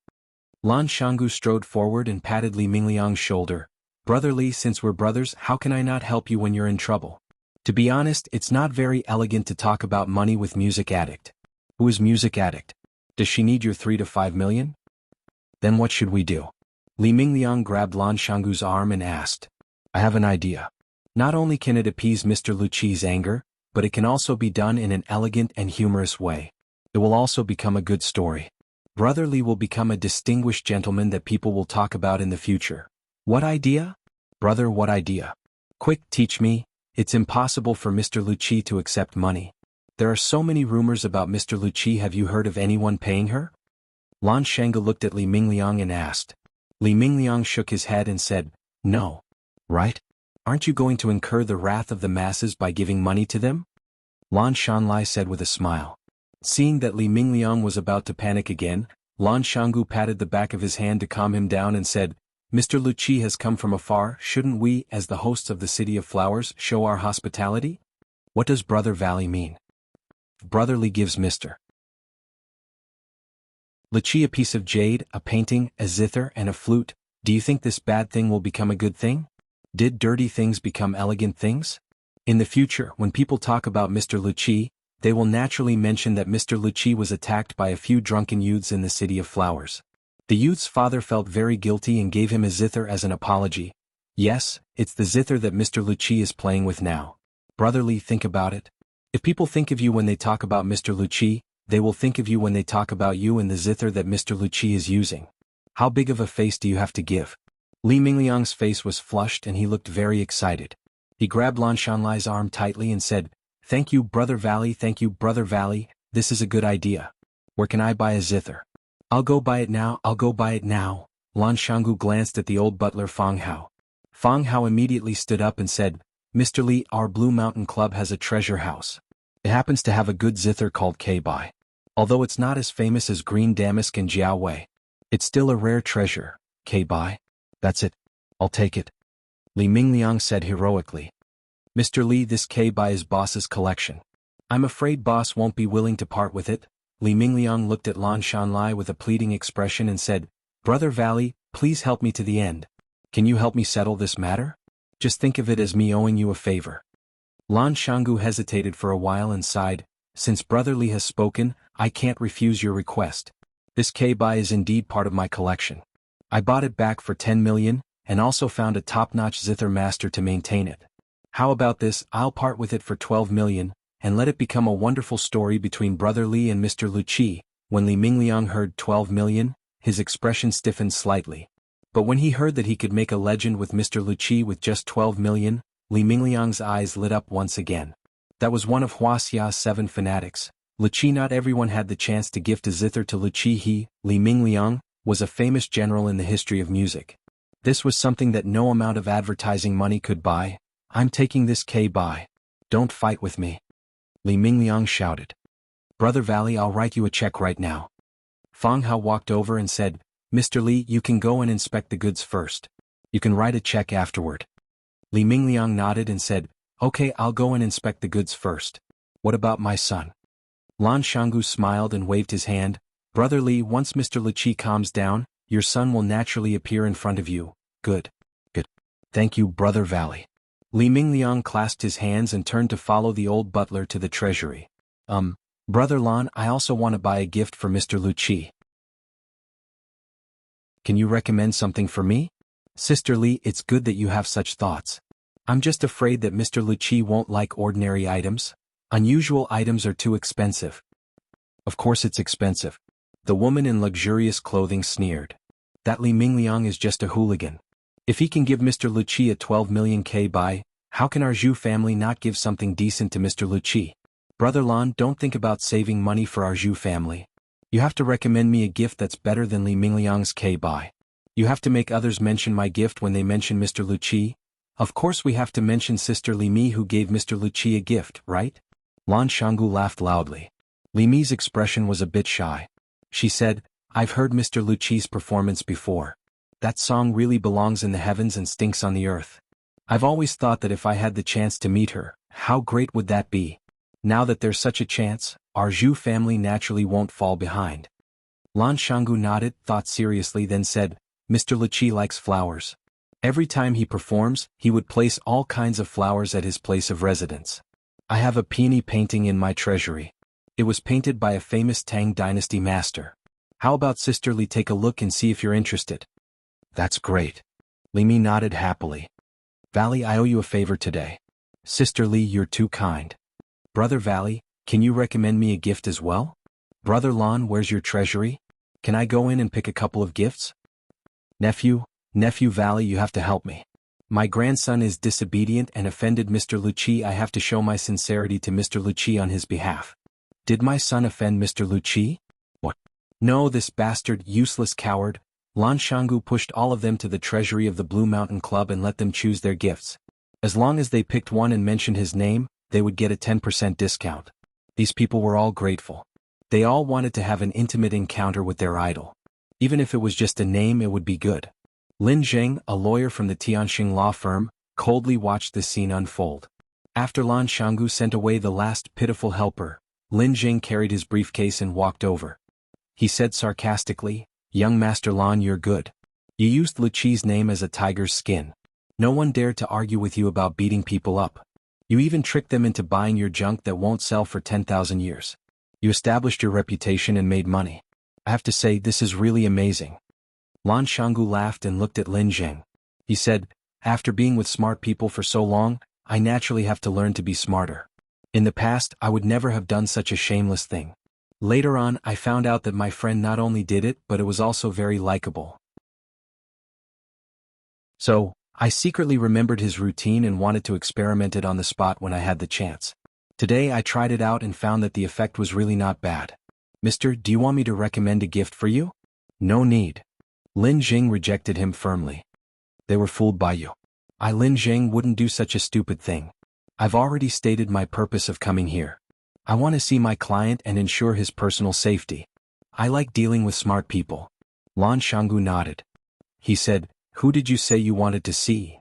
Lan Shanggu strode forward and patted Li Mingliang's shoulder. Brother Li, since we're brothers, how can I not help you when you're in trouble? To be honest, it's not very elegant to talk about money with music addict. Who is music addict? Does she need your 3 to 5 million? Then what should we do? Li Mingliang grabbed Lan Shanggu's arm and asked. I have an idea. Not only can it appease Mr. Luqi's anger, but it can also be done in an elegant and humorous way. It will also become a good story. Brother Li will become a distinguished gentleman that people will talk about in the future. What idea? Brother, what idea? Quick, teach me. It's impossible for Mr. Luqi to accept money. There are so many rumors about Mr. Luqi. Have you heard of anyone paying her? Lan Shanggu looked at Li Mingliang and asked. Li Mingliang shook his head and said, No. Right? Aren't you going to incur the wrath of the masses by giving money to them? Lan Shanlai said with a smile. Seeing that Li Mingliang was about to panic again, Lan Shanggu patted the back of his hand to calm him down and said, Mr. Luqi has come from afar, shouldn't we, as the hosts of the City of Flowers, show our hospitality? What does Brother Valley mean? Brother Li gives Mr. Luqi a piece of jade, a painting, a zither, and a flute. Do you think this bad thing will become a good thing? Did dirty things become elegant things? In the future, when people talk about Mr. Luqi, they will naturally mention that Mr. Luqi was attacked by a few drunken youths in the City of Flowers. The youth's father felt very guilty and gave him a zither as an apology. Yes, it's the zither that Mr. Luqi is playing with now. Brother Li, think about it. If people think of you when they talk about Mr. Luqi, they will think of you when they talk about you and the zither that Mr. Luqi is using. How big of a face do you have to give? Li Mingliang's face was flushed and he looked very excited. He grabbed Lan Shanlai's arm tightly and said, Thank you, Brother Valley, thank you, Brother Valley, this is a good idea. Where can I buy a zither? I'll go buy it now, I'll go buy it now. Lan Shanggu glanced at the old butler Fang Hao. Fang Hao immediately stood up and said, Mr. Li, our Blue Mountain Club has a treasure house. It happens to have a good zither called K-Bai. Although it's not as famous as Green Damask and Jiao Wei, it's still a rare treasure, K-Bai. That's it. I'll take it. Li Mingliang said heroically. Mr. Li, this K-Bai is boss's collection. I'm afraid boss won't be willing to part with it. Li Mingliang looked at Lan Shanlai with a pleading expression and said, Brother Valley, please help me to the end. Can you help me settle this matter? Just think of it as me owing you a favor. Lan Shanggu hesitated for a while and sighed, Since Brother Li has spoken, I can't refuse your request. This K-Bai is indeed part of my collection. I bought it back for 10 million, and also found a top-notch zither master to maintain it. How about this? I'll part with it for 12 million, and let it become a wonderful story between Brother Li and Mr. Luqi. When Li Mingliang heard 12 million, his expression stiffened slightly. But when he heard that he could make a legend with Mr. Luqi with just 12 million, Li Mingliang's eyes lit up once again. That was one of Wuxia's 7 fanatics. Luqi. Not everyone had the chance to gift a zither to Luqi. He, Li Mingliang, was a famous general in the history of music. This was something that no amount of advertising money could buy. I'm taking this K-Bai. Don't fight with me. Li Mingliang shouted. Brother Valley, I'll write you a check right now. Fang Hao walked over and said, Mr. Li, you can go and inspect the goods first. You can write a check afterward. Li Mingliang nodded and said, Okay, I'll go and inspect the goods first. What about my son? Lan Shanggu smiled and waved his hand. Brother Li, once Mr. Liqi calms down, your son will naturally appear in front of you. Good. Good. Thank you, Brother Valley. Li Mingliang clasped his hands and turned to follow the old butler to the treasury. Brother Lan, I also want to buy a gift for Mr. Liqi. Can you recommend something for me? Sister Li, it's good that you have such thoughts. I'm just afraid that Mr. Liqi won't like ordinary items. Unusual items are too expensive. Of course it's expensive. The woman in luxurious clothing sneered. That Li Mingliang is just a hooligan. If he can give Mr. Liqi a 12 million K buy, how can our Zhu family not give something decent to Mr. Liqi? Brother Lan, don't think about saving money for our Zhu family. You have to recommend me a gift that's better than Li Mingliang's K buy. You have to make others mention my gift when they mention Mr. Liqi. Of course we have to mention Sister Li Mi who gave Mr. Liqi a gift, right? Lan Shanggu laughed loudly. Li Mi's expression was a bit shy. She said, I've heard Mr. Liqi's performance before. That song really belongs in the heavens and stinks on the earth. I've always thought that if I had the chance to meet her, how great would that be? Now that there's such a chance, our Zhu family naturally won't fall behind. Lan Shanggu nodded, thought seriously, then said, Mr. Liqi likes flowers. Every time he performs, he would place all kinds of flowers at his place of residence. I have a peony painting in my treasury. It was painted by a famous Tang dynasty master. How about Sister Li take a look and see if you're interested? That's great. Li Mi nodded happily. Valley, I owe you a favor today. Sister Li, you're too kind. Brother Valley, can you recommend me a gift as well? Brother Lan, where's your treasury? Can I go in and pick a couple of gifts? Nephew Valley, you have to help me. My grandson is disobedient and offended Mr. Liqi. I have to show my sincerity to Mr. Liqi on his behalf. Did my son offend Mr. Liqi? What? No, this bastard, useless coward. Lan Shanggu pushed all of them to the treasury of the Blue Mountain Club and let them choose their gifts. As long as they picked one and mentioned his name, they would get a 10% discount. These people were all grateful. They all wanted to have an intimate encounter with their idol. Even if it was just a name, it would be good. Lin Zheng, a lawyer from the Tianxing law firm, coldly watched this scene unfold. After Lan Shanggu sent away the last pitiful helper, Lin Zheng carried his briefcase and walked over. He said sarcastically, Young Master Lan, you're good. You used Liqi's name as a tiger's skin. No one dared to argue with you about beating people up. You even tricked them into buying your junk that won't sell for 10,000 years. You established your reputation and made money. I have to say, this is really amazing. Lan Shanggu laughed and looked at Lin Zheng. He said, after being with smart people for so long, I naturally have to learn to be smarter. In the past, I would never have done such a shameless thing. Later on, I found out that my friend not only did it, but it was also very likable. So, I secretly remembered his routine and wanted to experiment it on the spot when I had the chance. Today I tried it out and found that the effect was really not bad. Mister, do you want me to recommend a gift for you? No need. Lin Zheng rejected him firmly. They were fooled by you. Lin Zheng wouldn't do such a stupid thing. I've already stated my purpose of coming here. I want to see my client and ensure his personal safety. I like dealing with smart people. Lan Shanggu nodded. He said, who did you say you wanted to see?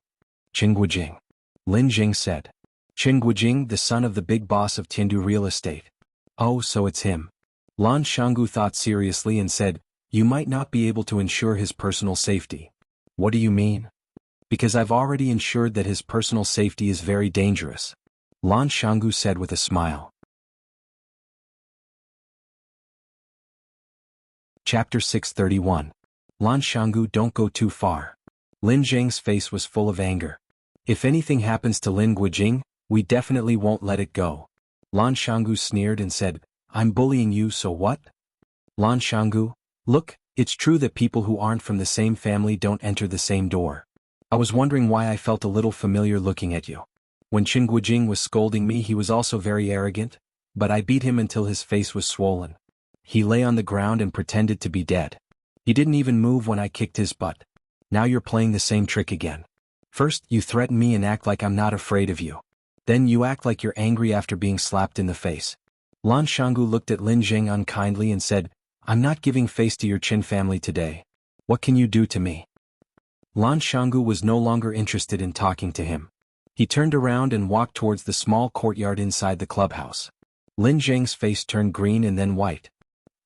Qinguojing. Lin Zheng said. Qinguojing, the son of the big boss of Tiandu Real Estate. Oh, so it's him. Lan Shanggu thought seriously and said, you might not be able to ensure his personal safety. What do you mean? Because I've already ensured that his personal safety is very dangerous. Lan Shanggu said with a smile. Chapter 631. Lan Shanggu, don't go too far. Lin Zheng's face was full of anger. If anything happens to Lin Guojing, we definitely won't let it go. Lan Shanggu sneered and said, I'm bullying you, so what? Lan Shanggu, look, it's true that people who aren't from the same family don't enter the same door. I was wondering why I felt a little familiar looking at you. When Qinguojing was scolding me, he was also very arrogant, but I beat him until his face was swollen. He lay on the ground and pretended to be dead. He didn't even move when I kicked his butt. Now you're playing the same trick again. First, you threaten me and act like I'm not afraid of you. Then you act like you're angry after being slapped in the face. Lan Shanggu looked at Lin Jing unkindly and said, I'm not giving face to your Qin family today. What can you do to me? Lan Shanggu was no longer interested in talking to him. He turned around and walked towards the small courtyard inside the clubhouse. Lin Jing's face turned green and then white.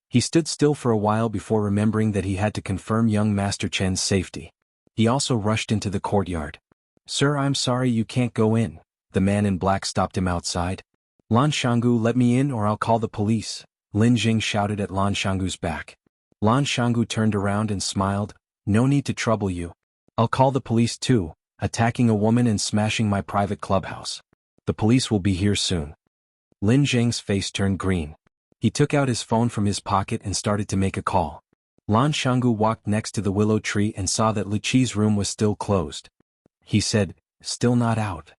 He stood still for a while before remembering that he had to confirm young Master Chen's safety. He also rushed into the courtyard. Sir, I'm sorry you can't go in. The man in black stopped him outside. Lan Shanggu, let me in or I'll call the police. Lin Jing shouted at Lan Shanggu's back. Lan Shanggu turned around and smiled. No need to trouble you. I'll call the police too, attacking a woman and smashing my private clubhouse. The police will be here soon. Lin Jing's face turned green. He took out his phone from his pocket and started to make a call. Lan Shanggu walked next to the willow tree and saw that Luqi's room was still closed. He said, still not out.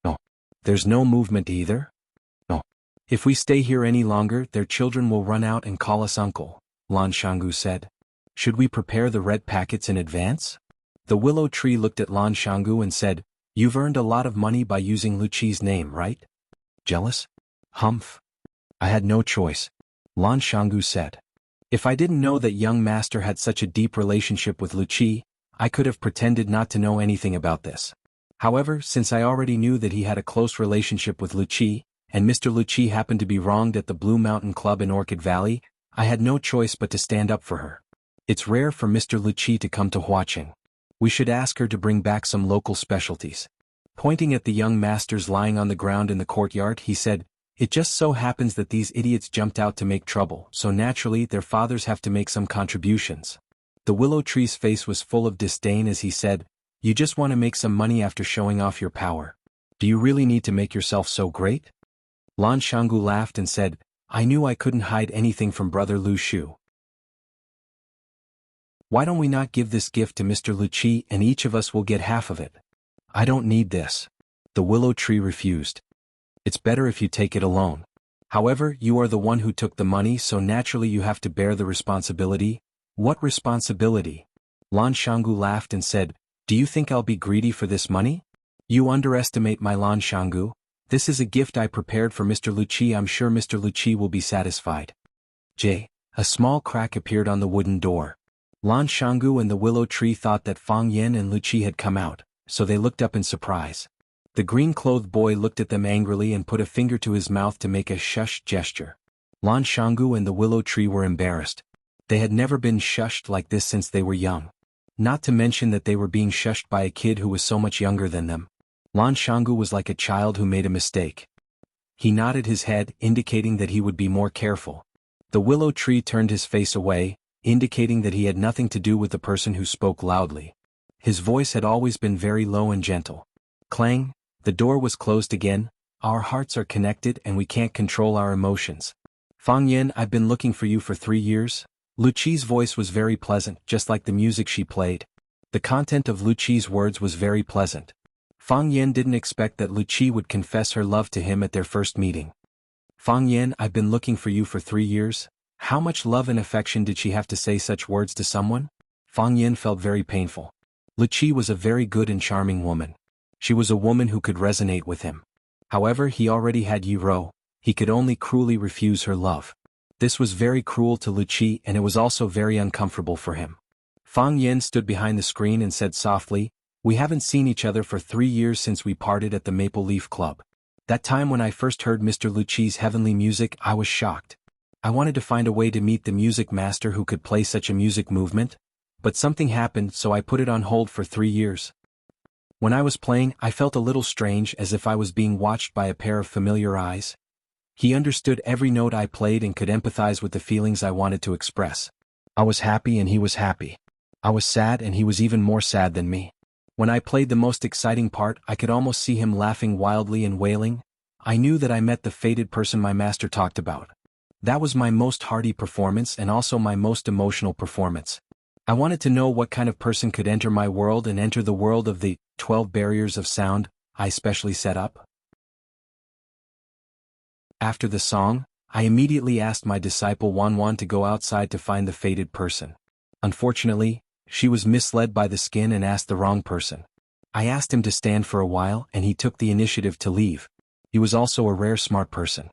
No. There's no movement either? No. If we stay here any longer, their children will run out and call us uncle, Lan Shanggu said. Should we prepare the red packets in advance? The willow tree looked at Lan Shanggu and said, You've earned a lot of money by using Luqi's name, right? Jealous? Humph. I had no choice, Lan Shanggu said. If I didn't know that young master had such a deep relationship with Luqi, I could have pretended not to know anything about this. However, since I already knew that he had a close relationship with Luqi, and Mr. Luqi happened to be wronged at the Blue Mountain Club in Orchid Valley, I had no choice but to stand up for her. It's rare for Mr. Luqi to come to Huaqing. We should ask her to bring back some local specialties. Pointing at the young masters lying on the ground in the courtyard, he said, It just so happens that these idiots jumped out to make trouble, so naturally their fathers have to make some contributions. The willow tree's face was full of disdain as he said, You just want to make some money after showing off your power. Do you really need to make yourself so great? Lan Shanggu laughed and said, I knew I couldn't hide anything from Brother Lu Shu. Why don't we not give this gift to Mr. Luqi and each of us will get half of it? I don't need this. The willow tree refused. It's better if you take it alone. However, you are the one who took the money, so naturally you have to bear the responsibility. What responsibility? Lan Shanggu laughed and said, Do you think I'll be greedy for this money? You underestimate my Lan Shanggu. This is a gift I prepared for Mr. Luqi. I'm sure Mr. Luqi will be satisfied. A small crack appeared on the wooden door. Lan Shanggu and the willow tree thought that Fang Yen and Luqi had come out, so they looked up in surprise. The green-clothed boy looked at them angrily and put a finger to his mouth to make a shush gesture. Lan Shanggu and the willow tree were embarrassed. They had never been shushed like this since they were young. Not to mention that they were being shushed by a kid who was so much younger than them. Lan Shanggu was like a child who made a mistake. He nodded his head, indicating that he would be more careful. The willow tree turned his face away, indicating that he had nothing to do with the person who spoke loudly. His voice had always been very low and gentle. Clang, the door was closed again. Our hearts are connected and we can't control our emotions. Fang Yen, I've been looking for you for 3 years. Luqi's voice was very pleasant, just like the music she played. The content of Luqi's words was very pleasant. Fang Yen didn't expect that Luqi would confess her love to him at their first meeting. Fang Yen, I've been looking for you for 3 years. How much love and affection did she have to say such words to someone? Fang Yen felt very painful. Luqi was a very good and charming woman. She was a woman who could resonate with him. However, he already had Yi Ro. He could only cruelly refuse her love. This was very cruel to Luqi and it was also very uncomfortable for him. Fang Yen stood behind the screen and said softly, We haven't seen each other for 3 years since we parted at the Maple Leaf Club. That time when I first heard Mr. Luqi's heavenly music, I was shocked. I wanted to find a way to meet the music master who could play such a music movement, but something happened so I put it on hold for 3 years. When I was playing, I felt a little strange as if I was being watched by a pair of familiar eyes. He understood every note I played and could empathize with the feelings I wanted to express. I was happy and he was happy. I was sad and he was even more sad than me. When I played the most exciting part, I could almost see him laughing wildly and wailing. I knew that I met the fated person my master talked about. That was my most hearty performance and also my most emotional performance. I wanted to know what kind of person could enter my world and enter the world of the 12 barriers of sound I specially set up. After the song, I immediately asked my disciple Wan Wan to go outside to find the fated person. Unfortunately, she was misled by the skin and asked the wrong person. I asked him to stand for a while and he took the initiative to leave. He was also a rare smart person.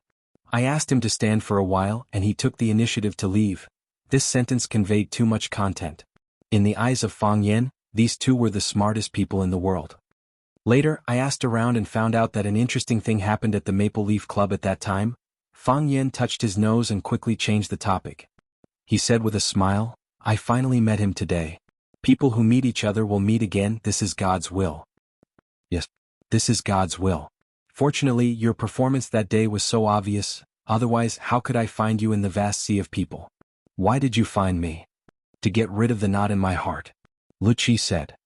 I asked him to stand for a while and he took the initiative to leave. This sentence conveyed too much content. In the eyes of Fang Yan, these two were the smartest people in the world. Later, I asked around and found out that an interesting thing happened at the Maple Leaf Club at that time. Fang Yan touched his nose and quickly changed the topic. He said with a smile, "I finally met him today. People who meet each other will meet again. This is God's will." Yes, this is God's will. Fortunately, your performance that day was so obvious, otherwise how could I find you in the vast sea of people? Why did you find me? To get rid of the knot in my heart. Lu Qi said.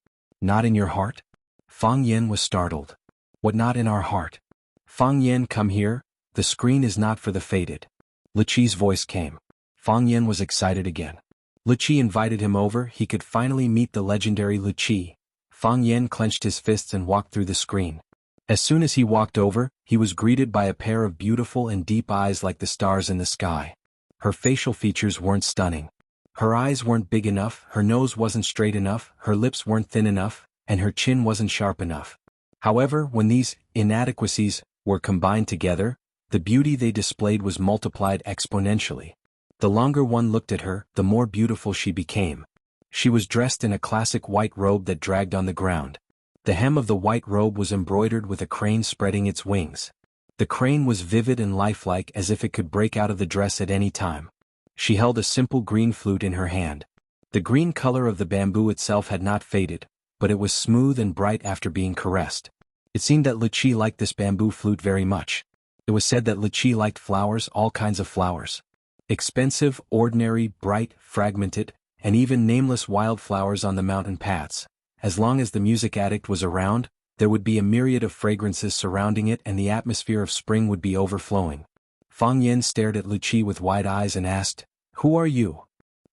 Knot in your heart? Fang Yan was startled. What knot in our heart? Fang Yan, come here, the screen is not for the fated. Lu Qi's voice came. Fang Yan was excited again. Lu Qi invited him over. He could finally meet the legendary Lu Qi. Fang Yan clenched his fists and walked through the screen. As soon as he walked over, he was greeted by a pair of beautiful and deep eyes like the stars in the sky. Her facial features weren't stunning. Her eyes weren't big enough, her nose wasn't straight enough, her lips weren't thin enough, and her chin wasn't sharp enough. However, when these inadequacies were combined together, the beauty they displayed was multiplied exponentially. The longer one looked at her, the more beautiful she became. She was dressed in a classic white robe that dragged on the ground. The hem of the white robe was embroidered with a crane spreading its wings. The crane was vivid and lifelike as if it could break out of the dress at any time. She held a simple green flute in her hand. The green color of the bamboo itself had not faded, but it was smooth and bright after being caressed. It seemed that Lu Qi liked this bamboo flute very much. It was said that Lu Qi liked flowers, all kinds of flowers. Expensive, ordinary, bright, fragmented, and even nameless wildflowers on the mountain paths. As long as the music addict was around, there would be a myriad of fragrances surrounding it and the atmosphere of spring would be overflowing. Fang Yan stared at Lu Qi with wide eyes and asked, "Who are you?"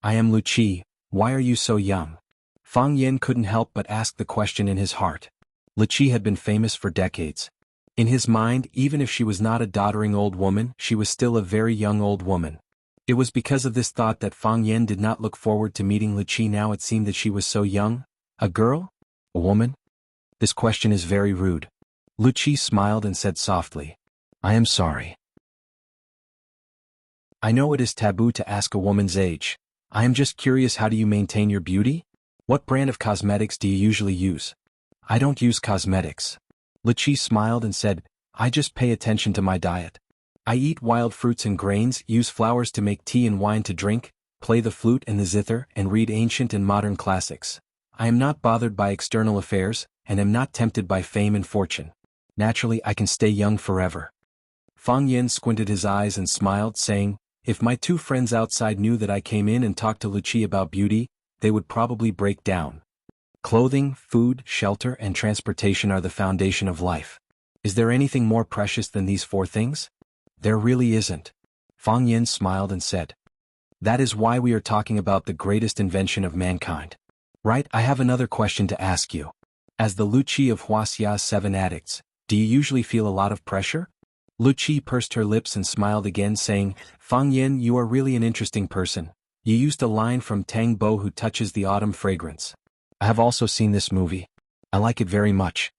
"I am Lu Qi. Why are you so young?" Fang Yan couldn't help but ask the question in his heart. Lu Qi had been famous for decades. In his mind, even if she was not a doddering old woman, she was still a very young old woman. It was because of this thought that Fang Yan did not look forward to meeting Lu Qi. Now it seemed that she was so young. A girl? A woman? This question is very rude. Lu Qi smiled and said softly, "I am sorry. I know it is taboo to ask a woman's age. I am just curious, how do you maintain your beauty? What brand of cosmetics do you usually use?" "I don't use cosmetics." Lu Qi smiled and said, "I just pay attention to my diet. I eat wild fruits and grains, use flowers to make tea and wine to drink, play the flute and the zither, and read ancient and modern classics. I am not bothered by external affairs, and am not tempted by fame and fortune. Naturally, I can stay young forever." Fang Yan squinted his eyes and smiled, saying, "If my two friends outside knew that I came in and talked to Lu Qi about beauty, they would probably break down. Clothing, food, shelter, and transportation are the foundation of life. Is there anything more precious than these four things? There really isn't." Fang Yan smiled and said, "That is why we are talking about the greatest invention of mankind. Right, I have another question to ask you. As the Lu Qi of Wuxia's 7 addicts, do you usually feel a lot of pressure?" Lu Qi pursed her lips and smiled again, saying, "Fang Yan, you are really an interesting person. You used a line from Tang Bo who touches the autumn fragrance. I have also seen this movie. I like it very much."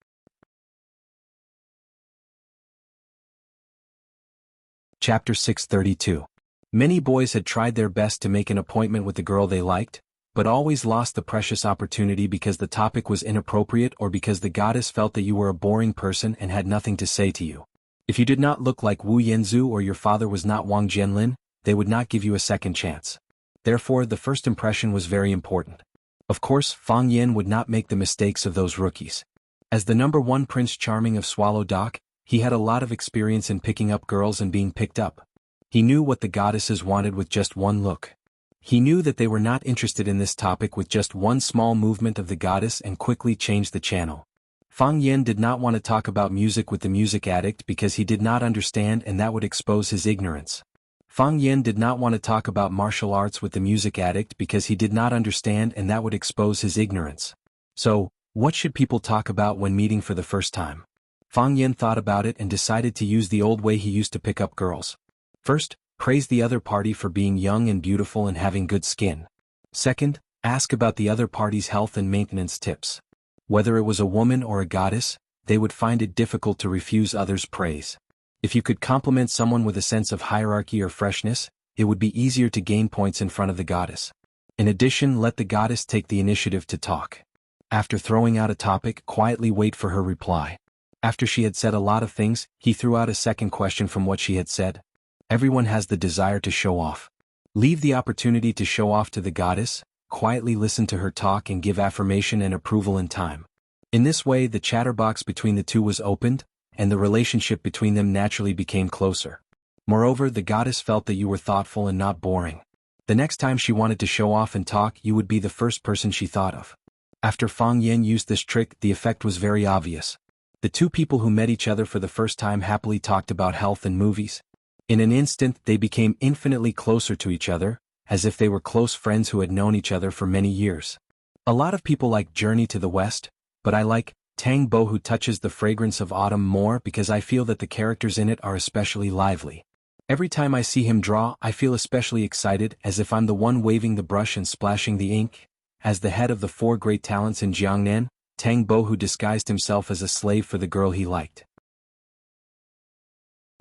Chapter 632. Many boys had tried their best to make an appointment with the girl they liked, but always lost the precious opportunity because the topic was inappropriate or because the goddess felt that you were a boring person and had nothing to say to you. If you did not look like Wu Yanzu or your father was not Wang Jianlin, they would not give you a second chance. Therefore, the first impression was very important. Of course, Fang Yan would not make the mistakes of those rookies. As the #1 Prince Charming of Swallow Dock, he had a lot of experience in picking up girls and being picked up. He knew what the goddesses wanted with just one look. He knew that they were not interested in this topic with just one small movement of the goddess and quickly changed the channel. Fang Yan did not want to talk about music with the music addict because he did not understand and that would expose his ignorance. Fang Yan did not want to talk about martial arts with the music addict because he did not understand and that would expose his ignorance. So, what should people talk about when meeting for the first time? Fang Yan thought about it and decided to use the old way he used to pick up girls. First, praise the other party for being young and beautiful and having good skin. Second, ask about the other party's health and maintenance tips. Whether it was a woman or a goddess, they would find it difficult to refuse others' praise. If you could compliment someone with a sense of hierarchy or freshness, it would be easier to gain points in front of the goddess. In addition, let the goddess take the initiative to talk. After throwing out a topic, quietly wait for her reply. After she had said a lot of things, he threw out a second question from what she had said. Everyone has the desire to show off. Leave the opportunity to show off to the goddess, quietly listen to her talk and give affirmation and approval in time. In this way, the chatterbox between the two was opened, and the relationship between them naturally became closer. Moreover, the goddess felt that you were thoughtful and not boring. The next time she wanted to show off and talk, you would be the first person she thought of. After Fang Yan used this trick, the effect was very obvious. The two people who met each other for the first time happily talked about health and movies. In an instant, they became infinitely closer to each other, as if they were close friends who had known each other for many years. A lot of people like Journey to the West, but I like Tang Bo, who touches the fragrance of autumn more because I feel that the characters in it are especially lively. Every time I see him draw, I feel especially excited, as if I'm the one waving the brush and splashing the ink. As the head of the 4 great talents in Jiangnan, Tang Bo, who disguised himself as a slave for the girl he liked.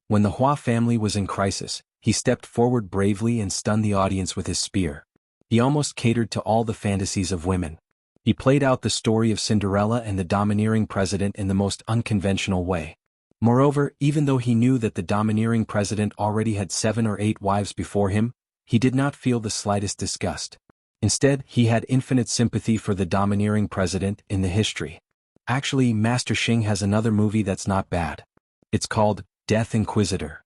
When the Hua family was in crisis, he stepped forward bravely and stunned the audience with his spear. He almost catered to all the fantasies of women. He played out the story of Cinderella and the domineering president in the most unconventional way. Moreover, even though he knew that the domineering president already had 7 or 8 wives before him, he did not feel the slightest disgust. Instead, he had infinite sympathy for the domineering president in the history. Actually, Master Xing has another movie that's not bad. It's called Death Inquisitor.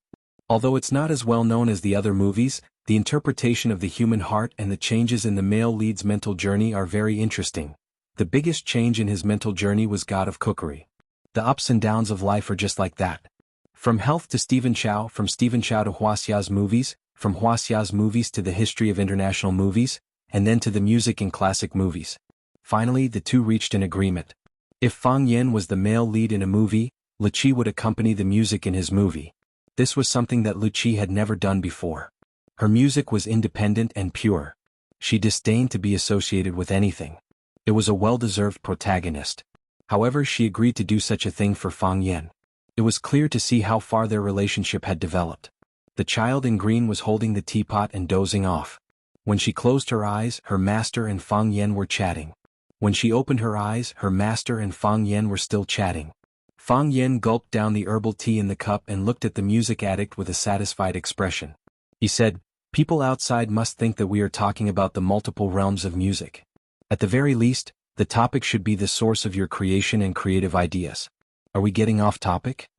Although it's not as well known as the other movies, the interpretation of the human heart and the changes in the male lead's mental journey are very interesting. The biggest change in his mental journey was God of Cookery. The ups and downs of life are just like that. From health to Stephen Chow, from Stephen Chow to Huaxia's movies, from Huaxia's movies to the history of international movies, and then to the music in classic movies. Finally, the two reached an agreement. If Fang Yan was the male lead in a movie, Lu Qi would accompany the music in his movie. This was something that Lu Qi had never done before. Her music was independent and pure. She disdained to be associated with anything. It was a well-deserved protagonist. However, she agreed to do such a thing for Fang Yan. It was clear to see how far their relationship had developed. The child in green was holding the teapot and dozing off. When she closed her eyes, her master and Fang Yan were chatting. When she opened her eyes, her master and Fang Yan were still chatting. Fang Yan gulped down the herbal tea in the cup and looked at the music addict with a satisfied expression. He said, "People outside must think that we are talking about the multiple realms of music. At the very least, the topic should be the source of your creation and creative ideas. Are we getting off topic?"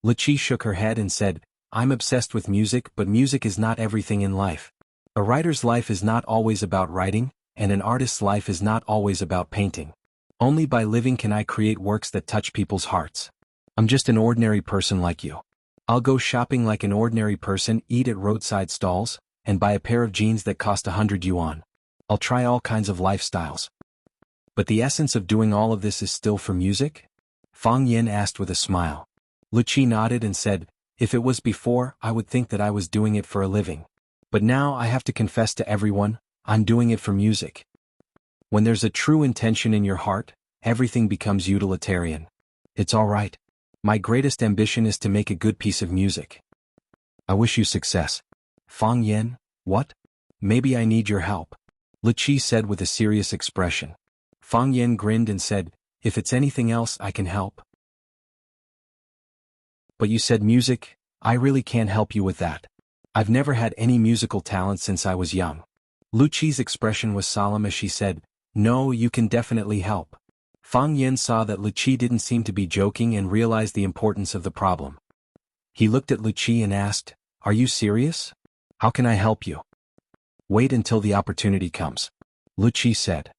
Lu Qi shook her head and said, "I'm obsessed with music, but music is not everything in life. A writer's life is not always about writing, and an artist's life is not always about painting. Only by living can I create works that touch people's hearts. I'm just an ordinary person like you. I'll go shopping like an ordinary person, eat at roadside stalls, and buy a pair of jeans that cost 100 yuan. I'll try all kinds of lifestyles. But the essence of doing all of this is still for music?" Fang Yan asked with a smile. Lu Qi nodded and said, "If it was before, I would think that I was doing it for a living. But now I have to confess to everyone, I'm doing it for music. When there's a true intention in your heart, everything becomes utilitarian. It's all right. My greatest ambition is to make a good piece of music. I wish you success." Fang Yan, "What? Maybe I need your help," Lu Qi said with a serious expression. Fang Yan grinned and said, "If it's anything else, I can help." "But you said music, I really can't help you with that. I've never had any musical talent since I was young." Lu Qi's expression was solemn as she said, "No, you can definitely help." Fang Yan saw that Lu Qi didn't seem to be joking and realized the importance of the problem. He looked at Lu Qi and asked, "Are you serious? How can I help you?" "Wait until the opportunity comes," Lu Qi said.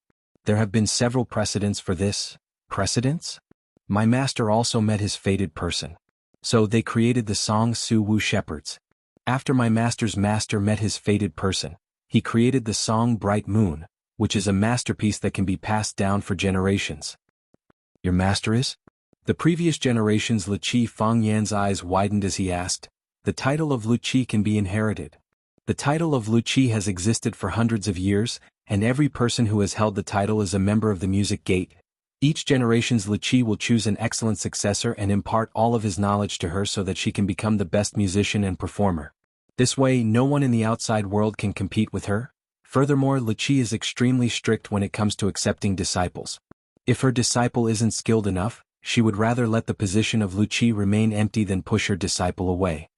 "There have been several precedents for this." "Precedents?" "My master also met his fated person. So they created the song Su Wu Shepherds. After my master's master met his fated person, he created the song Bright Moon, which is a masterpiece that can be passed down for generations." "Your master is?" The previous generations. Lu Qi. Fang Yan's eyes widened as he asked, "The title of Lu Qi can be inherited." The title of Lu Qi has existed for hundreds of years, and every person who has held the title is a member of the music gate. Each generation's Liqi will choose an excellent successor and impart all of his knowledge to her so that she can become the best musician and performer. This way, no one in the outside world can compete with her. Furthermore, Liqi is extremely strict when it comes to accepting disciples. If her disciple isn't skilled enough, she would rather let the position of Liqi remain empty than push her disciple away.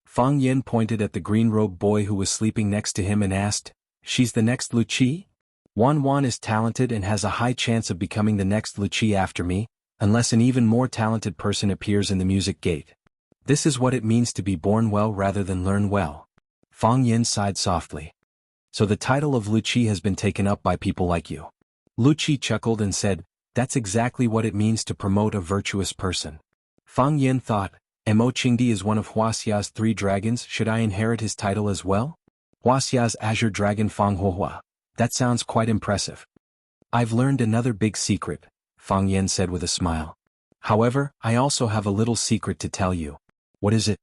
Fang Yin pointed at the green-robed boy who was sleeping next to him and asked, "She's the next Liqi? Wan Wan is talented and has a high chance of becoming the next Liqi after me, unless an even more talented person appears in the music gate. This is what it means to be born well rather than learn well." Fang Yin sighed softly. "So the title of Liqi has been taken up by people like you." Liqi chuckled and said, "That's exactly what it means to promote a virtuous person." Fang Yin thought, "Mo Qingdi is one of Huaxia's 3 dragons, should I inherit his title as well? Huaxia's azure dragon Fang Huohua. That sounds quite impressive." "I've learned another big secret," Fang Yin said with a smile. "However, I also have a little secret to tell you." "What is it?"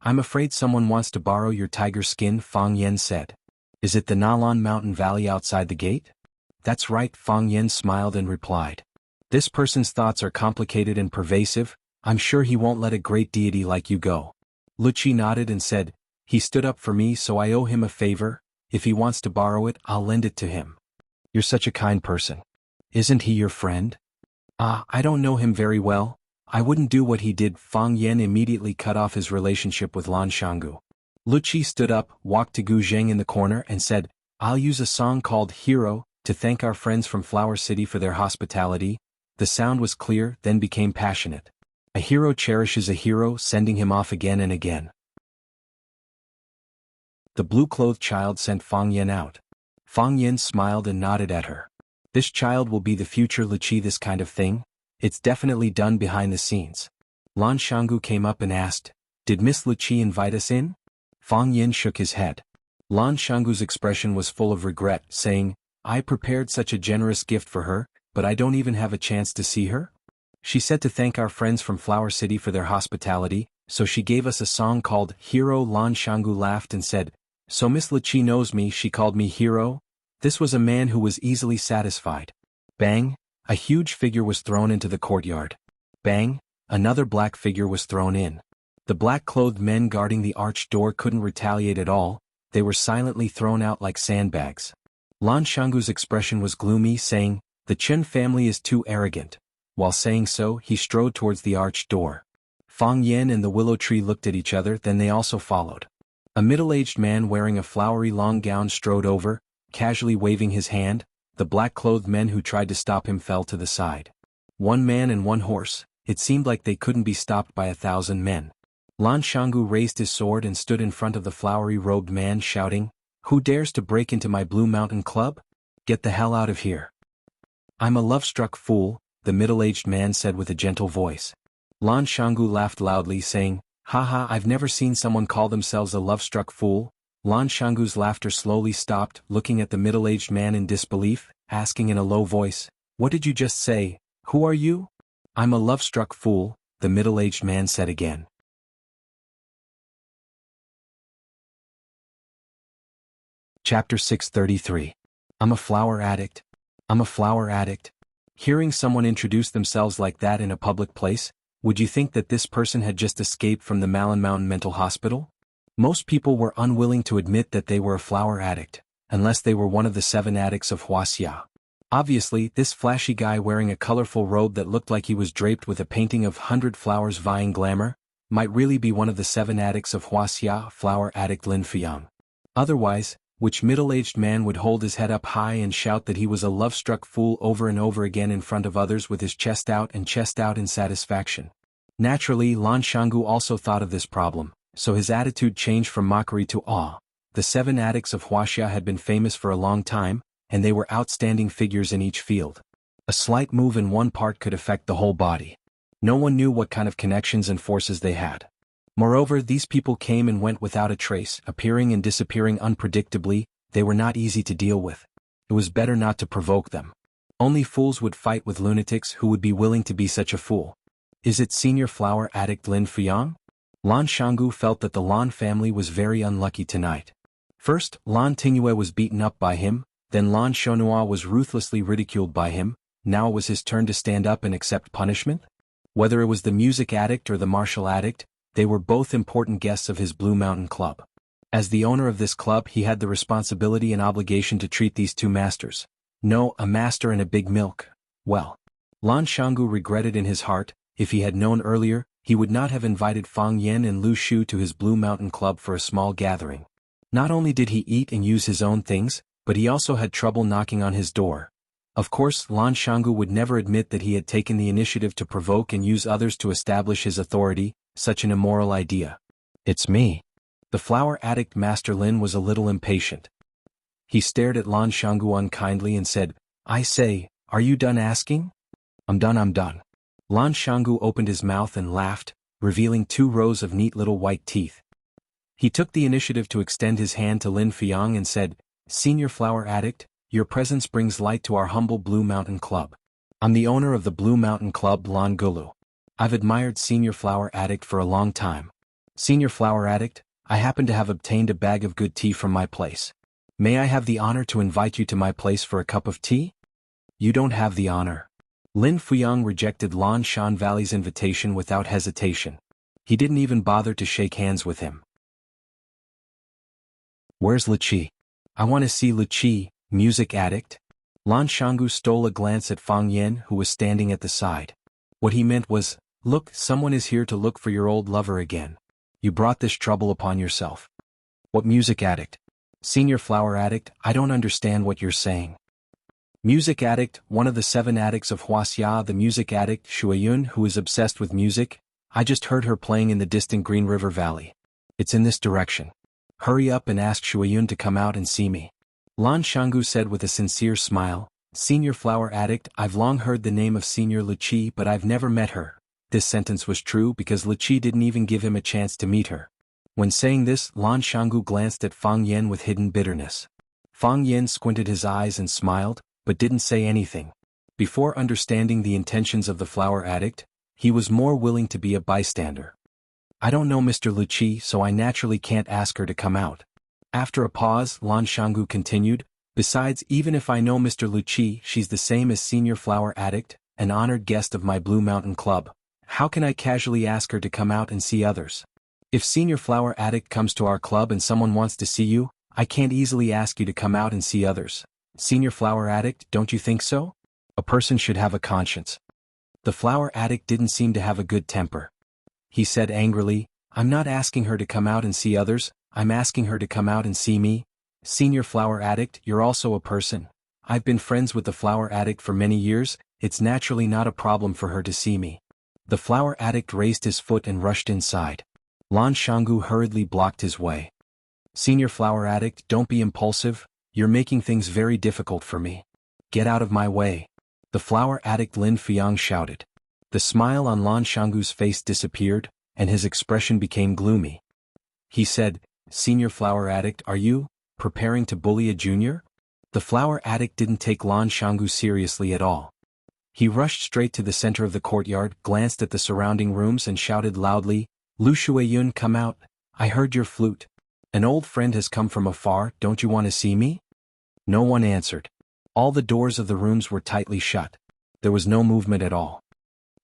"I'm afraid someone wants to borrow your tiger skin," Fang Yin said. "Is it the Nalan Mountain Valley outside the gate?" "That's right," Fang Yin smiled and replied. "This person's thoughts are complicated and pervasive. I'm sure he won't let a great deity like you go." Liqi nodded and said, "He stood up for me, so I owe him a favor. If he wants to borrow it, I'll lend it to him." "You're such a kind person. Isn't he your friend?" I don't know him very well. I wouldn't do what he did." Fang Yin immediately cut off his relationship with Lan Shanggu. Liqi stood up, walked to Gu Zheng in the corner and said, "I'll use a song called Hero to thank our friends from Flower City for their hospitality." The sound was clear, then became passionate. "A hero cherishes a hero, sending him off again and again." The blue-clothed child sent Fang Yin out. Fang Yin smiled and nodded at her. "This child will be the future Liqi. This kind of thing? It's definitely done behind the scenes." Lan Shanggu came up and asked, "Did Miss Liqi invite us in?" Fang Yin shook his head. Lan Shanggu's expression was full of regret, saying, "I prepared such a generous gift for her, but I don't even have a chance to see her. She said to thank our friends from Flower City for their hospitality, so she gave us a song called Hero." Lan Shanggu laughed and said, "So Miss Liqi knows me, she called me Hero?" This was a man who was easily satisfied. Bang! A huge figure was thrown into the courtyard. Bang! Another black figure was thrown in. The black-clothed men guarding the arched door couldn't retaliate at all. They were silently thrown out like sandbags. Lan Shanggu's expression was gloomy, saying, "The Chen family is too arrogant." While saying so, he strode towards the arched door. Fang Yin and the willow tree looked at each other, then they also followed. A middle-aged man wearing a flowery long gown strode over, casually waving his hand. The black-clothed men who tried to stop him fell to the side. One man and one horse. It seemed like they couldn't be stopped by 1,000 men. Lan Shanggu raised his sword and stood in front of the flowery-robed man, shouting, "Who dares to break into my Blue Mountain Club? Get the hell out of here." "I'm a love-struck fool," the middle-aged man said with a gentle voice. Lan Shanggu laughed loudly, saying, "Haha, I've never seen someone call themselves a love-struck fool." Lan Shanggu's laughter slowly stopped, looking at the middle-aged man in disbelief, asking in a low voice, "What did you just say? Who are you?" "I'm a love-struck fool," the middle-aged man said again. Chapter 633. I'm a flower addict. I'm a flower addict. Hearing someone introduce themselves like that in a public place, would you think that this person had just escaped from the Malin Mountain Mental Hospital? Most people were unwilling to admit that they were a flower addict, unless they were one of the 7 addicts of Huaxia. Obviously, this flashy guy wearing a colorful robe that looked like he was draped with a painting of 100 flowers vying glamour, might really be one of the 7 addicts of Huaxia, flower addict Lin Fuyang. Otherwise, which middle-aged man would hold his head up high and shout that he was a love-struck fool over and over again in front of others with his chest out in satisfaction? Naturally, Lan Shanggu also thought of this problem, so his attitude changed from mockery to awe. The 7 addicts of Huaxia had been famous for a long time, and they were outstanding figures in each field. A slight move in one part could affect the whole body. No one knew what kind of connections and forces they had. Moreover, these people came and went without a trace, appearing and disappearing unpredictably. They were not easy to deal with. It was better not to provoke them. Only fools would fight with lunatics who would be willing to be such a fool. Is it senior flower addict Lin Fuyang? Lan Shanggu felt that the Lan family was very unlucky tonight. First, Lan Tingyue was beaten up by him, then Lan Shonhua was ruthlessly ridiculed by him. now it was his turn to stand up and accept punishment? Whether it was the music addict or the martial addict, they were both important guests of his Blue Mountain Club. As the owner of this club, he had the responsibility and obligation to treat these two masters. No, a master and a big milk. Well, Lan Shanggu regretted in his heart. If he had known earlier, he would not have invited Fang Yen and Lu Shu to his Blue Mountain Club for a small gathering. Not only did he eat and use his own things, but he also had trouble knocking on his door. Of course, Lan Shanggu would never admit that he had taken the initiative to provoke and use others to establish his authority, such an immoral idea. "It's me." The flower addict Master Lin was a little impatient. He stared at Lan Shanggu unkindly and said, "I say, are you done asking?" I'm done. Lan Shanggu opened his mouth and laughed, revealing 2 rows of neat little white teeth. He took the initiative to extend his hand to Lin Fiang and said, "Senior flower addict, your presence brings light to our humble Blue Mountain Club. I'm the owner of the Blue Mountain Club, Lan Gulu. I've admired Senior Flower Addict for a long time. Senior Flower Addict, I happen to have obtained a bag of good tea from my place. May I have the honor to invite you to my place for a cup of tea?" "You don't have the honor." Lin Fuyang rejected Lan Shan Valley's invitation without hesitation. He didn't even bother to shake hands with him. "Where's Liqi? I want to see Liqi, music addict." Lan Shanggu stole a glance at Fang Yen, who was standing at the side. What he meant was, "Look, someone is here to look for your old lover again. You brought this trouble upon yourself." "What music addict? Senior flower addict, I don't understand what you're saying." "Music addict, one of the 7 addicts of Huaxia, the music addict Shuayun, who is obsessed with music. I just heard her playing in the distant Green River Valley. It's in this direction. Hurry up and ask Shuayun to come out and see me." Lan Shanggu said with a sincere smile, "Senior flower addict, I've long heard the name of Senior Liqi, but I've never met her." This sentence was true because Liqi didn't even give him a chance to meet her. When saying this, Lan Shanggu glanced at Fang Yen with hidden bitterness. Fang Yen squinted his eyes and smiled, but didn't say anything. Before understanding the intentions of the flower addict, he was more willing to be a bystander. "I don't know Mr. Liqi, so I naturally can't ask her to come out." After a pause, Lan Shanggu continued, "Besides, even if I know Mr. Liqi, she's the same as Senior Flower Addict, an honored guest of my Blue Mountain Club. How can I casually ask her to come out and see others? If Senior Flower Addict comes to our club and someone wants to see you, I can't easily ask you to come out and see others. Senior Flower Addict, don't you think so? A person should have a conscience." The flower addict didn't seem to have a good temper. He said angrily, "I'm not asking her to come out and see others, I'm asking her to come out and see me. Senior flower addict, you're also a person. I've been friends with the flower addict for many years, it's naturally not a problem for her to see me." The flower addict raised his foot and rushed inside. Lan Shanggu hurriedly blocked his way. "Senior flower addict, don't be impulsive, you're making things very difficult for me. Get out of my way." The flower addict Lin Fiang shouted. The smile on Lan Shanggu's face disappeared, and his expression became gloomy. He said, "Senior flower addict, are you preparing to bully a junior?" The flower addict didn't take Lan Shanggu seriously at all. He rushed straight to the center of the courtyard, glanced at the surrounding rooms and shouted loudly, "Lu Shuayun, come out, I heard your flute. An old friend has come from afar, don't you want to see me?" No one answered. All the doors of the rooms were tightly shut. There was no movement at all.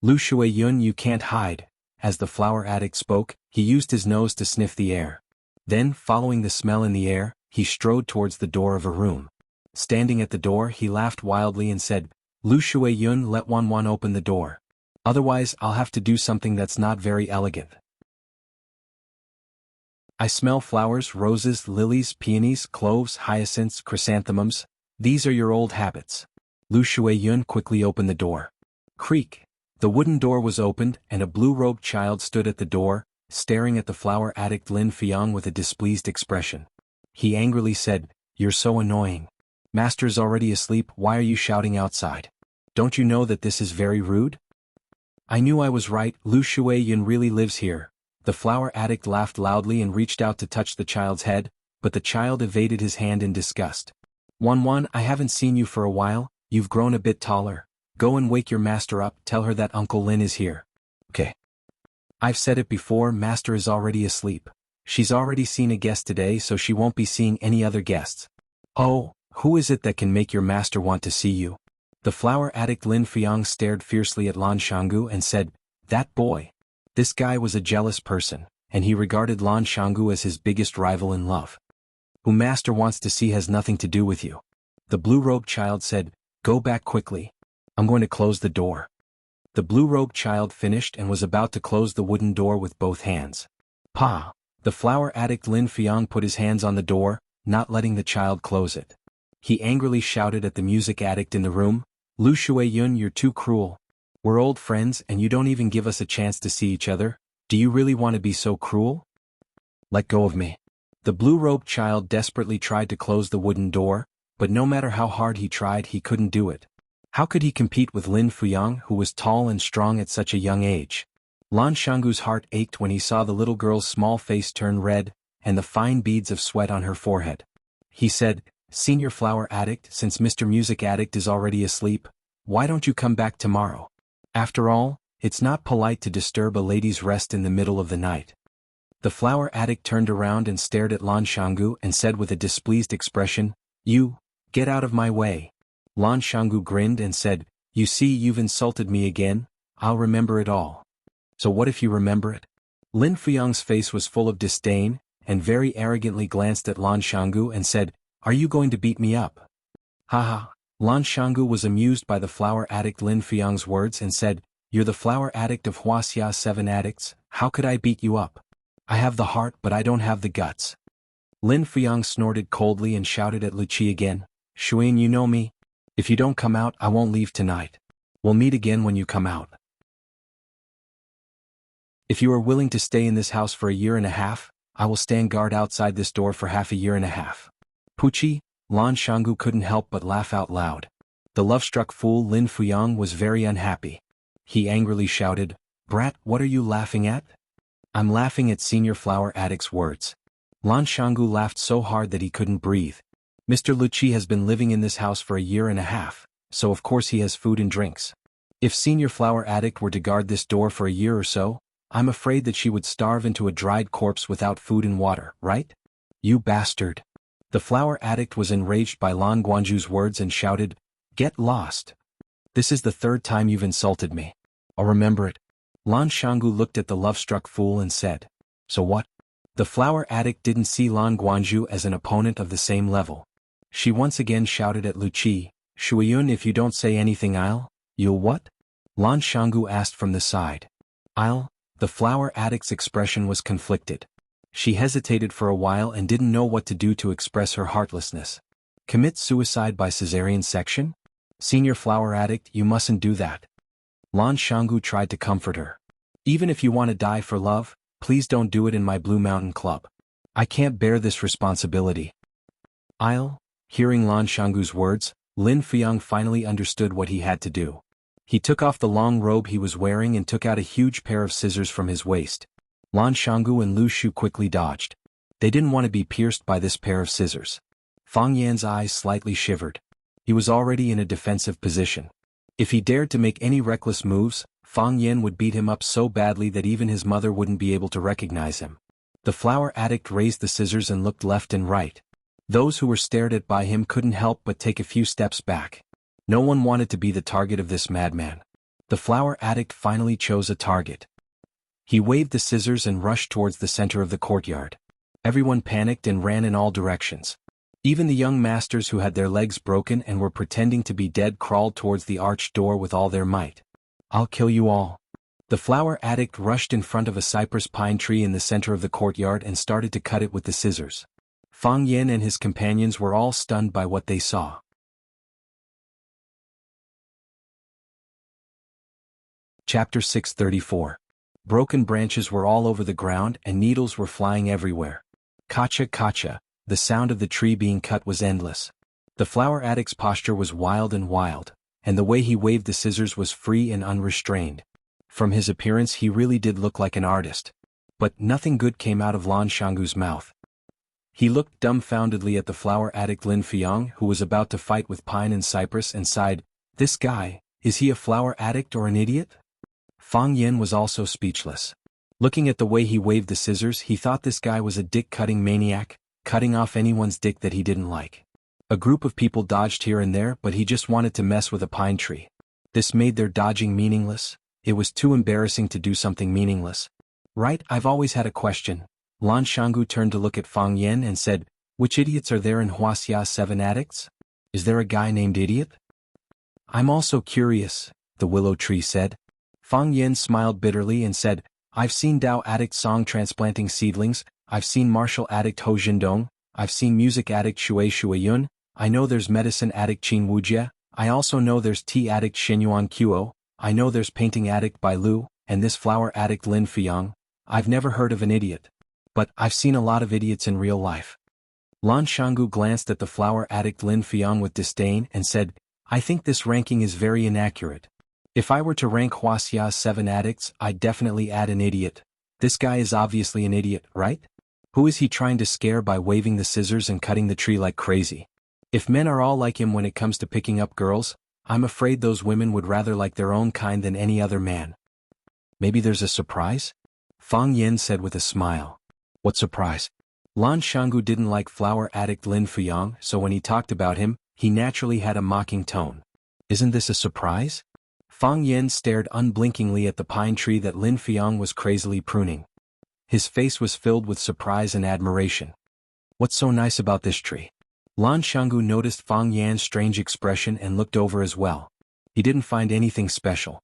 "Lu Shuayun, you can't hide." As the flower addict spoke, he used his nose to sniff the air. Then, following the smell in the air, he strode towards the door of a room. Standing at the door, he laughed wildly and said, "Lu Shuayun, let Wan open the door. Otherwise, I'll have to do something that's not very elegant. I smell flowers, roses, lilies, peonies, cloves, hyacinths, chrysanthemums. These are your old habits." Lu Shuayun quickly opened the door. Creak! The wooden door was opened, and a blue-robed child stood at the door, staring at the flower addict Lin Fiang with a displeased expression. He angrily said, "You're so annoying. Master's already asleep, why are you shouting outside? Don't you know that this is very rude?" "I knew I was right, Lu Shuayun really lives here." The flower addict laughed loudly and reached out to touch the child's head, but the child evaded his hand in disgust. Wan, I haven't seen you for a while, you've grown a bit taller. Go and wake your master up, tell her that Uncle Lin is here." "Okay. I've said it before, master is already asleep. She's already seen a guest today, so she won't be seeing any other guests." "Oh, who is it that can make your master want to see you?" The flower addict Lin Fiang stared fiercely at Lan Shanggu and said, "That boy. This guy was a jealous person, and he regarded Lan Shanggu as his biggest rival in love. Who master wants to see has nothing to do with you." The blue-robed child said, "Go back quickly. I'm going to close the door." The blue-robed child finished and was about to close the wooden door with both hands. "Pa!" The flower addict Lin Fiang put his hands on the door, not letting the child close it. He angrily shouted at the music addict in the room, "Lu Shuiyun, you're too cruel. We're old friends and you don't even give us a chance to see each other. Do you really want to be so cruel? Let go of me." The blue-robed child desperately tried to close the wooden door, but no matter how hard he tried he couldn't do it. How could he compete with Lin Fuyang, who was tall and strong at such a young age? Lan Shanggu's heart ached when he saw the little girl's small face turn red, and the fine beads of sweat on her forehead. He said, "Senior flower addict, since Mr. Music Addict is already asleep, why don't you come back tomorrow? After all, it's not polite to disturb a lady's rest in the middle of the night." The flower addict turned around and stared at Lan Shanggu and said with a displeased expression, "You, get out of my way." Lan Shanggu grinned and said, "You see, you've insulted me again. I'll remember it all." "So what if you remember it?" Lin Fuyang's face was full of disdain, and very arrogantly glanced at Lan Shanggu and said, "Are you going to beat me up?" "Haha." Lan Shanggu was amused by the flower addict Lin Fuyang's words and said, "You're the flower addict of Wuxia 7 addicts, how could I beat you up? I have the heart but I don't have the guts." Lin Fuyang snorted coldly and shouted at Lu Qi again, "Shuin, you know me? If you don't come out I won't leave tonight. We'll meet again when you come out. If you are willing to stay in this house for a year and a half, I will stand guard outside this door for half a year and a half." "Puchi!" Lan Shanggu couldn't help but laugh out loud. The love-struck fool Lin Fuyang was very unhappy. He angrily shouted, "Brat, what are you laughing at?" "I'm laughing at Senior Flower Addict's words." Lan Shanggu laughed so hard that he couldn't breathe. "Mr. Lu Qi has been living in this house for a year and a half, so of course he has food and drinks. If Senior Flower Addict were to guard this door for a year or so, I'm afraid that she would starve into a dried corpse without food and water, right? You bastard." The flower addict was enraged by Lan Guanju's words and shouted, "Get lost. This is the third time you've insulted me. I'll remember it." Lan Shanggu looked at the love-struck fool and said, "So what?" The flower addict didn't see Lan Guanju as an opponent of the same level. She once again shouted at Lu Qi, "Shuiyun, if you don't say anything you'll what?" Lan Shanggu asked from the side. "I'll..." The flower addict's expression was conflicted. She hesitated for a while and didn't know what to do to express her heartlessness. Commit suicide by cesarean section? Senior flower addict, you mustn't do that. Lan Shanggu tried to comfort her. "Even if you want to die for love, please don't do it in my Blue Mountain Club. I can't bear this responsibility." "I'll..." Hearing Lan Shanggu's words, Lin Fuyang finally understood what he had to do. He took off the long robe he was wearing and took out a huge pair of scissors from his waist. Lan Shanggu and Lu Shu quickly dodged. They didn't want to be pierced by this pair of scissors. Fang Yan's eyes slightly shivered. He was already in a defensive position. If he dared to make any reckless moves, Fang Yan would beat him up so badly that even his mother wouldn't be able to recognize him. The flower addict raised the scissors and looked left and right. Those who were stared at by him couldn't help but take a few steps back. No one wanted to be the target of this madman. The flower addict finally chose a target. He waved the scissors and rushed towards the center of the courtyard. Everyone panicked and ran in all directions. Even the young masters who had their legs broken and were pretending to be dead crawled towards the arched door with all their might. "I'll kill you all." The flower addict rushed in front of a cypress pine tree in the center of the courtyard and started to cut it with the scissors. Fang Yan and his companions were all stunned by what they saw. Chapter 634. Broken branches were all over the ground and needles were flying everywhere. Kacha kacha, the sound of the tree being cut was endless. The flower addict's posture was wild, and the way he waved the scissors was free and unrestrained. From his appearance he really did look like an artist. But nothing good came out of Lan Shanggu's mouth. He looked dumbfoundedly at the flower addict Lin Fuyang, who was about to fight with Pine and Cypress, and sighed, "This guy, is he a flower addict or an idiot?" Fang Yan was also speechless. Looking at the way he waved the scissors, he thought this guy was a dick-cutting maniac, cutting off anyone's dick that he didn't like. A group of people dodged here and there, but he just wanted to mess with a pine tree. This made their dodging meaningless. It was too embarrassing to do something meaningless. Right, I've always had a question. Lan Shanggu turned to look at Fang Yen and said, which idiots are there in Huaxia 7 addicts? Is there a guy named Idiot? I'm also curious, the willow tree said. Fang Yen smiled bitterly and said, I've seen Dao addict Song transplanting seedlings, I've seen martial addict Ho Jindong, I've seen music addict Shui Shuiyun, I know there's medicine addict Qin Wujie, I also know there's tea addict Xinyuan Quo, I know there's painting addict Bai Lu, and this flower addict Lin Fiyang. I've never heard of an idiot. But I've seen a lot of idiots in real life. Lan Shanggu glanced at the flower addict Lin Fiyang with disdain and said, I think this ranking is very inaccurate. If I were to rank Huaxia's 7 addicts, I'd definitely add an idiot. This guy is obviously an idiot, right? Who is he trying to scare by waving the scissors and cutting the tree like crazy? If men are all like him when it comes to picking up girls, I'm afraid those women would rather like their own kind than any other man. Maybe there's a surprise? Fang Yen said with a smile. What surprise? Lan Shanggu didn't like flower addict Lin Fuyang, so when he talked about him, he naturally had a mocking tone. Isn't this a surprise? Fang Yen stared unblinkingly at the pine tree that Lin Fuyang was crazily pruning. His face was filled with surprise and admiration. What's so nice about this tree? Lan Shanggu noticed Fang Yan's strange expression and looked over as well. He didn't find anything special.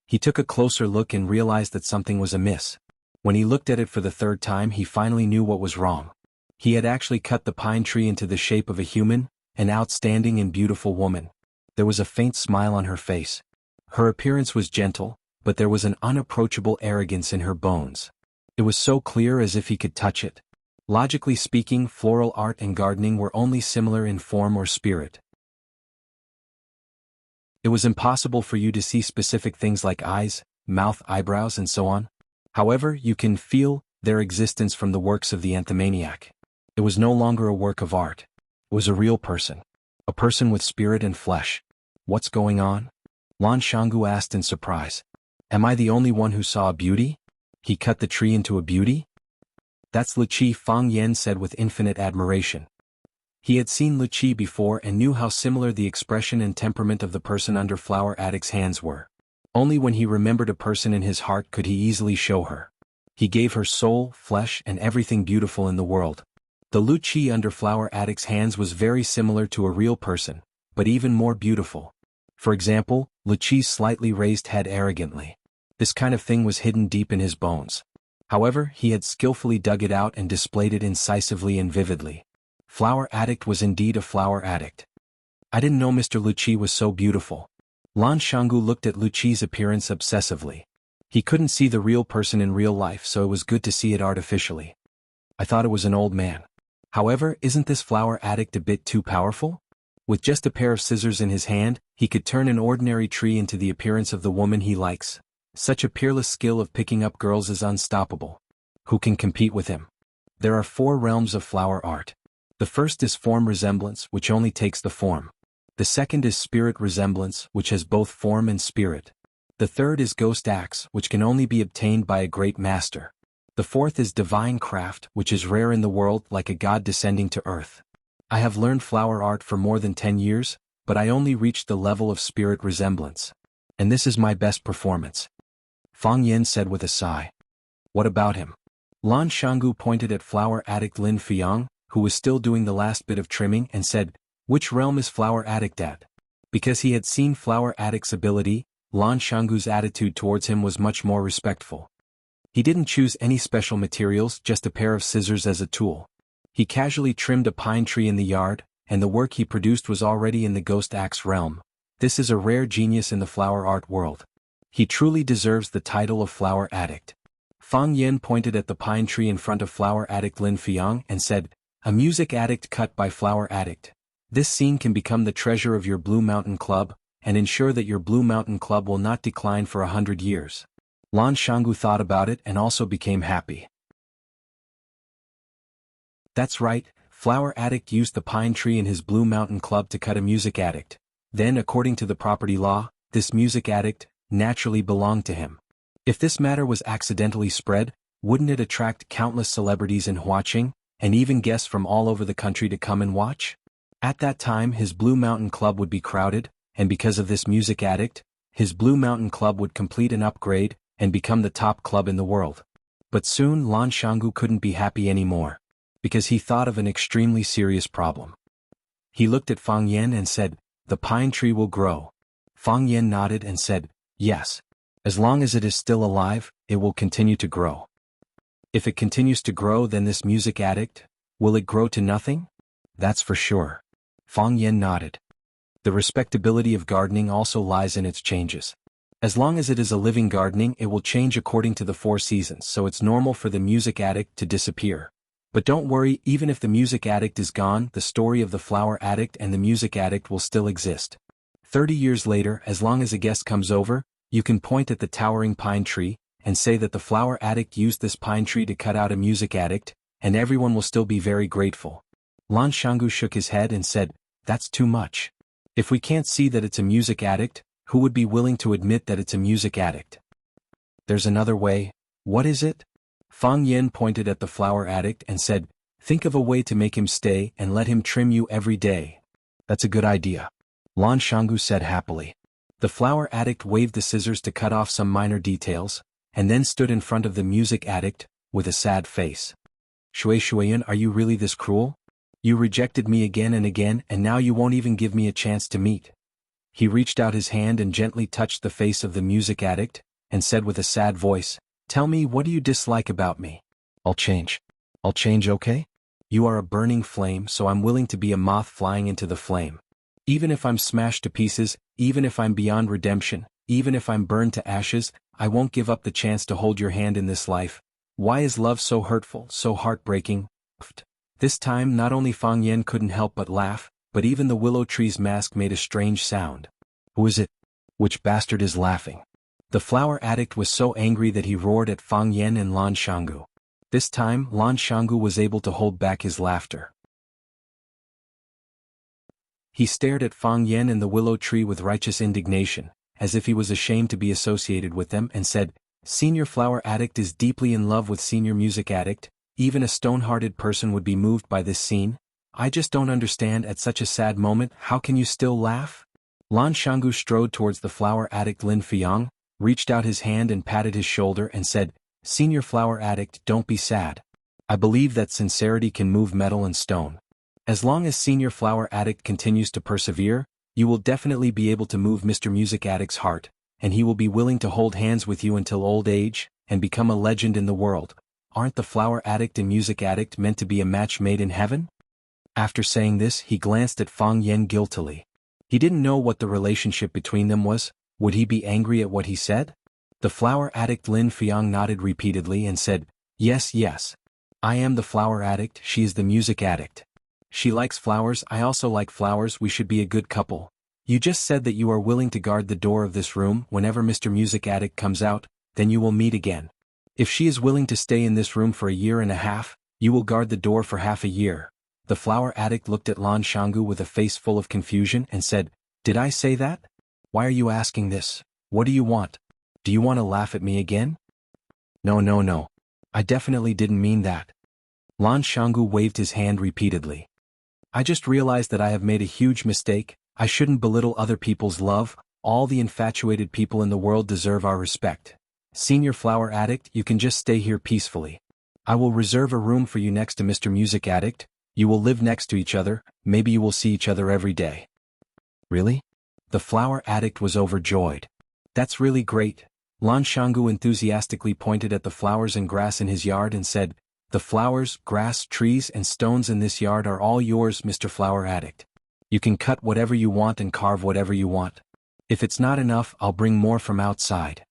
He took a closer look and realized that something was amiss. When he looked at it for the 3rd time, he finally knew what was wrong. He had actually cut the pine tree into the shape of a human, an outstanding and beautiful woman. There was a faint smile on her face. Her appearance was gentle, but there was an unapproachable arrogance in her bones. It was so clear as if he could touch it. Logically speaking, floral art and gardening were only similar in form or spirit. It was impossible for you to see specific things like eyes, mouth, eyebrows, and so on. However, you can feel their existence from the works of the anthomaniac. It was no longer a work of art. It was a real person. A person with spirit and flesh. What's going on? Lan Shanggu asked in surprise. Am I the only one who saw a beauty? He cut the tree into a beauty? That's Lu Qi, Fang Yen said with infinite admiration. He had seen Lu Qi before and knew how similar the expression and temperament of the person under flower addict's hands were. Only when he remembered a person in his heart could he easily show her. He gave her soul, flesh, and everything beautiful in the world. The Lu Qi under flower addict's hands was very similar to a real person, but even more beautiful. For example, Lu Qi's slightly raised head arrogantly. This kind of thing was hidden deep in his bones. However, he had skillfully dug it out and displayed it incisively and vividly. Flower addict was indeed a flower addict. I didn't know Mr. Lu Qi was so beautiful. Lan Shanggu looked at Lu Qi's appearance obsessively. He couldn't see the real person in real life, so it was good to see it artificially. I thought it was an old man. However, isn't this flower addict a bit too powerful? With just a pair of scissors in his hand, he could turn an ordinary tree into the appearance of the woman he likes. Such a peerless skill of picking up girls is unstoppable. Who can compete with him? There are 4 realms of flower art. The first is form resemblance, which only takes the form. The second is spirit resemblance, which has both form and spirit. The third is ghost acts, which can only be obtained by a great master. The fourth is divine craft, which is rare in the world, like a god descending to earth. I have learned flower art for more than 10 years, but I only reached the level of spirit resemblance. And this is my best performance. Fang Yen said with a sigh. What about him? Lan Shanggu pointed at flower addict Lin Fiyang, who was still doing the last bit of trimming, and said, which realm is flower addict at? Because he had seen flower addict's ability, Lan Shanggu's attitude towards him was much more respectful. He didn't choose any special materials, just a pair of scissors as a tool. He casually trimmed a pine tree in the yard, and the work he produced was already in the ghost axe realm. This is a rare genius in the flower art world. He truly deserves the title of flower addict. Fang Yen pointed at the pine tree in front of flower addict Lin Fiyang and said, a music addict cut by flower addict. This scene can become the treasure of your Blue Mountain Club, and ensure that your Blue Mountain Club will not decline for 100 years. Lan Shanggu thought about it and also became happy. That's right, flower addict used the pine tree in his Blue Mountain Club to cut a music addict. Then, according to the property law, this music addict naturally belonged to him. If this matter was accidentally spread, wouldn't it attract countless celebrities in Huaqing, and even guests from all over the country to come and watch? At that time his Blue Mountain Club would be crowded, and because of this music addict, his Blue Mountain Club would complete an upgrade and become the top club in the world. But soon Lan Xianggu couldn't be happy anymore, because he thought of an extremely serious problem. He looked at Fang Yan and said, "The pine tree will grow." Fang Yan nodded and said, "Yes. As long as it is still alive, it will continue to grow." "If it continues to grow, then this music addict, will it grow to nothing?" "That's for sure." Fang Yan nodded. The respectability of gardening also lies in its changes. As long as it is a living gardening, it will change according to the 4 seasons, so it's normal for the music addict to disappear. But don't worry, even if the music addict is gone, the story of the flower addict and the music addict will still exist. 30 years later, as long as a guest comes over, you can point at the towering pine tree and say that the flower addict used this pine tree to cut out a music addict, and everyone will still be very grateful. Lan Xianggu shook his head and said, "That's too much. If we can't see that it's a music addict, who would be willing to admit that it's a music addict?" "There's another way." "What is it?" Fang Yan pointed at the flower addict and said, "Think of a way to make him stay and let him trim you every day." "That's a good idea," Lan Xianggu said happily. The flower addict waved the scissors to cut off some minor details, and then stood in front of the music addict, with a sad face. "Shui Shuiyan, are you really this cruel? You rejected me again and now you won't even give me a chance to meet." He reached out his hand and gently touched the face of the music addict, and said with a sad voice, "Tell me, what do you dislike about me?" I'll change, okay? You are a burning flame, so I'm willing to be a moth flying into the flame. Even if I'm smashed to pieces, even if I'm beyond redemption, even if I'm burned to ashes, I won't give up the chance to hold your hand in this life. Why is love so hurtful, so heartbreaking?" This time not only Fang Yan couldn't help but laugh, but even the willow tree's mask made a strange sound. "Who is it? Which bastard is laughing?" The flower addict was so angry that he roared at Fang Yan and Lan Xianggu. This time Lan Xianggu was able to hold back his laughter. He stared at Fang Yan and the willow tree with righteous indignation, as if he was ashamed to be associated with them, and said, "Senior flower addict is deeply in love with senior music addict. Even a stone-hearted person would be moved by this scene. I just don't understand, at such a sad moment, how can you still laugh?" Lan Xianggu strode towards the flower addict Lin Fiang, reached out his hand and patted his shoulder and said, "Senior flower addict, don't be sad. I believe that sincerity can move metal and stone. As long as senior flower addict continues to persevere, you will definitely be able to move Mr. Music Addict's heart, and he will be willing to hold hands with you until old age, and become a legend in the world. Aren't the flower addict and music addict meant to be a match made in heaven?" After saying this, he glanced at Fang Yan guiltily. He didn't know what the relationship between them was. Would he be angry at what he said? The flower addict Lin Fiang nodded repeatedly and said, Yes. I am the flower addict, she is the music addict. She likes flowers, I also like flowers, we should be a good couple. You just said that you are willing to guard the door of this room whenever Mr. Music Addict comes out, then you will meet again. If she is willing to stay in this room for a year and a half, you will guard the door for half a year. The flower addict looked at Lan Xianggu with a face full of confusion and said, Did I say that? Why are you asking this? What do you want? Do you want to laugh at me again? No. I definitely didn't mean that. Lan Xianggu waved his hand repeatedly. I just realized that I have made a huge mistake. I shouldn't belittle other people's love. All the infatuated people in the world deserve our respect. Senior flower addict, you can just stay here peacefully. I will reserve a room for you next to Mr. Music Addict. You will live next to each other, maybe you will see each other every day. Really? The flower addict was overjoyed. That's really great. Lan Xianggu enthusiastically pointed at the flowers and grass in his yard and said, The flowers, grass, trees and stones in this yard are all yours, Mr. Flower Addict. You can cut whatever you want and carve whatever you want. If it's not enough, I'll bring more from outside.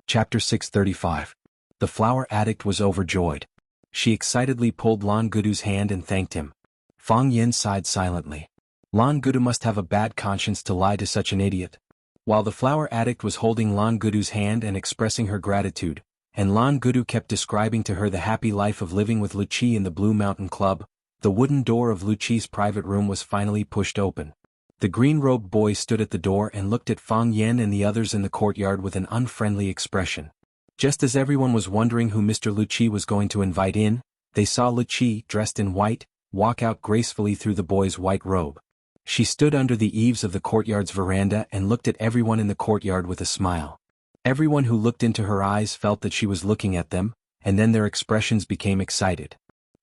Chapter 635. The flower addict was overjoyed. She excitedly pulled Lan Gudu's hand and thanked him. Fang Yin sighed silently. Lan Gudu must have a bad conscience to lie to such an idiot. While the flower addict was holding Lan Gudu's hand and expressing her gratitude, and Lan Gudu kept describing to her the happy life of living with Luqi in the Blue Mountain Club, the wooden door of Luqi's private room was finally pushed open. The green-robed boy stood at the door and looked at Fang Yin and the others in the courtyard with an unfriendly expression. Just as everyone was wondering who Mr. Lucci was going to invite in, they saw Lucci, dressed in white, walk out gracefully through the boy's white robe. She stood under the eaves of the courtyard's veranda and looked at everyone in the courtyard with a smile. Everyone who looked into her eyes felt that she was looking at them, and then their expressions became excited.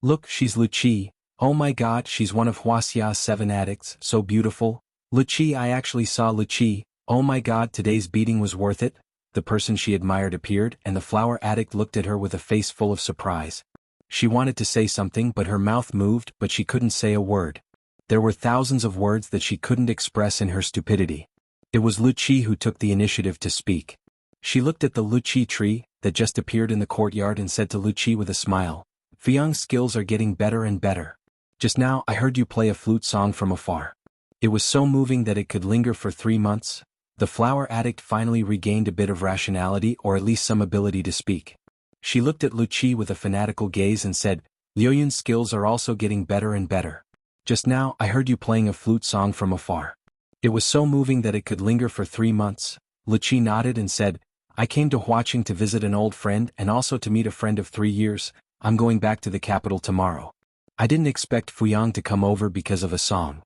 Look, she's Lucci. Oh my God, she's one of Wuxia's 7 addicts, so beautiful. Lucci, I actually saw Lucci. Oh my God, today's beating was worth it. The person she admired appeared, and the flower addict looked at her with a face full of surprise. She wanted to say something, but her mouth moved, but she couldn't say a word. There were thousands of words that she couldn't express in her stupidity. It was Lucci who took the initiative to speak. She looked at the Lucci tree that just appeared in the courtyard and said to Lucci with a smile, "Fuyang's skills are getting better and better. Just now I heard you play a flute song from afar. It was so moving that it could linger for 3 months." The flower addict finally regained a bit of rationality, or at least some ability to speak. She looked at Lucci with a fanatical gaze and said, "Liuyun's skills are also getting better and better. Just now I heard you playing a flute song from afar. It was so moving that it could linger for 3 months. Lucci nodded and said, "I came to Huaqing to visit an old friend and also to meet a friend of 3 years. I'm going back to the capital tomorrow. I didn't expect Fuyang to come over because of a song.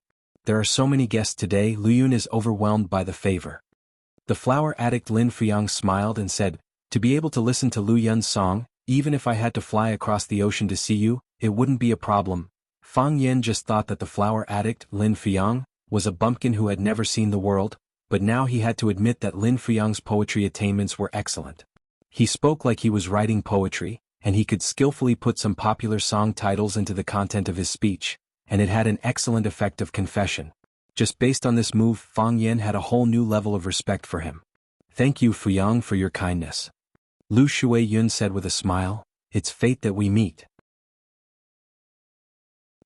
There are so many guests today, Liyun is overwhelmed by the favor." The flower addict Lin Fuyang smiled and said, "To be able to listen to Lu Yun's song, even if I had to fly across the ocean to see you, it wouldn't be a problem." Fang Yen just thought that the flower addict, Lin Fuyang, was a bumpkin who had never seen the world, but now he had to admit that Lin Fuyang's poetry attainments were excellent. He spoke like he was writing poetry, and he could skillfully put some popular song titles into the content of his speech, and it had an excellent effect of confession. Just based on this move, Fang Yen had a whole new level of respect for him. "Thank you, Fuyang, for your kindness." Lu Shui Yun said with a smile, "It's fate that we meet.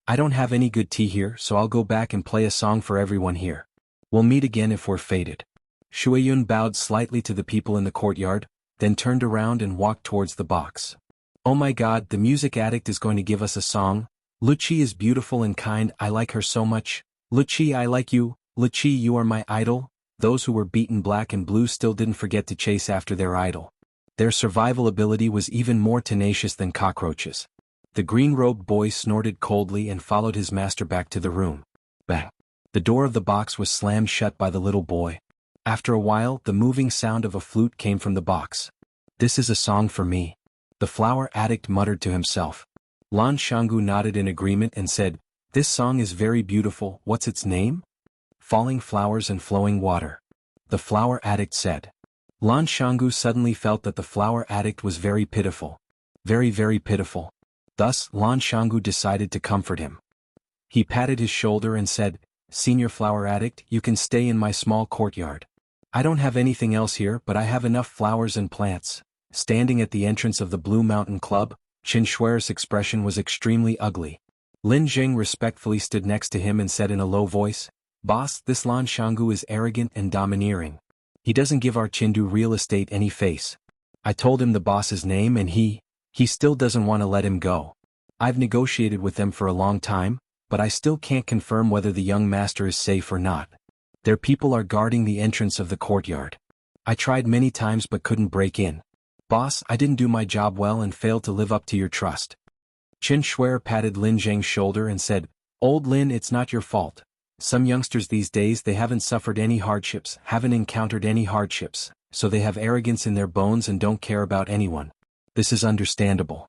I don't have any good tea here, so I'll go back and play a song for everyone here. We'll meet again if we're fated." Shui Yun bowed slightly to the people in the courtyard, then turned around and walked towards the box. "Oh my God, the music addict is going to give us a song. Lucci is beautiful and kind, I like her so much. Lucci, I like you. Lucci, you are my idol." Those who were beaten black and blue still didn't forget to chase after their idol. Their survival ability was even more tenacious than cockroaches. The green-robed boy snorted coldly and followed his master back to the room. Bang! The door of the box was slammed shut by the little boy. After a while, the moving sound of a flute came from the box. "This is a song for me," the flower addict muttered to himself. Lan Shangu nodded in agreement and said, "This song is very beautiful. What's its name?" "Falling Flowers and Flowing Water," the flower addict said. Lan Shangu suddenly felt that the flower addict was very pitiful. Very, very pitiful. Thus, Lan Shangu decided to comfort him. He patted his shoulder and said, "Senior flower addict, you can stay in my small courtyard. I don't have anything else here, but I have enough flowers and plants." Standing at the entrance of the Blue Mountain Club, Qin Shuer's expression was extremely ugly. Lin Jing respectfully stood next to him and said in a low voice, "Boss, this Lan Shangu is arrogant and domineering. He doesn't give our Chindu real estate any face. I told him the boss's name and he still doesn't want to let him go. I've negotiated with them for a long time, but I still can't confirm whether the young master is safe or not. Their people are guarding the entrance of the courtyard. I tried many times but couldn't break in. Boss, I didn't do my job well and failed to live up to your trust." Qin Shuer patted Lin Zheng's shoulder and said, "Old Lin, it's not your fault. Some youngsters these days, they haven't suffered any hardships, haven't encountered any hardships, so they have arrogance in their bones and don't care about anyone. This is understandable."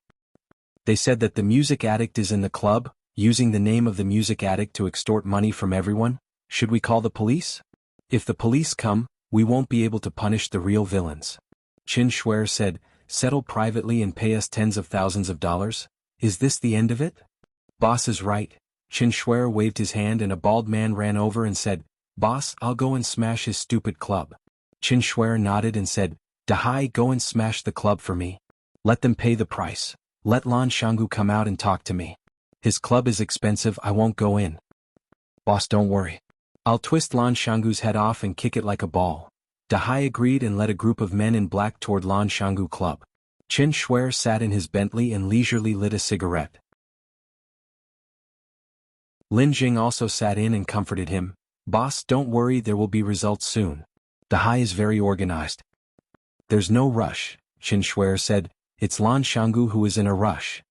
They said that the music addict is in the club, using the name of the music addict to extort money from everyone. Should we call the police? If the police come, we won't be able to punish the real villains. Qin Shuer said, "Settle privately and pay us tens of thousands of dollars? Is this the end of it?" "Boss is right." Qin Shuer waved his hand and a bald man ran over and said, "Boss, I'll go and smash his stupid club." Qin Shuer nodded and said, "Dahai, go and smash the club for me. Let them pay the price. Let Lan Shangu come out and talk to me. His club is expensive, I won't go in." "Boss, don't worry. I'll twist Lan Shangu's head off and kick it like a ball." Dahai agreed and led a group of men in black toward Lan Shangu Club. Qin Shuer sat in his Bentley and leisurely lit a cigarette. Lin Jing also sat in and comforted him. "Boss, don't worry, there will be results soon. Dahai is very organized. There's no rush. Qin Shuer said, "It's Lan Xianggu who is in a rush."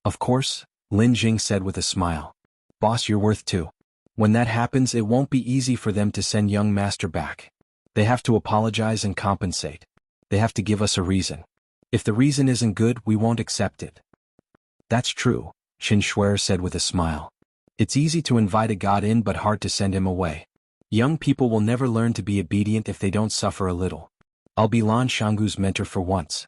"Of course," Lin Jing said with a smile. "Boss, you're worth two. When that happens, it won't be easy for them to send young master back. They have to apologize and compensate. They have to give us a reason. If the reason isn't good, we won't accept it." "That's true," Qin Shuer said with a smile. "It's easy to invite a god in but hard to send him away. Young people will never learn to be obedient if they don't suffer a little. I'll be Lan Xianggu's mentor for once."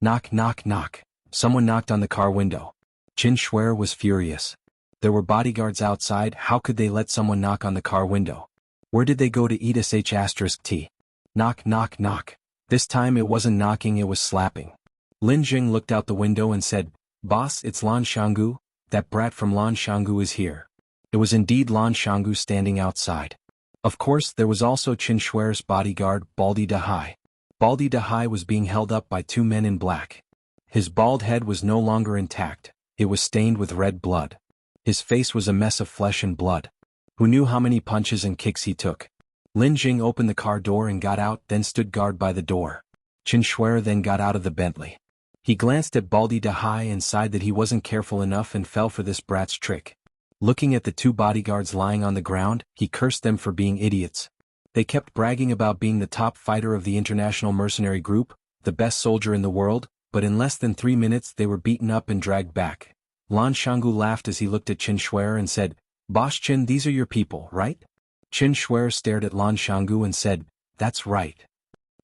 Knock, knock, knock. Someone knocked on the car window. Qin Shuer was furious. There were bodyguards outside. How could they let someone knock on the car window? Where did they go to eat sh*t? Knock, knock, knock. This time it wasn't knocking, it was slapping. Lin Jing looked out the window and said, "Boss, it's Lan Xianggu. That brat from Lan Xianggu is here." It was indeed Lan Xianggu standing outside. Of course, there was also Qin Shuer's bodyguard, Baldi Dahai. Baldi Dahai was being held up by two men in black. His bald head was no longer intact, it was stained with red blood. His face was a mess of flesh and blood. Who knew how many punches and kicks he took? Lin Jing opened the car door and got out, then stood guard by the door. Qin Shuer then got out of the Bentley. He glanced at Baldi Dahai and sighed that he wasn't careful enough and fell for this brat's trick. Looking at the two bodyguards lying on the ground, he cursed them for being idiots. They kept bragging about being the top fighter of the international mercenary group, the best soldier in the world, but in less than 3 minutes they were beaten up and dragged back. Lan Xianggu laughed as he looked at Qin Shuer and said, "Boss Qin, these are your people, right?" Qin Shuer stared at Lan Xianggu and said, "That's right."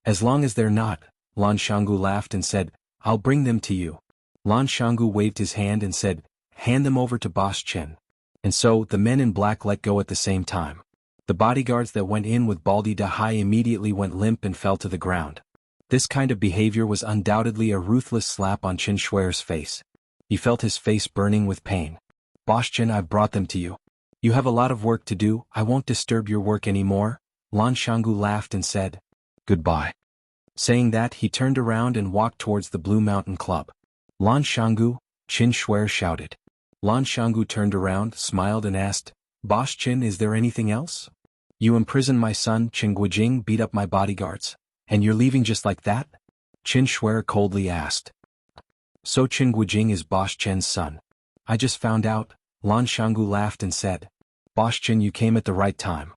"As long as they're not," Lan Xianggu laughed and said, "I'll bring them to you." Lan Xianggu waved his hand and said, "Hand them over to Boss Qin." And so, the men in black let go at the same time. The bodyguards that went in with Baldi Dahai immediately went limp and fell to the ground. This kind of behavior was undoubtedly a ruthless slap on Qin Shuer's face. He felt his face burning with pain. "Boss Qin, I've brought them to you. You have a lot of work to do, I won't disturb your work anymore." Lan Xianggu laughed and said, "Goodbye." Saying that, he turned around and walked towards the Blue Mountain Club. "Lan Xianggu," Qin Shuer shouted. Lan Xianggu turned around, smiled and asked, "Boss Qin, is there anything else? You imprisoned my son, Qin Guijing, beat up my bodyguards, and you're leaving just like that?" Qin Shuer coldly asked. "So Qin Guijing is Boss Qin's son. I just found out," Lan Xianggu laughed and said. "Boss Qin, you came at the right time.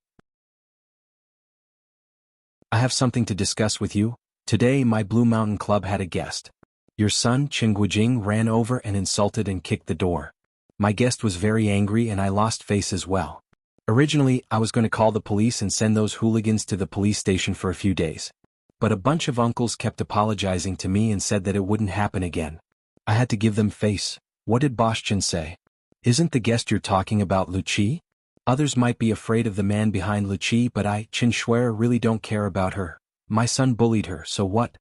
I have something to discuss with you. Today my Blue Mountain Club had a guest. Your son, Qin Guijing, ran over and insulted and kicked the door. My guest was very angry and I lost face as well. Originally, I was going to call the police and send those hooligans to the police station for a few days. But a bunch of uncles kept apologizing to me and said that it wouldn't happen again. I had to give them face. What did Boss Qin say? Isn't the guest you're talking about Lu Qi? Others might be afraid of the man behind Lu Qi, but I, Qin Shuer, really don't care about her. My son bullied her, so what?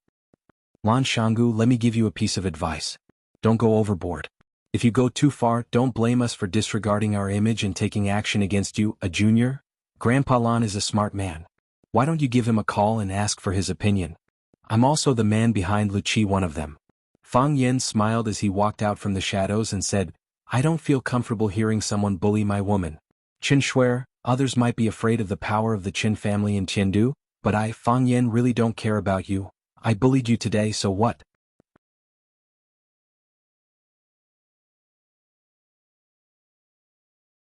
Lan Xianggu, let me give you a piece of advice. Don't go overboard. If you go too far, don't blame us for disregarding our image and taking action against you, a junior. Grandpa Lan is a smart man. Why don't you give him a call and ask for his opinion? I'm also the man behind Lu Qi, one of them." Fang Yen smiled as he walked out from the shadows and said, "I don't feel comfortable hearing someone bully my woman. Qin Shuer, others might be afraid of the power of the Qin family in Tiandu, but I, Fang Yen, really don't care about you. I bullied you today, so what?"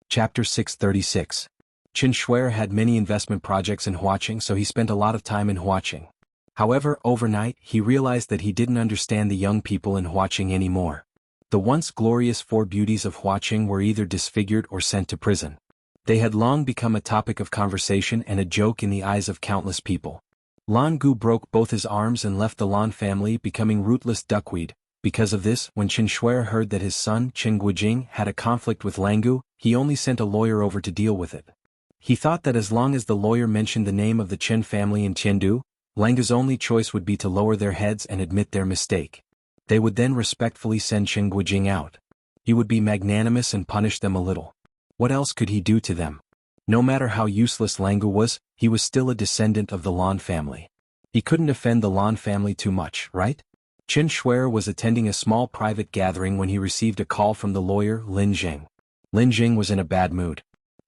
Chapter 636. Qin Shuer had many investment projects in Huaqing, so he spent a lot of time in Huaqing. However, overnight, he realized that he didn't understand the young people in Huaqing anymore. The once glorious four beauties of Huaqing were either disfigured or sent to prison. They had long become a topic of conversation and a joke in the eyes of countless people. Lan Gu broke both his arms and left the Lan family, becoming rootless duckweed. Because of this, when Qin Shuer heard that his son, Qin Guijing, had a conflict with Langu, he only sent a lawyer over to deal with it. He thought that as long as the lawyer mentioned the name of the Qin family in Tiandu, Langu's only choice would be to lower their heads and admit their mistake. They would then respectfully send Qin Guijing out. He would be magnanimous and punish them a little. What else could he do to them? No matter how useless Langu was, he was still a descendant of the Lan family. He couldn't offend the Lan family too much, right? Qin Shuer was attending a small private gathering when he received a call from the lawyer, Lin Jing. Lin Jing was in a bad mood.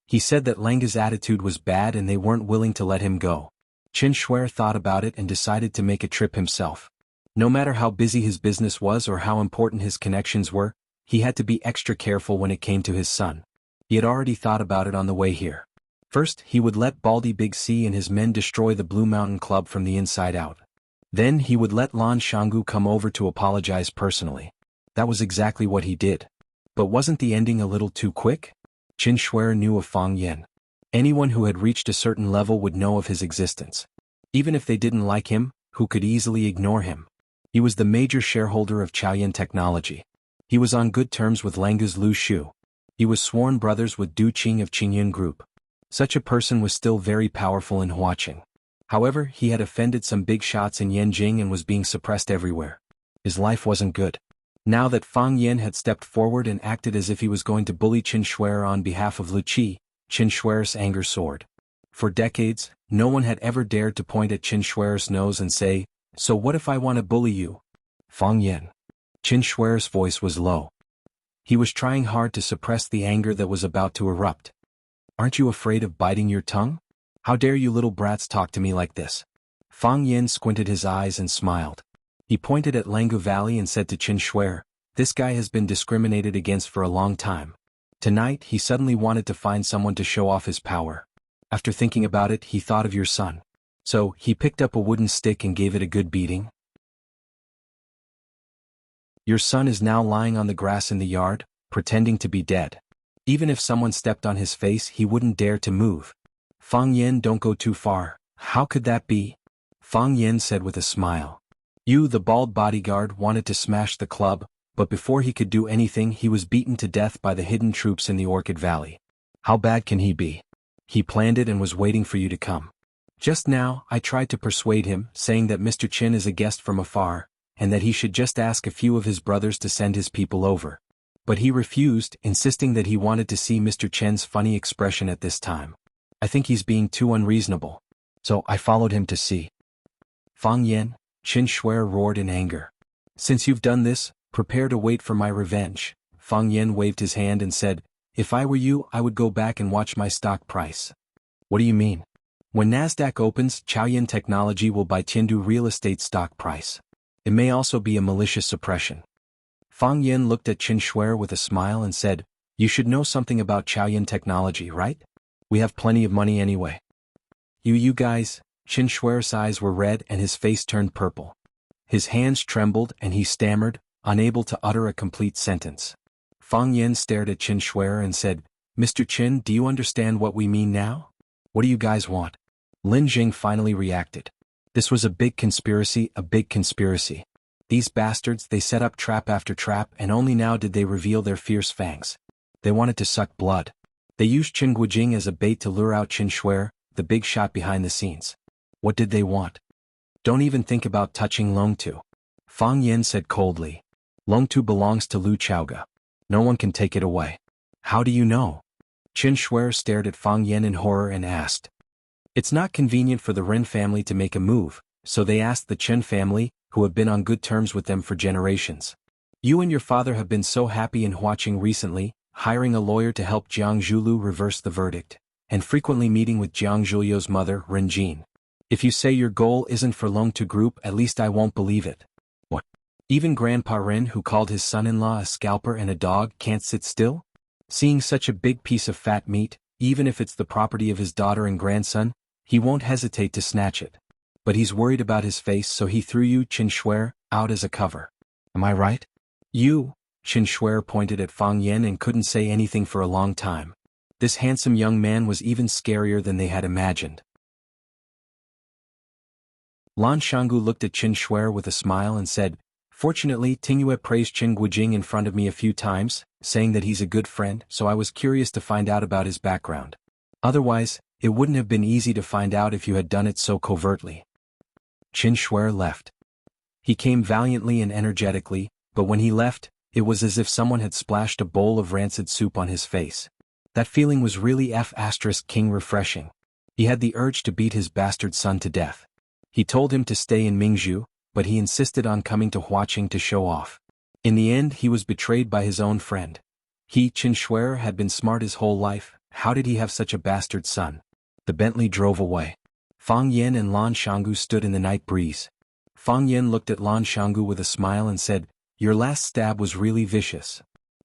He said that Langu's attitude was bad and they weren't willing to let him go. Qin Shuer thought about it and decided to make a trip himself. No matter how busy his business was or how important his connections were, he had to be extra careful when it came to his son. He had already thought about it on the way here. First, he would let Baldy Big C and his men destroy the Blue Mountain Club from the inside out. Then he would let Lan Shanggu come over to apologize personally. That was exactly what he did. But wasn't the ending a little too quick? Qin Shuer knew of Fang Yan. Anyone who had reached a certain level would know of his existence. Even if they didn't like him, who could easily ignore him? He was the major shareholder of Chaoyan Technology. He was on good terms with Langu's Lu Shu. He was sworn brothers with Du Qing of Qingyun Group. Such a person was still very powerful in Huaqing. However, he had offended some big shots in Yanjing and was being suppressed everywhere. His life wasn't good. Now that Fang Yan had stepped forward and acted as if he was going to bully Qin Shuer on behalf of Lu Qi, Qin Shuer's anger soared. For decades, no one had ever dared to point at Qin Shuer's nose and say, "So what if I want to bully you?" Fang Yan. Qin Shuer's voice was low. He was trying hard to suppress the anger that was about to erupt. "Aren't you afraid of biting your tongue? How dare you little brats talk to me like this?" Fang Yan squinted his eyes and smiled. He pointed at Langu Valley and said to Qin Shuer, "This guy has been discriminated against for a long time. Tonight he suddenly wanted to find someone to show off his power. After thinking about it, he thought of your son. So, he picked up a wooden stick and gave it a good beating. Your son is now lying on the grass in the yard, pretending to be dead. Even if someone stepped on his face, he wouldn't dare to move." "Fang Yan, don't go too far. How could that be?" Fang Yan said with a smile. "You, the bald bodyguard, wanted to smash the club, but before he could do anything he was beaten to death by the hidden troops in the Orchid Valley. How bad can he be? He planned it and was waiting for you to come. Just now, I tried to persuade him, saying that Mr. Qin is a guest from afar, and that he should just ask a few of his brothers to send his people over. But he refused, insisting that he wanted to see Mr. Chen's funny expression at this time. I think he's being too unreasonable. So I followed him to see." "Fang Yan," Qin Shuer roared in anger. "Since you've done this, prepare to wait for my revenge." Fang Yan waved his hand and said, "If I were you, I would go back and watch my stock price." "What do you mean?" "When Nasdaq opens, Chaoyan Technology will buy Tiandu real estate stock price. It may also be a malicious suppression." Fang Yan looked at Qin Shuer with a smile and said, "You should know something about Chaoyan Technology, right? We have plenty of money anyway." You guys," Qin Shuer's eyes were red and his face turned purple. His hands trembled and he stammered, unable to utter a complete sentence. Fang Yan stared at Qin Shuer and said, "Mr. Qin, do you understand what we mean now? What do you guys want?" Lin Jing finally reacted. This was a big conspiracy, a big conspiracy. These bastards, they set up trap after trap and only now did they reveal their fierce fangs. They wanted to suck blood. They used Qin Guojing as a bait to lure out Qin Shuer, the big shot behind the scenes. What did they want? "Don't even think about touching Longtu," Fang Yan said coldly. "Longtu belongs to Lu Chaoga. No one can take it away." "How do you know?" Qin Shuer stared at Fang Yan in horror and asked. "It's not convenient for the Ren family to make a move, so they asked the Chen family, who have been on good terms with them for generations. You and your father have been so happy in Huaqing recently, hiring a lawyer to help Jiang Zhulu reverse the verdict, and frequently meeting with Jiang Zhulio's mother, Ren Jin. If you say your goal isn't for Longtu Group, at least I won't believe it." "What? Even Grandpa Ren, who called his son-in-law a scalper and a dog, can't sit still? Seeing such a big piece of fat meat, even if it's the property of his daughter and grandson, he won't hesitate to snatch it. But he's worried about his face, so he threw you, Qin Shuer, out as a cover. Am I right?" "You," Qin Shuer pointed at Fang Yan and couldn't say anything for a long time. This handsome young man was even scarier than they had imagined. Lan Shanggu looked at Qin Shuer with a smile and said, "Fortunately, Tingyue praised Qin Guojing in front of me a few times, saying that he's a good friend, so I was curious to find out about his background. Otherwise, it wouldn't have been easy to find out if you had done it so covertly." Qin Shuer left. He came valiantly and energetically, but when he left, it was as if someone had splashed a bowl of rancid soup on his face. That feeling was really King refreshing. He had the urge to beat his bastard son to death. He told him to stay in Mingzhu, but he insisted on coming to Huaqing to show off. In the end, he was betrayed by his own friend. He, Qin Shuer, had been smart his whole life. How did he have such a bastard son? The Bentley drove away. Fang Yan and Lan Shanggu stood in the night breeze. Fang Yen looked at Lan Xianggu with a smile and said, "Your last stab was really vicious."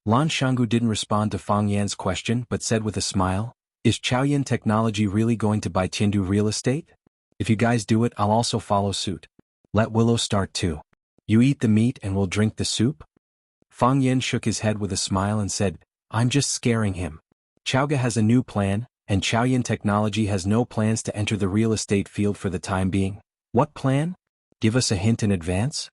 Lan Xianggu didn't respond to Fang Yan's question but said with a smile, "Is Chaoyan Technology really going to buy Tiandu real estate? If you guys do it, I'll also follow suit. Let Willow start too. You eat the meat and we'll drink the soup?" Fang Yen shook his head with a smile and said, "I'm just scaring him. Chaoga has a new plan, and Chaoyan Technology has no plans to enter the real estate field for the time being." "What plan? Give us a hint in advance?"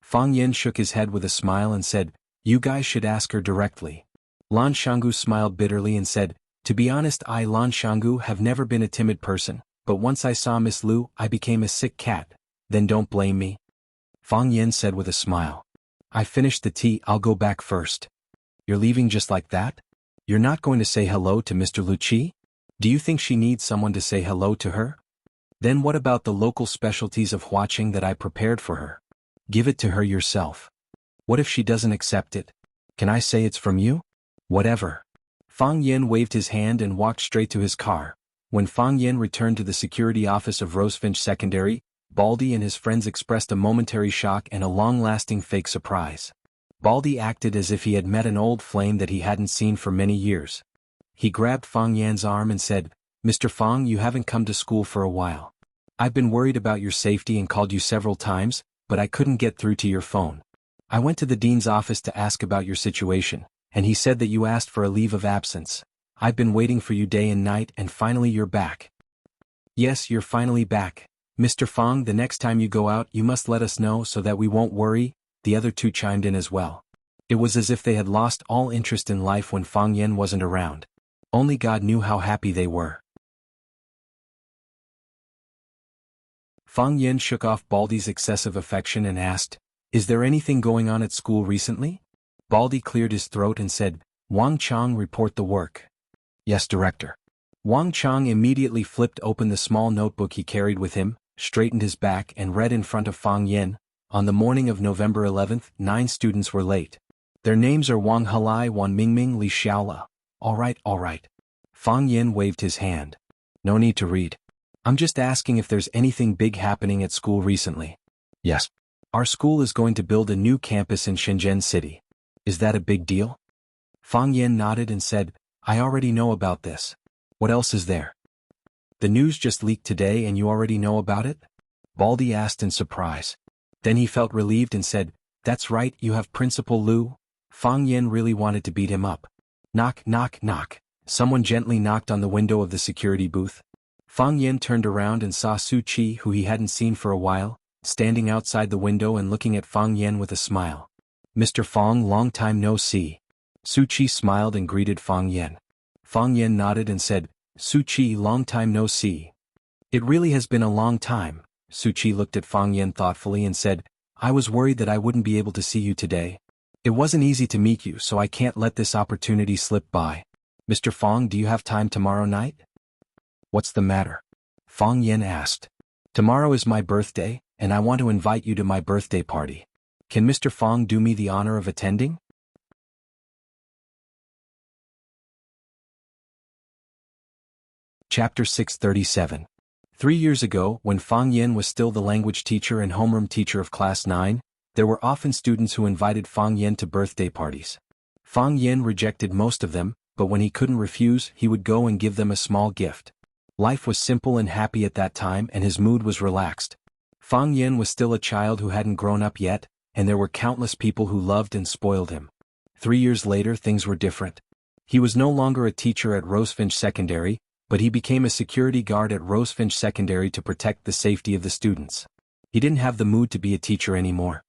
Fang Yen shook his head with a smile and said, "You guys should ask her directly." Lan Xianggu smiled bitterly and said, "To be honest, I, Lan Xianggu, have never been a timid person, but once I saw Miss Lu, I became a sick cat. Then don't blame me." Fang Yen said with a smile, "I finished the tea, I'll go back first." "You're leaving just like that? You're not going to say hello to Mr. Lucci? Do you think she needs someone to say hello to her? Then what about the local specialties of Huaqing that I prepared for her? Give it to her yourself. What if she doesn't accept it? Can I say it's from you? Whatever." Fang Yen waved his hand and walked straight to his car. When Fang Yen returned to the security office of Rosefinch Secondary, Baldy and his friends expressed a momentary shock and a long-lasting fake surprise. Baldy acted as if he had met an old flame that he hadn't seen for many years. He grabbed Fang Yan's arm and said, "Mr. Fang, you haven't come to school for a while. I've been worried about your safety and called you several times, but I couldn't get through to your phone. I went to the dean's office to ask about your situation, and he said that you asked for a leave of absence. I've been waiting for you day and night and finally you're back." "Yes, you're finally back. Mr. Fang, the next time you go out you must let us know so that we won't worry," the other two chimed in as well. It was as if they had lost all interest in life when Fang Yen wasn't around. Only God knew how happy they were. Fang Yen shook off Baldy's excessive affection and asked, "Is there anything going on at school recently?" Baldy cleared his throat and said, "Wang Chang, report the work." "Yes, director." Wang Chang immediately flipped open the small notebook he carried with him, straightened his back and read in front of Fang Yen, "On the morning of November 11th, 9 students were late. Their names are Wang Halai, Wan Mingming, Li Xiaola." All right. Fang Yen waved his hand. "No need to read. I'm just asking if there's anything big happening at school recently." "Yes. Our school is going to build a new campus in Shenzhen City." "Is that a big deal?" Fang Yen nodded and said, "I already know about this." "What else is there?" "The news just leaked today and you already know about it?" Baldy asked in surprise. Then he felt relieved and said, "That's right, you have Principal Lu." Fang Yen really wanted to beat him up. Knock, knock, knock. Someone gently knocked on the window of the security booth. Fang Yen turned around and saw Su Qi, who he hadn't seen for a while, standing outside the window and looking at Fang Yen with a smile. "Mr. Fang, long time no see." Su Qi smiled and greeted Fang Yen. Fang Yen nodded and said, "Su Qi, long time no see." "It really has been a long time." Su Qi looked at Fang Yen thoughtfully and said, "I was worried that I wouldn't be able to see you today. It wasn't easy to meet you, so I can't let this opportunity slip by. Mr. Fang, do you have time tomorrow night?" "What's the matter?" Fang Yen asked. "Tomorrow is my birthday, and I want to invite you to my birthday party. Can Mr. Fang do me the honor of attending?" Chapter 637. 3 years ago, when Fang Yen was still the language teacher and homeroom teacher of Class 9, there were often students who invited Fang Yen to birthday parties. Fang Yen rejected most of them, but when he couldn't refuse, he would go and give them a small gift. Life was simple and happy at that time and his mood was relaxed. Fang Yen was still a child who hadn't grown up yet, and there were countless people who loved and spoiled him. 3 years later things were different. He was no longer a teacher at Rosefinch Secondary, but he became a security guard at Rosefinch Secondary to protect the safety of the students. He didn't have the mood to be a teacher anymore.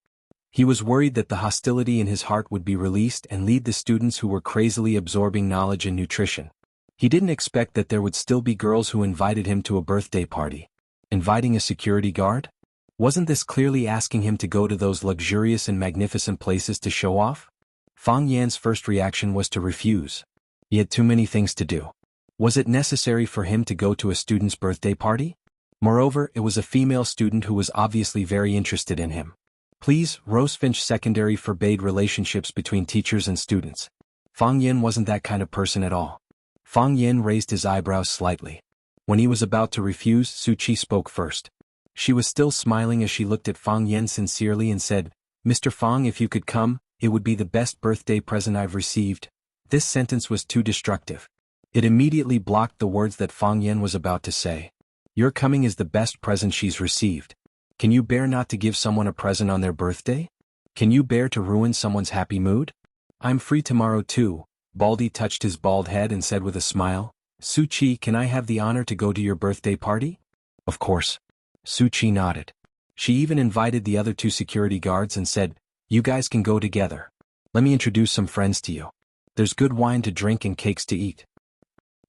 He was worried that the hostility in his heart would be released and lead the students who were crazily absorbing knowledge and nutrition. He didn't expect that there would still be girls who invited him to a birthday party. Inviting a security guard? Wasn't this clearly asking him to go to those luxurious and magnificent places to show off? Fang Yan's first reaction was to refuse. He had too many things to do. Was it necessary for him to go to a student's birthday party? Moreover, it was a female student who was obviously very interested in him. Please, Rosefinch Secondary forbade relationships between teachers and students. Fang Yen wasn't that kind of person at all. Fang Yen raised his eyebrows slightly. When he was about to refuse, Su Qi spoke first. She was still smiling as she looked at Fang Yen sincerely and said, "Mr. Fang, if you could come, it would be the best birthday present I've received." This sentence was too destructive. It immediately blocked the words that Fang Yen was about to say. Your coming is the best present she's received. Can you bear not to give someone a present on their birthday? Can you bear to ruin someone's happy mood? I'm free tomorrow too. Baldy touched his bald head and said with a smile, Su Chi, can I have the honor to go to your birthday party? Of course. Su Chi nodded. She even invited the other two security guards and said, you guys can go together. Let me introduce some friends to you. There's good wine to drink and cakes to eat.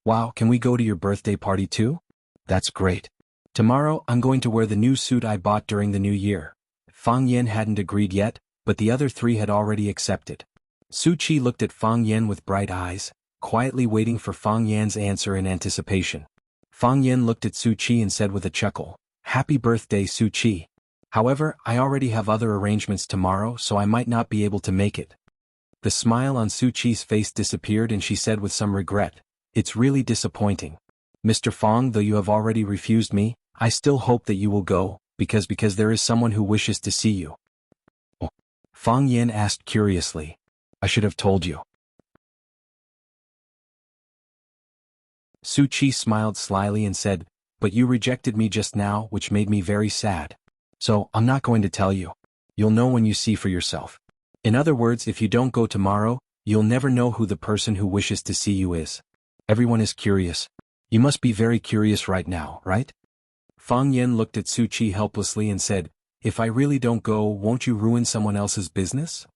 Wow, can we go to your birthday party too? That's great. Tomorrow I'm going to wear the new suit I bought during the new year. Fang Yen hadn't agreed yet, but the other three had already accepted. Su Chi looked at Fang Yen with bright eyes, quietly waiting for Fang Yan's answer in anticipation. Fang Yen looked at Su Chi and said with a chuckle, Happy birthday, Su Chi. However, I already have other arrangements tomorrow, so I might not be able to make it. The smile on Su Chi's face disappeared and she said with some regret, It's really disappointing. Mr. Fang, though you have already refused me, I still hope that you will go, because there is someone who wishes to see you. Oh. Fang Yen asked curiously. I should have told you. Su Chi smiled slyly and said, But you rejected me just now, which made me very sad. So, I'm not going to tell you. You'll know when you see for yourself. In other words, if you don't go tomorrow, you'll never know who the person who wishes to see you is. Everyone is curious. You must be very curious right now, right? Fang Yen looked at Su Chi helplessly and said, If I really don't go, won't you ruin someone else's business?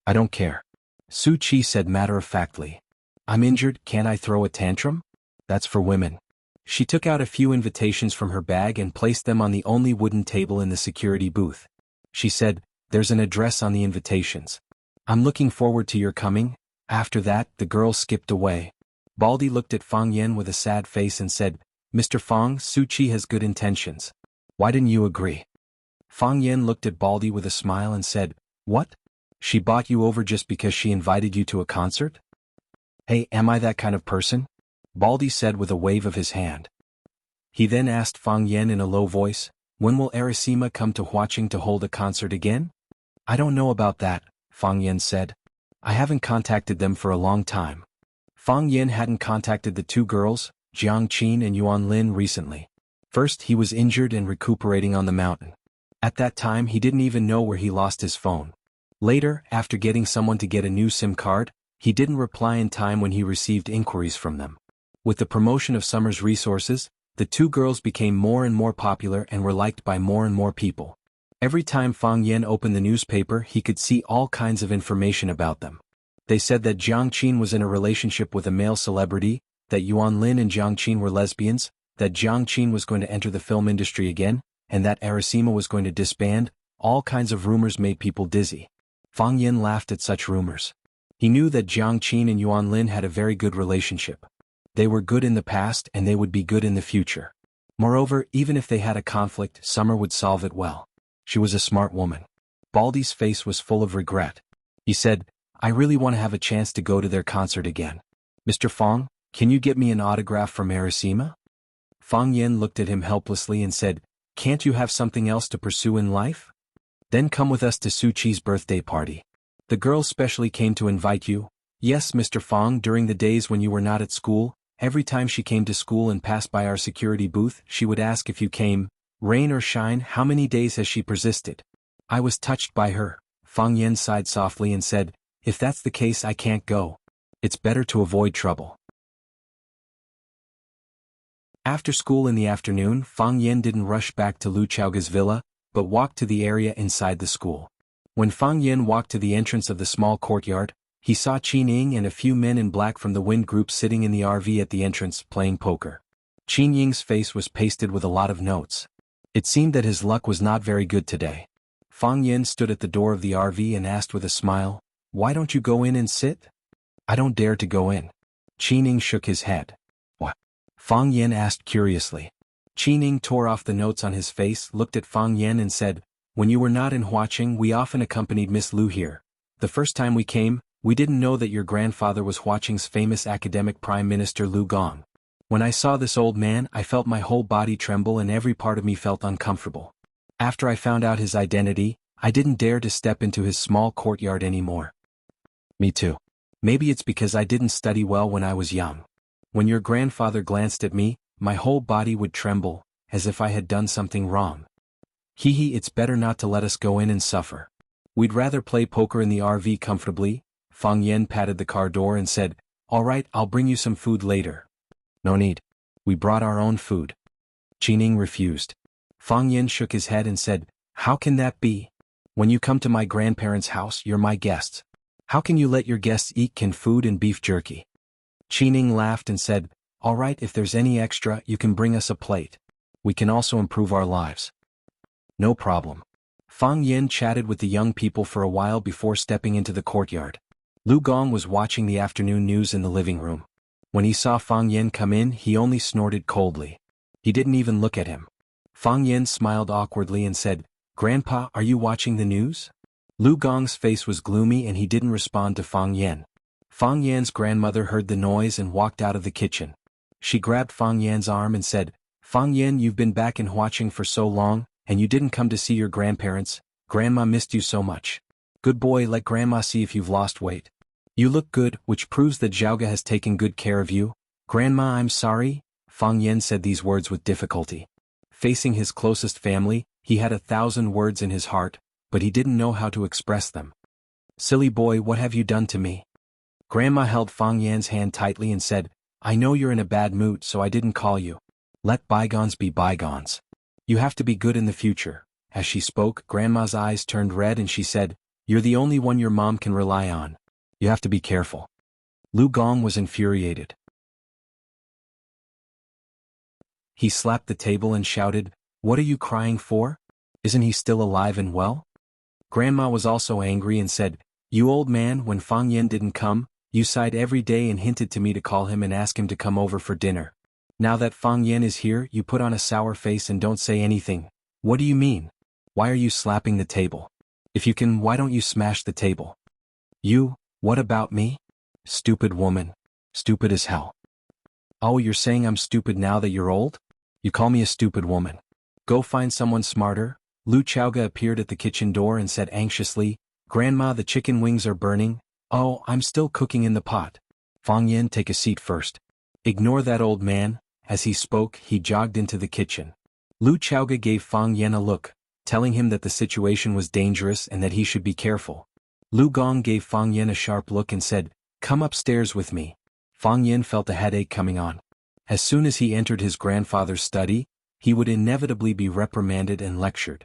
I don't care. Su Chi said matter-of-factly. I'm injured, can't I throw a tantrum? That's for women. She took out a few invitations from her bag and placed them on the only wooden table in the security booth. She said, There's an address on the invitations. I'm looking forward to your coming. After that, the girl skipped away. Baldy looked at Fang Yen with a sad face and said, Mr. Fang, Su Chi has good intentions. Why didn't you agree? Fang Yen looked at Baldy with a smile and said, What? She bought you over just because she invited you to a concert? Hey, am I that kind of person? Baldy said with a wave of his hand. He then asked Fang Yen in a low voice, When will Arasima come to Huaqing to hold a concert again? I don't know about that, Fang Yen said. I haven't contacted them for a long time. Fang Yen hadn't contacted the two girls, Jiang Qin and Yuan Lin, recently. First, he was injured and recuperating on the mountain. At that time, he didn't even know where he lost his phone. Later, after getting someone to get a new SIM card, he didn't reply in time when he received inquiries from them. With the promotion of Summer's resources, the two girls became more and more popular and were liked by more and more people. Every time Fang Yen opened the newspaper, he could see all kinds of information about them. They said that Jiang Qin was in a relationship with a male celebrity, that Yuan Lin and Jiang Qin were lesbians, that Jiang Qin was going to enter the film industry again, and that Arasima was going to disband. All kinds of rumors made people dizzy. Fang Yen laughed at such rumors. He knew that Jiang Qin and Yuan Lin had a very good relationship. They were good in the past and they would be good in the future. Moreover, even if they had a conflict, Summer would solve it well. She was a smart woman. Baldy's face was full of regret. He said, I really want to have a chance to go to their concert again. Mr. Fang, can you get me an autograph from Arasima? Fang Yen looked at him helplessly and said, Can't you have something else to pursue in life? Then come with us to Su Chi's birthday party. The girl specially came to invite you. Yes, Mr. Fang, during the days when you were not at school, every time she came to school and passed by our security booth, she would ask if you came. Rain or shine, how many days has she persisted? I was touched by her. Fang Yen sighed softly and said, If that's the case, I can't go. It's better to avoid trouble. After school in the afternoon, Fang Yen didn't rush back to Lu Chaoga's villa, but walked to the area inside the school. When Fang Yen walked to the entrance of the small courtyard, he saw Qin Ying and a few men in black from the Wind Group sitting in the RV at the entrance, playing poker. Qin Ying's face was pasted with a lot of notes. It seemed that his luck was not very good today. Fang Yen stood at the door of the RV and asked with a smile, Why don't you go in and sit? I don't dare to go in. Qin Ying shook his head. What? Fang Yen asked curiously. Qin Ying tore off the notes on his face, looked at Fang Yen and said, When you were not in Huaqing, we often accompanied Miss Lu here. The first time we came, we didn't know that your grandfather was Huaqing's famous academic Prime Minister Lu Gong. When I saw this old man, I felt my whole body tremble and every part of me felt uncomfortable. After I found out his identity, I didn't dare to step into his small courtyard anymore. Me too. Maybe it's because I didn't study well when I was young. When your grandfather glanced at me, my whole body would tremble, as if I had done something wrong. Hee, it's better not to let us go in and suffer. We'd rather play poker in the RV comfortably. Fang Yen patted the car door and said, "All right, I'll bring you some food later." "No need. We brought our own food." Jining refused. Fang Yen shook his head and said, "How can that be? When you come to my grandparents' house, you're my guests. How can you let your guests eat canned food and beef jerky?" Jining laughed and said, "All right, if there's any extra, you can bring us a plate. We can also improve our lives." "No problem." Fang Yen chatted with the young people for a while before stepping into the courtyard. Lu Gong was watching the afternoon news in the living room. When he saw Fang Yen come in, he only snorted coldly. He didn't even look at him. Fang Yen smiled awkwardly and said, "Grandpa, are you watching the news?" Lu Gong's face was gloomy and he didn't respond to Fang Yen. Fang Yan's grandmother heard the noise and walked out of the kitchen. She grabbed Fang Yan's arm and said, "Fang Yen, you've been back in Huaqing for so long, and you didn't come to see your grandparents. Grandma missed you so much. Good boy, let Grandma see if you've lost weight. You look good, which proves that Zhaoga has taken good care of you." "Grandma, I'm sorry." Fang Yen said these words with difficulty. Facing his closest family, he had 1,000 words in his heart, but he didn't know how to express them. "Silly boy, what have you done to me?" Grandma held Fang Yan's hand tightly and said, "I know you're in a bad mood, so I didn't call you. Let bygones be bygones. You have to be good in the future." As she spoke, Grandma's eyes turned red and she said, "You're the only one your mom can rely on. You have to be careful." Lu Gong was infuriated. He slapped the table and shouted, "What are you crying for? Isn't he still alive and well?" Grandma was also angry and said, "You old man, when Fang Yen didn't come, you sighed every day and hinted to me to call him and ask him to come over for dinner. Now that Fang Yen is here, you put on a sour face and don't say anything. What do you mean? Why are you slapping the table? If you can, why don't you smash the table?" "You, what about me? Stupid woman. Stupid as hell." "Oh, you're saying I'm stupid now that you're old? You call me a stupid woman. Go find someone smarter." Lu Chaoga appeared at the kitchen door and said anxiously, "Grandma, the chicken wings are burning." "Oh, I'm still cooking in the pot." "Fang Yen, take a seat first." "Ignore that old man." As he spoke, he jogged into the kitchen. Lu Chaoga gave Fang Yen a look, telling him that the situation was dangerous and that he should be careful. Lu Gong gave Fang Yen a sharp look and said, "Come upstairs with me." Fang Yen felt a headache coming on. As soon as he entered his grandfather's study, he would inevitably be reprimanded and lectured.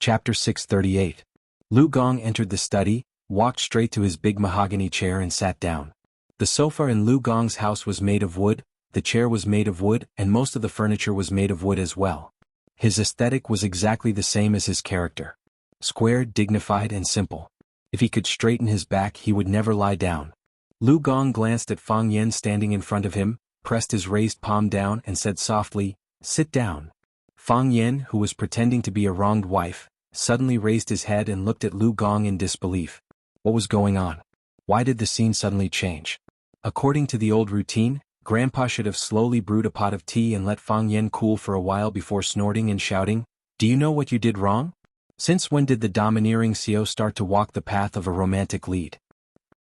Chapter 638. Lu Gong entered the study, walked straight to his big mahogany chair and sat down. The sofa in Lu Gong's house was made of wood, the chair was made of wood, and most of the furniture was made of wood as well. His aesthetic was exactly the same as his character. Square, dignified, and simple. If he could straighten his back, he would never lie down. Lu Gong glanced at Fang Yen standing in front of him, pressed his raised palm down and said softly, "Sit down." Fang Yen, who was pretending to be a wronged wife, suddenly raised his head and looked at Lu Gong in disbelief. What was going on? Why did the scene suddenly change? According to the old routine, Grandpa should have slowly brewed a pot of tea and let Fang Yen cool for a while before snorting and shouting, "Do you know what you did wrong? Since when did the domineering Xiao start to walk the path of a romantic lead?"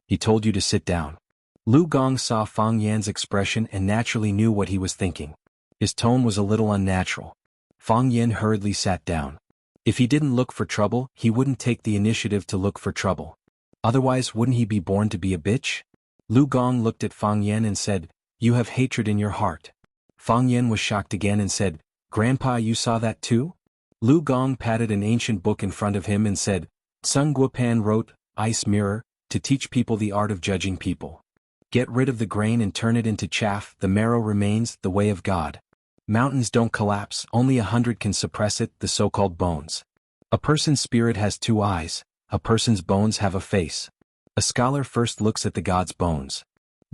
"He told you to sit down." Lu Gong saw Fang Yan's expression and naturally knew what he was thinking. His tone was a little unnatural. Fang Yen hurriedly sat down. If he didn't look for trouble, he wouldn't take the initiative to look for trouble. Otherwise, wouldn't he be born to be a bitch? Lu Gong looked at Fang Yen and said, "You have hatred in your heart." Fang Yen was shocked again and said, "Grandpa, you saw that too?" Lu Gong patted an ancient book in front of him and said, "Sun Guopan wrote, Ice Mirror, to teach people the art of judging people. Get rid of the grain and turn it into chaff, the marrow remains, the way of God. Mountains don't collapse, only 100 can suppress it, the so-called bones. A person's spirit has 2 eyes, a person's bones have a face. A scholar first looks at the god's bones.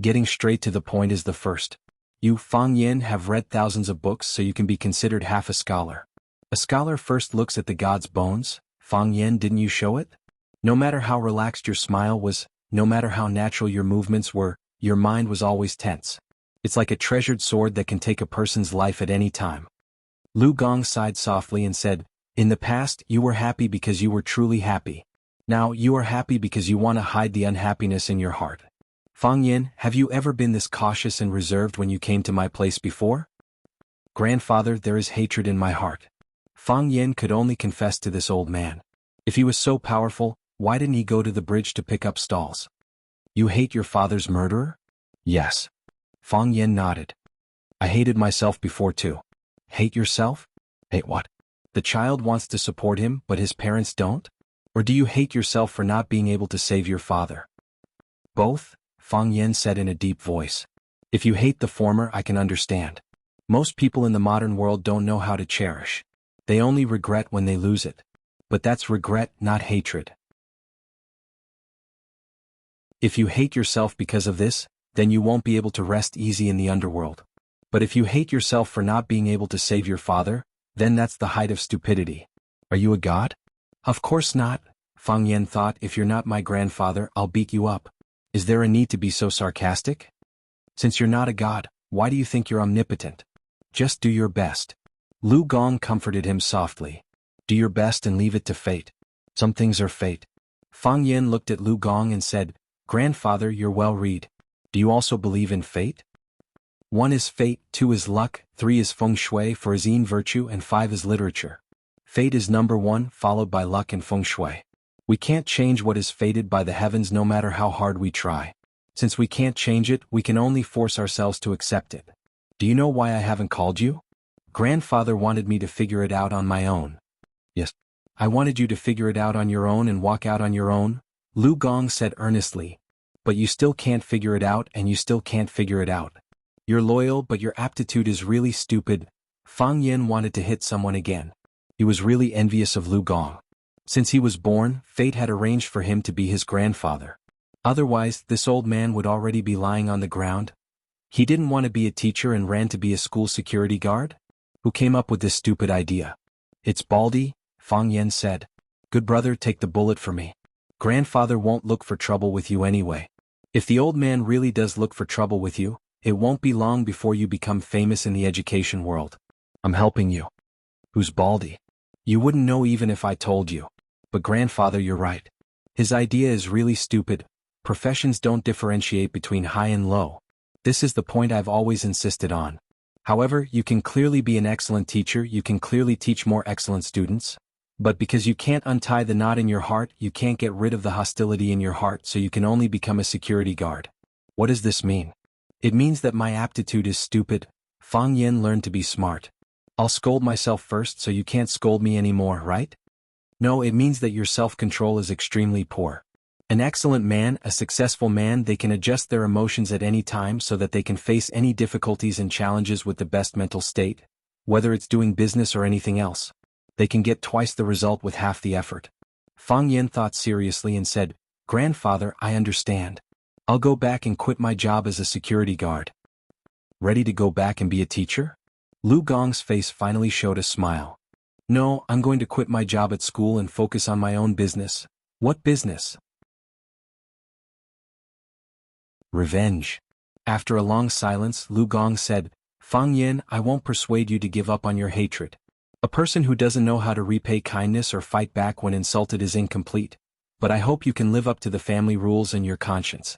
Getting straight to the point is the first. You, Fang Yen, have read thousands of books so you can be considered half a scholar. A scholar first looks at the god's bones. Fang Yen, didn't you show it? No matter how relaxed your smile was, no matter how natural your movements were, your mind was always tense. It's like a treasured sword that can take a person's life at any time. Lu Gong sighed softly and said, "In the past, you were happy because you were truly happy. Now, you are happy because you want to hide the unhappiness in your heart. Fang Yin, have you ever been this cautious and reserved when you came to my place before?" "Grandfather, there is hatred in my heart." Fang Yin could only confess to this old man. If he was so powerful, why didn't he go to the bridge to pick up stalls? "You hate your father's murderer?" "Yes." Fang Yin nodded. "I hated myself before too." "Hate yourself? Hate what?" "The child wants to support him, but his parents don't? Or do you hate yourself for not being able to save your father?" "Both," Fang Yin said in a deep voice. "If you hate the former, I can understand. Most people in the modern world don't know how to cherish. They only regret when they lose it. But that's regret, not hatred. If you hate yourself because of this, then you won't be able to rest easy in the underworld. But if you hate yourself for not being able to save your father, then that's the height of stupidity. Are you a god?" "Of course not," Fang Yen thought. "If you're not my grandfather, I'll beat you up. Is there a need to be so sarcastic? Since you're not a god, why do you think you're omnipotent? Just do your best." Lu Gong comforted him softly. "Do your best and leave it to fate. Some things are fate." Fang Yen looked at Lu Gong and said, "Grandfather, you're well read. Do you also believe in fate? 1 is fate, 2 is luck, 3 is feng shui for his yin virtue, and 5 is literature. Fate is number 1, followed by luck and feng shui. We can't change what is fated by the heavens no matter how hard we try. Since we can't change it, we can only force ourselves to accept it. Do you know why I haven't called you? Grandfather wanted me to figure it out on my own." "Yes. I wanted you to figure it out on your own and walk out on your own," Lu Gong said earnestly. "But you still can't figure it out, and you still can't figure it out. You're loyal, but your aptitude is really stupid." Fang Yin wanted to hit someone again. He was really envious of Lu Gong. Since he was born, fate had arranged for him to be his grandfather. Otherwise, this old man would already be lying on the ground. He didn't want to be a teacher and ran to be a school security guard? Who came up with this stupid idea? "It's Baldy," Fang Yen said. "Good brother, take the bullet for me. Grandfather won't look for trouble with you anyway. If the old man really does look for trouble with you, it won't be long before you become famous in the education world. I'm helping you." "Who's Baldy?" "You wouldn't know even if I told you. But grandfather, you're right. His idea is really stupid. Professions don't differentiate between high and low. This is the point I've always insisted on. However, you can clearly be an excellent teacher, you can clearly teach more excellent students. But because you can't untie the knot in your heart, you can't get rid of the hostility in your heart, so you can only become a security guard." "What does this mean?" "It means that my aptitude is stupid." Fang Yen learned to be smart. "I'll scold myself first so you can't scold me anymore, right?" "No, it means that your self-control is extremely poor. An excellent man, a successful man, they can adjust their emotions at any time so that they can face any difficulties and challenges with the best mental state, whether it's doing business or anything else. They can get twice the result with half the effort." Fang Yen thought seriously and said, "Grandfather, I understand. I'll go back and quit my job as a security guard." "Ready to go back and be a teacher?" Lu Gong's face finally showed a smile. "No, I'm going to quit my job at school and focus on my own business." "What business?" "Revenge." After a long silence, Lu Gong said, "Fang Yin, I won't persuade you to give up on your hatred. A person who doesn't know how to repay kindness or fight back when insulted is incomplete, but I hope you can live up to the family rules and your conscience."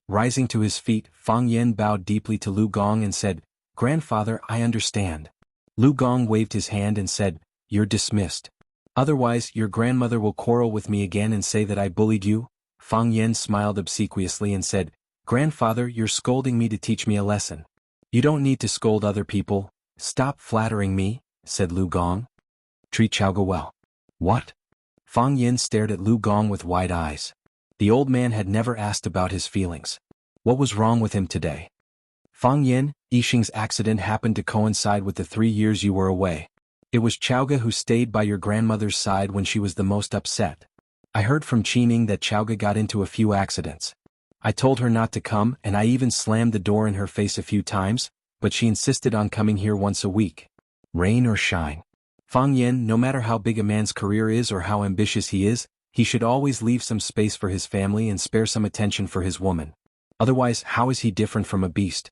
Rising to his feet, Fang Yin bowed deeply to Lu Gong and said, "Grandfather, I understand." Lu Gong waved his hand and said, "You're dismissed. Otherwise, your grandmother will quarrel with me again and say that I bullied you." Fang Yin smiled obsequiously and said, "Grandfather, you're scolding me to teach me a lesson. You don't need to scold other people. Stop flattering me," said Lu Gong. "Treat Chaoga well." "What?" Fang Yin stared at Lu Gong with wide eyes. The old man had never asked about his feelings. What was wrong with him today? "Fang Yin, Yixing's accident happened to coincide with the 3 years you were away. It was Chaoga who stayed by your grandmother's side when she was the most upset. I heard from Qining that Chaoga got into a few accidents. I told her not to come, and I even slammed the door in her face a few times, but she insisted on coming here once a week. Rain or shine. Fang Yin, no matter how big a man's career is or how ambitious he should always leave some space for his family and spare some attention for his woman. Otherwise, how is he different from a beast?"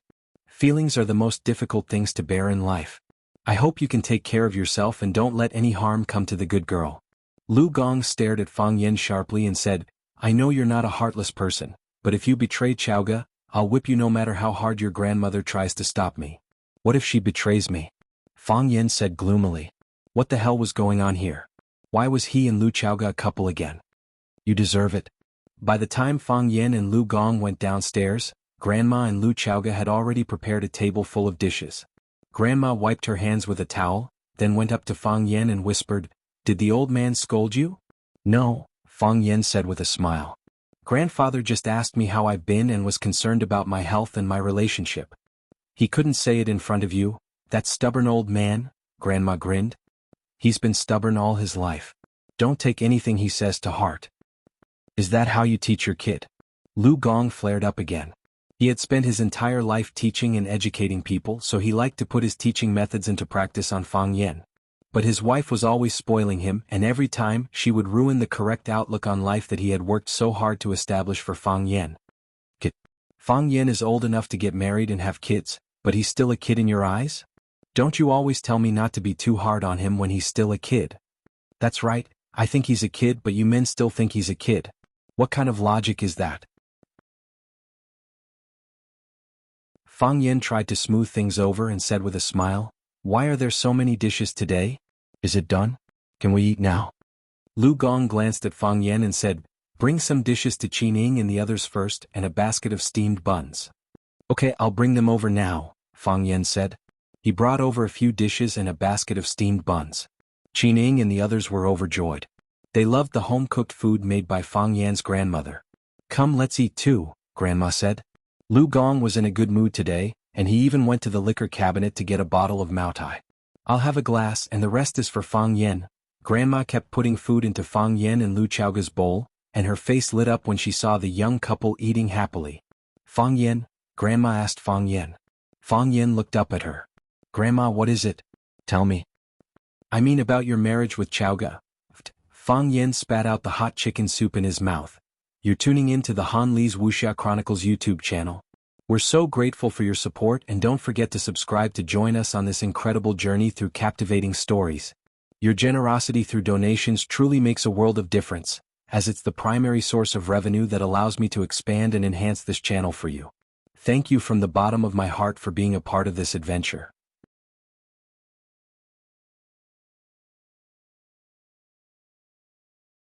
Feelings are the most difficult things to bear in life. I hope you can take care of yourself and don't let any harm come to the good girl. Lu Gong stared at Fang Yen sharply and said, I know you're not a heartless person, but if you betray Chaoga, I'll whip you no matter how hard your grandmother tries to stop me. What if she betrays me? Fang Yen said gloomily. What the hell was going on here? Why was he and Lu Chaoga a couple again? You deserve it. By the time Fang Yen and Lu Gong went downstairs, Grandma and Lu Chaoga had already prepared a table full of dishes. Grandma wiped her hands with a towel, then went up to Fang Yen and whispered, Did the old man scold you? No, Fang Yen said with a smile. Grandfather just asked me how I've been and was concerned about my health and my relationship. He couldn't say it in front of you, that stubborn old man, Grandma grinned. He's been stubborn all his life. Don't take anything he says to heart. Is that how you teach your kid? Lu Gong flared up again. He had spent his entire life teaching and educating people, so he liked to put his teaching methods into practice on Fang Yen. But his wife was always spoiling him, and every time she would ruin the correct outlook on life that he had worked so hard to establish for Fang Yen. Kid. Fang Yen is old enough to get married and have kids, but he's still a kid in your eyes? Don't you always tell me not to be too hard on him when he's still a kid? That's right, I think he's a kid, but you men still think he's a kid. What kind of logic is that? Fang Yen tried to smooth things over and said with a smile, Why are there so many dishes today? Is it done? Can we eat now? Lu Gong glanced at Fang Yen and said, Bring some dishes to Qining and the others first and a basket of steamed buns. Okay, I'll bring them over now, Fang Yen said. He brought over a few dishes and a basket of steamed buns. Qining and the others were overjoyed. They loved the home-cooked food made by Fang Yan's grandmother. Come, let's eat too, Grandma said. Lu Gong was in a good mood today, and he even went to the liquor cabinet to get a bottle of Maotai. I'll have a glass and the rest is for Fang Yen. Grandma kept putting food into Fang Yen and Lu Chaoga's bowl, and her face lit up when she saw the young couple eating happily. Fang Yen, Grandma asked Fang Yen. Fang Yen looked up at her. Grandma, what is it? Tell me. I mean about your marriage with Chaoga. Fang Yen spat out the hot chicken soup in his mouth. You're tuning in to the Han Li's Wuxia Chronicles YouTube channel. We're so grateful for your support, and don't forget to subscribe to join us on this incredible journey through captivating stories. Your generosity through donations truly makes a world of difference, as it's the primary source of revenue that allows me to expand and enhance this channel for you. Thank you from the bottom of my heart for being a part of this adventure.